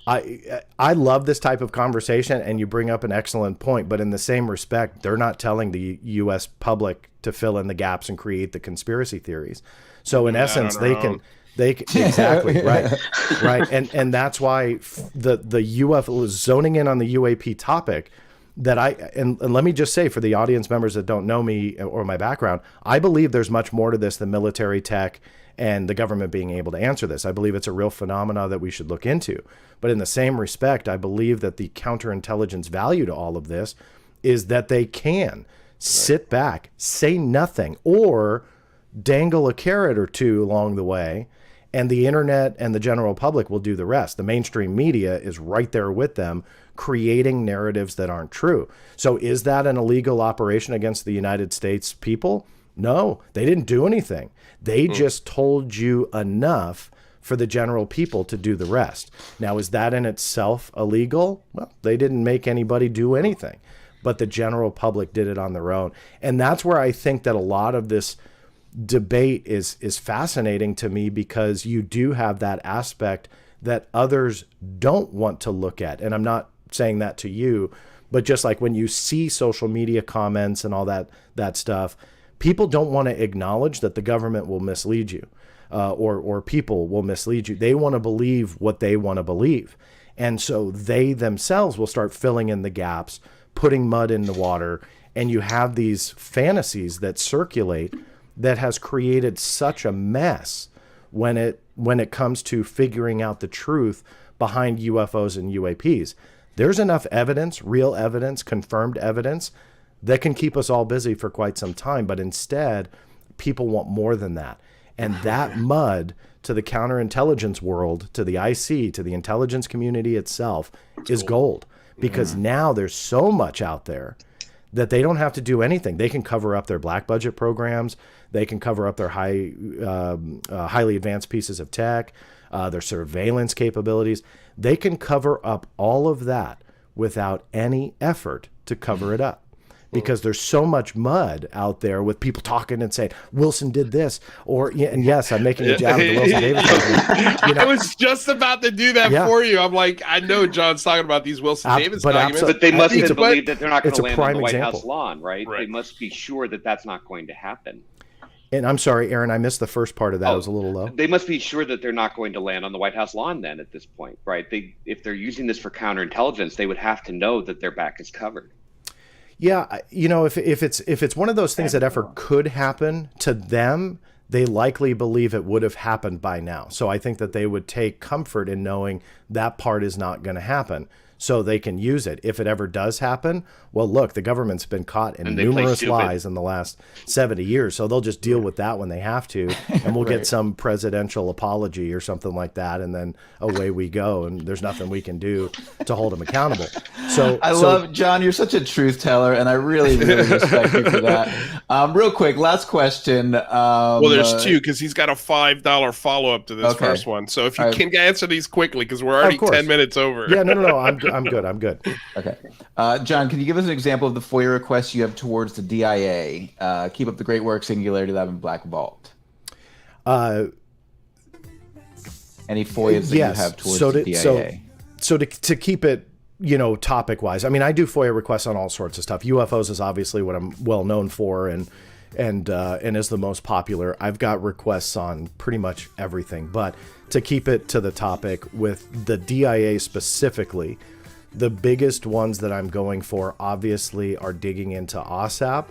I love this type of conversation, and you bring up an excellent point, but in the same respect, they're not telling the U.S. public to fill in the gaps and create the conspiracy theories. So in essence, they can exactly right. And that's why the UFO zoning in on the UAP topic that and let me just say for the audience members that don't know me or my background, I believe there's much more to this than military tech and the government being able to answer this. I believe it's a real phenomena that we should look into. But in the same respect, I believe that the counterintelligence value to all of this is that they can sit back, say nothing, or dangle a carrot or two along the way, and the internet and the general public will do the rest. The mainstream media is right there with them, creating narratives that aren't true. So is that an illegal operation against the United States people? No, they didn't do anything. They just told you enough for the general people to do the rest. Now, is that in itself illegal? Well, they didn't make anybody do anything, but the general public did it on their own. And that's where I think that a lot of this debate is fascinating to me, because you do have that aspect that others don't want to look at. And I'm not saying that to you, but just like when you see social media comments and all that stuff, people don't want to acknowledge that the government will mislead you, or people will mislead you. They want to believe what they want to believe. And so they themselves will start filling in the gaps, putting mud in the water, and you have these fantasies that circulate that has created such a mess when it comes to figuring out the truth behind UFOs and UAPs. There's enough evidence, real evidence, confirmed evidence, that can keep us all busy for quite some time. But instead, people want more than that. And that mud to the counterintelligence world, to the IC, to the intelligence community itself, is gold. Because now there's so much out there that they don't have to do anything. They can cover up their black budget programs. They can cover up their highly advanced pieces of tech, their surveillance capabilities. They can cover up all of that without any effort to cover it up. Because there's so much mud out there with people talking and saying, Wilson did this, and yes, I'm making a jab at the Wilson Davis documents. I was just about to do that for you. I'm like, I know John's talking about these Wilson Davis documents. But they must believe that they're not going to land on the White example. House lawn, right? They must be sure that that's not going to happen. And I'm sorry, Aaron, I missed the first part of that. It was a little low. They must be sure that they're not going to land on the White House lawn then at this point, right? If they're using this for counterintelligence, they would have to know that their back is covered. Yeah, if it's one of those things that ever could happen to them, they likely believe it would have happened by now. So I think that they would take comfort in knowing that part is not going to happen, so they can use it. If it ever does happen, well, look, the government's been caught in numerous lies in the last 70 years, so they'll just deal with that when they have to, and we'll get some presidential apology or something like that, and then away we go, and there's nothing we can do to hold them accountable. So I love, John, you're such a truth teller, and I really, really respect you for that. Real quick, last question. Well, there's two, because he's got a $5 follow-up to this first one. So if you can answer these quickly, because we're already 10 minutes over. Yeah, no, I'm good. Okay. John, can you give us an example of the FOIA requests you have towards the DIA? Keep up the great work, Singularity Lab and Black Vault. Any FOIAs that you have towards the DIA? So to keep it, topic-wise, I mean, I do FOIA requests on all sorts of stuff. UFOs is obviously what I'm well known for, and is the most popular. I've got requests on pretty much everything, but to keep it to the topic with the DIA specifically, the biggest ones that I'm going for obviously are digging into OSAP,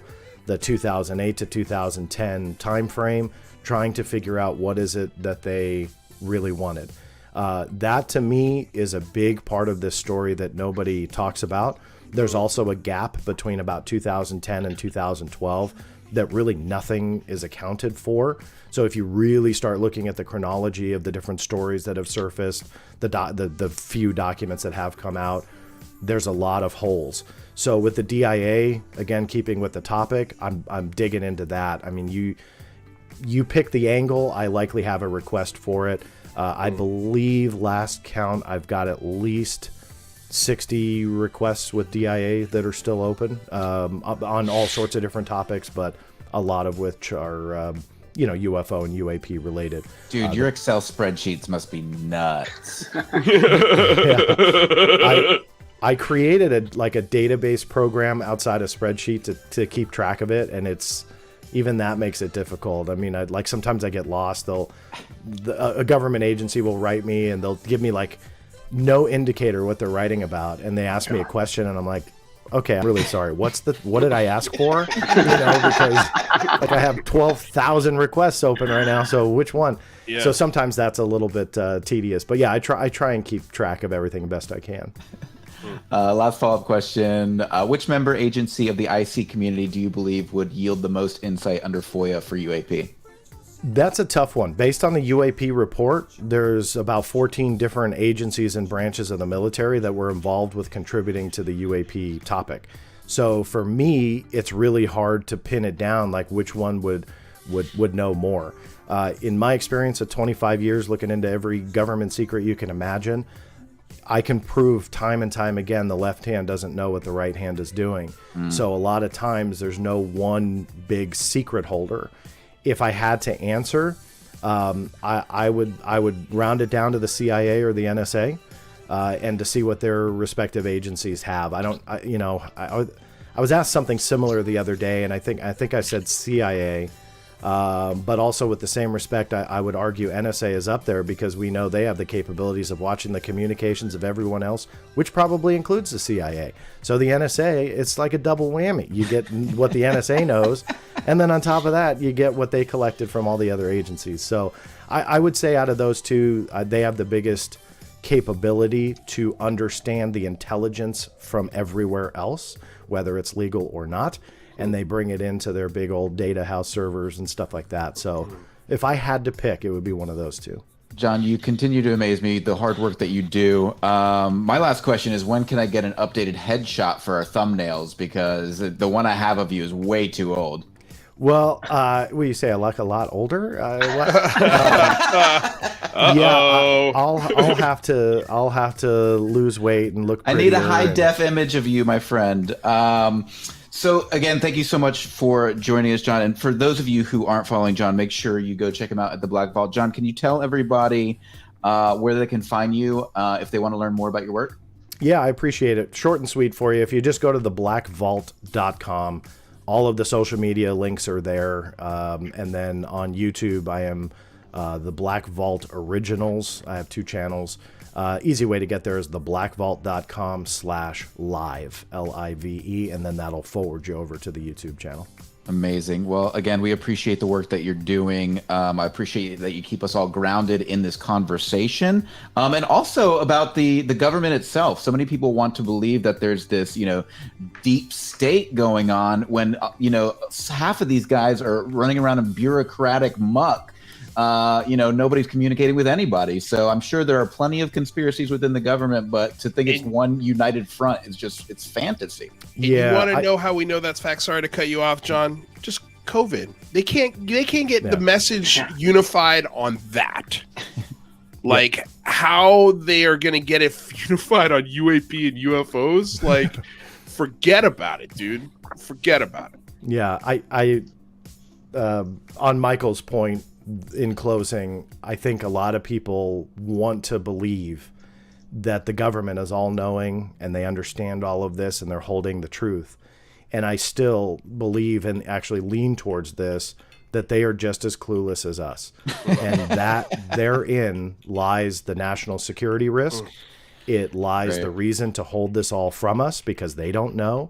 the 2008 to 2010 timeframe, trying to figure out what is it that they really wanted. That to me is a big part of this story that nobody talks about. There's also a gap between about 2010 and 2012 that really nothing is accounted for. So if you really start looking at the chronology of the different stories that have surfaced, the few documents that have come out, there's a lot of holes. So with the DIA, again, keeping with the topic, I'm digging into that. I mean, you pick the angle, I likely have a request for it. I believe last count, I've got at least 60 requests with DIA that are still open on all sorts of different topics, but a lot of which are UFO and UAP related. Dude, your Excel spreadsheets must be nuts. I created a database program outside of spreadsheet to keep track of it, and even that makes it difficult. I mean, sometimes I get lost. A government agency will write me, and they'll give me no indicator what they're writing about, and they ask me a question, and I'm like, okay, I'm really sorry. What did I ask for? Because I have 12,000 requests open right now. So which one? Yeah. So sometimes that's a little bit tedious, but yeah, I try and keep track of everything best I can. Last follow-up question. Which member agency of the IC community do you believe would yield the most insight under FOIA for UAP? That's a tough one. Based on the UAP report, there's about 14 different agencies and branches of the military that were involved with contributing to the UAP topic. So for me, it's really hard to pin it down which one would know more. In my experience of 25 years looking into every government secret you can imagine, I can prove time and time again the left hand doesn't know what the right hand is doing. So a lot of times there's no one big secret holder. If I had to answer, I would round it down to the CIA or the NSA, and to see what their respective agencies have. I was asked something similar the other day, and I think I said CIA, but also with the same respect, I would argue NSA is up there because we know they have the capabilities of watching the communications of everyone else, which probably includes the CIA. So the NSA, it's like a double whammy. You get what the NSA knows, and then on top of that, you get what they collected from all the other agencies. So I would say out of those two, they have the biggest capability to understand the intelligence from everywhere else, whether it's legal or not, and they bring it into their big old data house servers and stuff like that. So if I had to pick, it would be one of those two. John, you continue to amaze me, the hard work that you do. My last question is, when can I get an updated headshot for our thumbnails? Because the one I have of you is way too old. Well, what you say, I look a lot older? I'll have to lose weight and look prettier. I need a high def image of you, my friend. So again, thank you so much for joining us, John. And for those of you who aren't following John, make sure you go check him out at the Black Vault. John, can you tell everybody where they can find you if they want to learn more about your work? Yeah, I appreciate it. Short and sweet for you. If you just go to theblackvault.com, all of the social media links are there. And then on YouTube, I am the Black Vault Originals. I have 2 channels. Easy way to get there is theblackvault.com/live, Live, and then that'll forward you over to the YouTube channel. Amazing. Well, again, we appreciate the work that you're doing. I appreciate that you keep us all grounded in this conversation. And also about the government itself. So many people want to believe that there's this, deep state going on when, half of these guys are running around in bureaucratic muck. Nobody's communicating with anybody. So I'm sure there are plenty of conspiracies within the government, but to think it's one united front is it's fantasy. Yeah. You want to know how we know that's fact? Sorry to cut you off, John. Just COVID. They can't get the message unified on that. How they are going to get it unified on UAP and UFOs? Forget about it, dude. Forget about it. Yeah. I on Michael's point, in closing, I think a lot of people want to believe that the government is all-knowing and they understand all of this and they're holding the truth. And I still believe and actually lean towards this, that they are just as clueless as us. And that therein lies the national security risk. It lies the reason to hold this all from us because they don't know.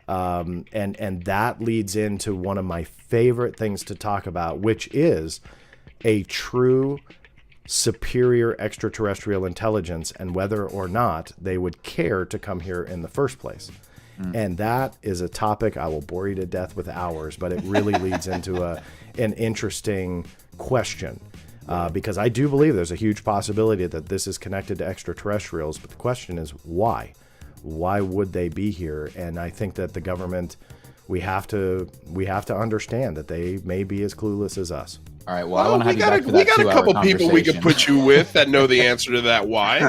And that leads into one of my favorite things to talk about, which is a true superior extraterrestrial intelligence and whether or not they would care to come here in the first place. And that is a topic I will bore you to death with hours, but it really leads into an interesting question. Because I do believe there's a huge possibility that this is connected to extraterrestrials, but the question is why? Why would they be here? And I think that the government, we have to understand that they may be as clueless as us. All right. Well, I want to have you back for we that got a couple people we could conversation. put you with that know the answer to that why.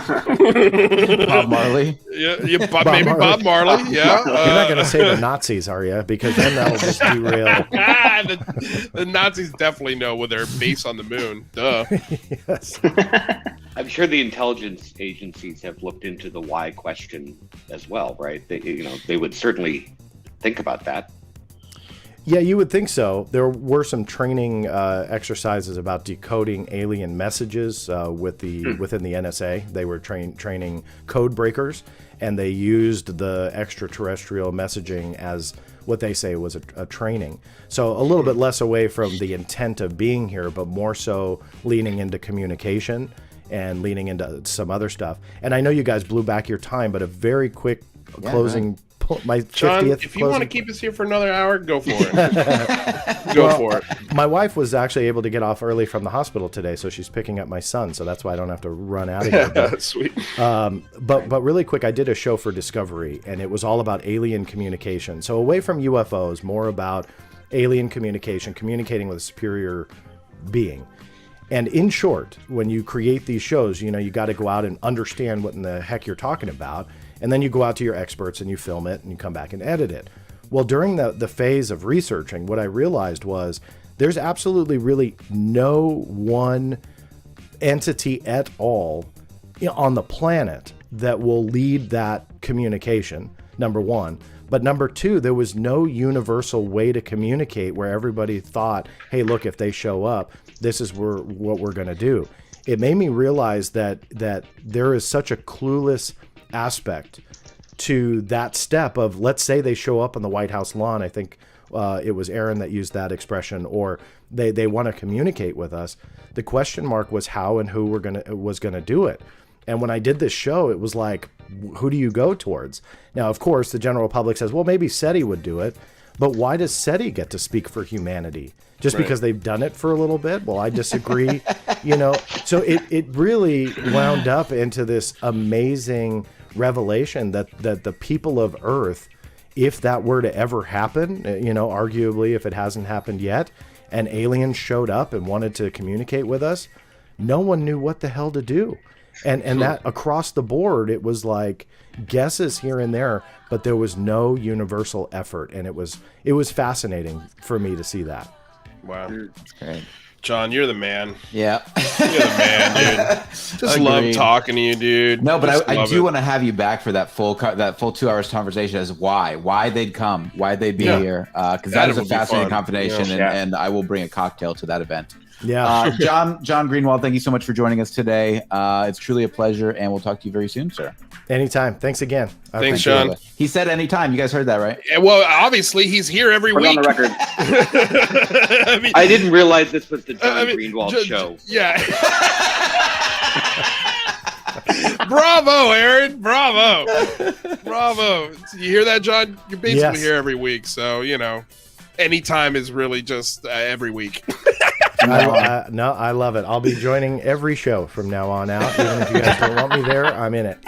Bob Marley. Yeah, maybe Marley. Bob Marley. Yeah. You're not going to say the Nazis, are you? Because then that'll just derail. the Nazis definitely know when they're base on the moon. Duh. Yes. I'm sure the intelligence agencies have looked into the why question as well, right? They would certainly think about that. Yeah, you would think so. There were some training exercises about decoding alien messages within the NSA. They were training code breakers, and they used the extraterrestrial messaging as what they say was a training. So a little bit less away from the intent of being here, but more so leaning into communication and leaning into some other stuff. And I know you guys blew back your time, but a very quick closing. My 50th John, if you closing. want to keep us here for another hour, go for it. Go for it. My wife was actually able to get off early from the hospital today, so she's picking up my son, so that's why I don't have to run out of here. But, Sweet. but really quick, I did a show for Discovery, and it was all about alien communication. So away from UFOs, more about alien communication, communicating with a superior being. And in short, when you create these shows, you got to go out and understand what in the heck you're talking about. And then you go out to your experts and you film it and you come back and edit it. Well, during the phase of researching, what I realized was there's absolutely really no one entity at all on the planet that will lead that communication, number one. But number two, there was no universal way to communicate where everybody thought, hey, look, if they show up, this is what we're going to do. It made me realize that there is such a clueless aspect to that step of, let's say they show up on the White House lawn. I think it was Aaron that used that expression, or they want to communicate with us. The question mark was how and who was gonna do it. And when I did this show, it was like, who do you go towards? Now, of course, the general public says, well, maybe SETI would do it, but why does SETI get to speak for humanity? Just because they've done it for a little bit? Well, I disagree. So it really wound up into this amazing revelation that the people of Earth, if that were to ever happen, arguably if it hasn't happened yet, and aliens showed up and wanted to communicate with us, no one knew what the hell to do. And that across the board, it was like guesses here and there, but there was no universal effort. And it was fascinating for me to see that. Wow. That's great. John, you're the man. Yeah. You're the man, dude. Just love talking to you, dude. No, but I do it. want to have you back for that full 2 hours conversation as why they'd come, why they'd be here. Because that is a fascinating conversation, and I will bring a cocktail to that event. Yeah. John Greenewald, thank you so much for joining us today. It's truly a pleasure, and we'll talk to you very soon, sir. Anytime. Thanks again. Thanks, John. He said anytime. You guys heard that, right? Yeah, well, obviously, he's here every week. On the record. I didn't realize this was the John Greenewald show. Yeah. Bravo, Aaron. Bravo. You hear that, John? You're basically here every week. So, anytime is really just every week. No, I love it. I'll be joining every show from now on out. Even if you guys don't want me there, I'm in it.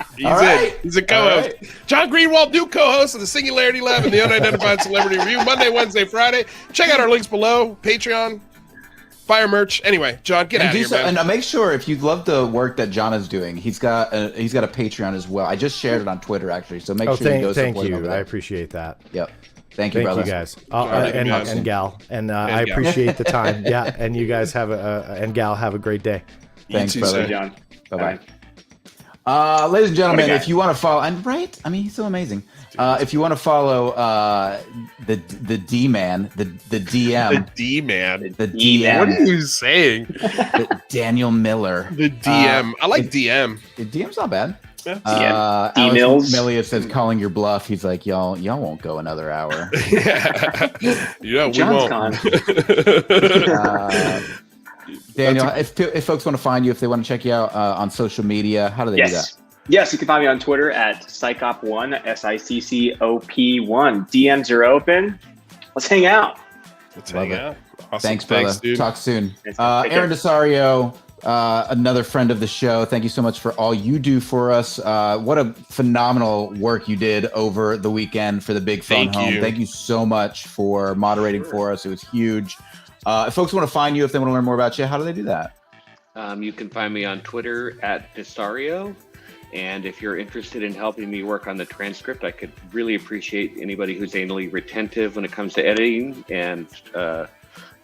He's a co-host. Right. John Greenewald, new co-host of the Singularity Lab and the Unidentified Celebrity Review, Monday, Wednesday, Friday. Check out our links below. Patreon. Buy our merch. Anyway, John, get out of here, man. And make sure, if you love the work that John is doing, he's got a Patreon as well. I just shared it on Twitter, actually. So make sure you go support him over there. I appreciate that. Yep. Thank you, brother. Thank you, guys. And gal. And I appreciate the time. Yeah, and you guys have have a great day. Thanks, brother. John. Bye-bye. Ladies and gentlemen, if you want to follow, he's so amazing. If you want to follow the D-Man, the DM. The D-Man. The DM. What are you saying? Daniel Miller. The DM. I like DM. The DM's not bad. Yeah. Alex Milius says, calling your bluff. He's like, y'all won't go another hour. We won't. Daniel, if folks want to find you, if they want to check you out on social media, how do they do that? Yes, you can find me on Twitter at Psycop1, SICCOP1. DMs are open. Let's hang out. Awesome. Thanks, brother. Thanks, dude. Talk soon. Aaron Disario, another friend of the show. Thank you so much for all you do for us. What a phenomenal work you did over the weekend for the Big Phone Home. Thank you so much for moderating for us. It was huge. If folks want to find you, if they want to learn more about you, how do they do that? You can find me on Twitter at Disario. And if you're interested in helping me work on the transcript, I could really appreciate anybody who's anally retentive when it comes to editing and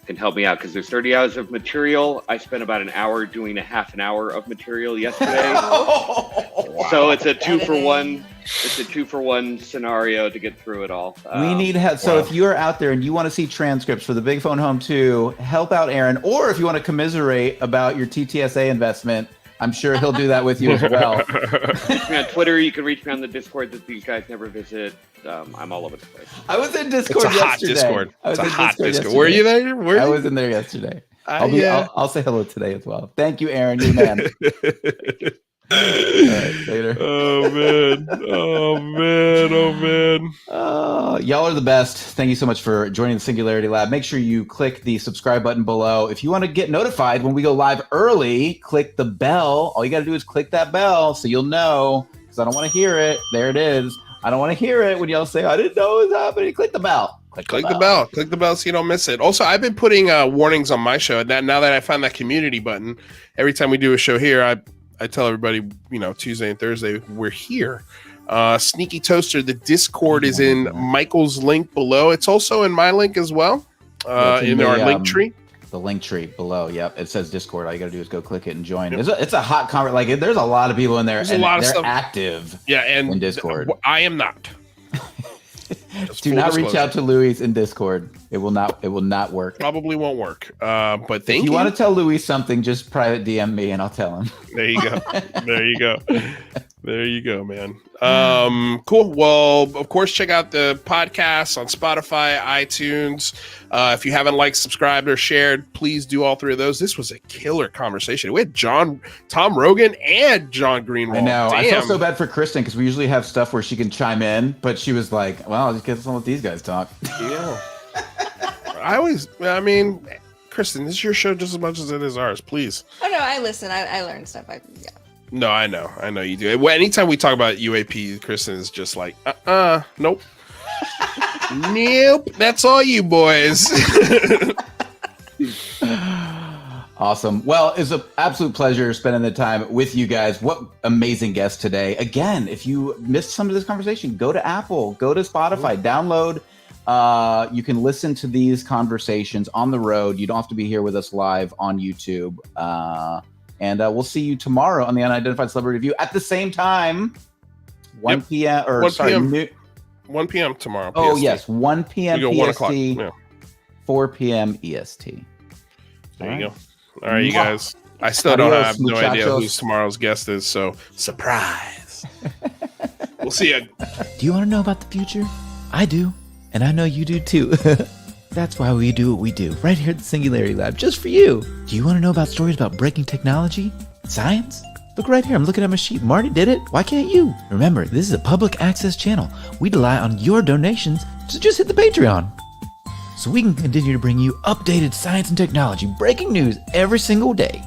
can help me out, because there's 30 hours of material. I spent about an hour doing a half an hour of material yesterday. Wow. So it's a 2-for-1. It's a 2-for-1 scenario to get through it all. We need help. So if you're out there and you want to see transcripts for the Big Phone Home 2, help out Aaron. Or if you want to commiserate about your TTSA investment, I'm sure he'll do that with you as well. Reach me on Twitter. You can reach me on the Discord that these guys never visit. I'm all over the place. I was in Discord yesterday. Hot Discord. It's a hot Discord. Were you there? I was in there yesterday. I'll say hello today as well. Thank you, Aaron. You're the man. All right, later. Oh man. Y'all are the best. Thank you so much for joining the Singularity Lab. Make sure you click the subscribe button below. If you want to get notified when we go live early, click the bell. All you got to do is click that bell so you'll know, because I don't want to hear it. There it is. I don't want to hear it when y'all say, I didn't know it was happening. Click the bell. Click the bell. Click the bell so you don't miss it. Also, I've been putting warnings on my show. Now that I found that community button, every time we do a show here, I tell everybody, Tuesday and Thursday, we're here. Sneaky Toaster, the Discord is in Michael's link below. It's also in my link as well, in our link tree. The link tree below. Yep. It says Discord. All you got to do is go click it and join. Yep. It's a hot conversation. Like, there's a lot of people in there. There's a lot of stuff. Active. Yeah. And in Discord. I am not. Do not reach out to Louis in Discord. It will not work. Probably won't work. But thank you. If you want to tell Louis something, just private DM me and I'll tell him. There you go. There you go, man. Cool. Well, of course, check out the podcast on Spotify, iTunes. If you haven't liked, subscribed, or shared, please do all three of those. This was a killer conversation. We had Tom Rogan and John Greenewald. I know. Damn. I feel so bad for Kristen because we usually have stuff where she can chime in, but she was like, well, I'll just get to let these guys talk. Yeah. Kristen, this is your show just as much as it is ours. Please. Oh, no, I listen. I learn stuff. No, I know you do. Well, anytime we talk about UAP, Kristen is just like, nope. Nope. That's all you boys. Awesome. Well, it's an absolute pleasure spending the time with you guys. What amazing guests today. Again, if you missed some of this conversation, go to Apple, go to Spotify, download. You can listen to these conversations on the road. You don't have to be here with us live on YouTube. And we'll see you tomorrow on the Unidentified Celebrity Review at the same time, 1 p.m. 1 p.m. tomorrow. Oh, PST. yes, 1 p.m. PST, 1 o'clock. Yeah. 4 p.m. EST. There you go. All right, you guys. I still have no idea who tomorrow's guest is, so surprise. We'll see you. Do you want to know about the future? I do, and I know you do too. That's why we do what we do, right here at the Singularity Lab, just for you. Do you want to know about stories about breaking technology? Science? Look right here, I'm looking at my sheet. Marty did it, why can't you? Remember, this is a public access channel. We rely on your donations, so just hit the Patreon. So we can continue to bring you updated science and technology breaking news every single day.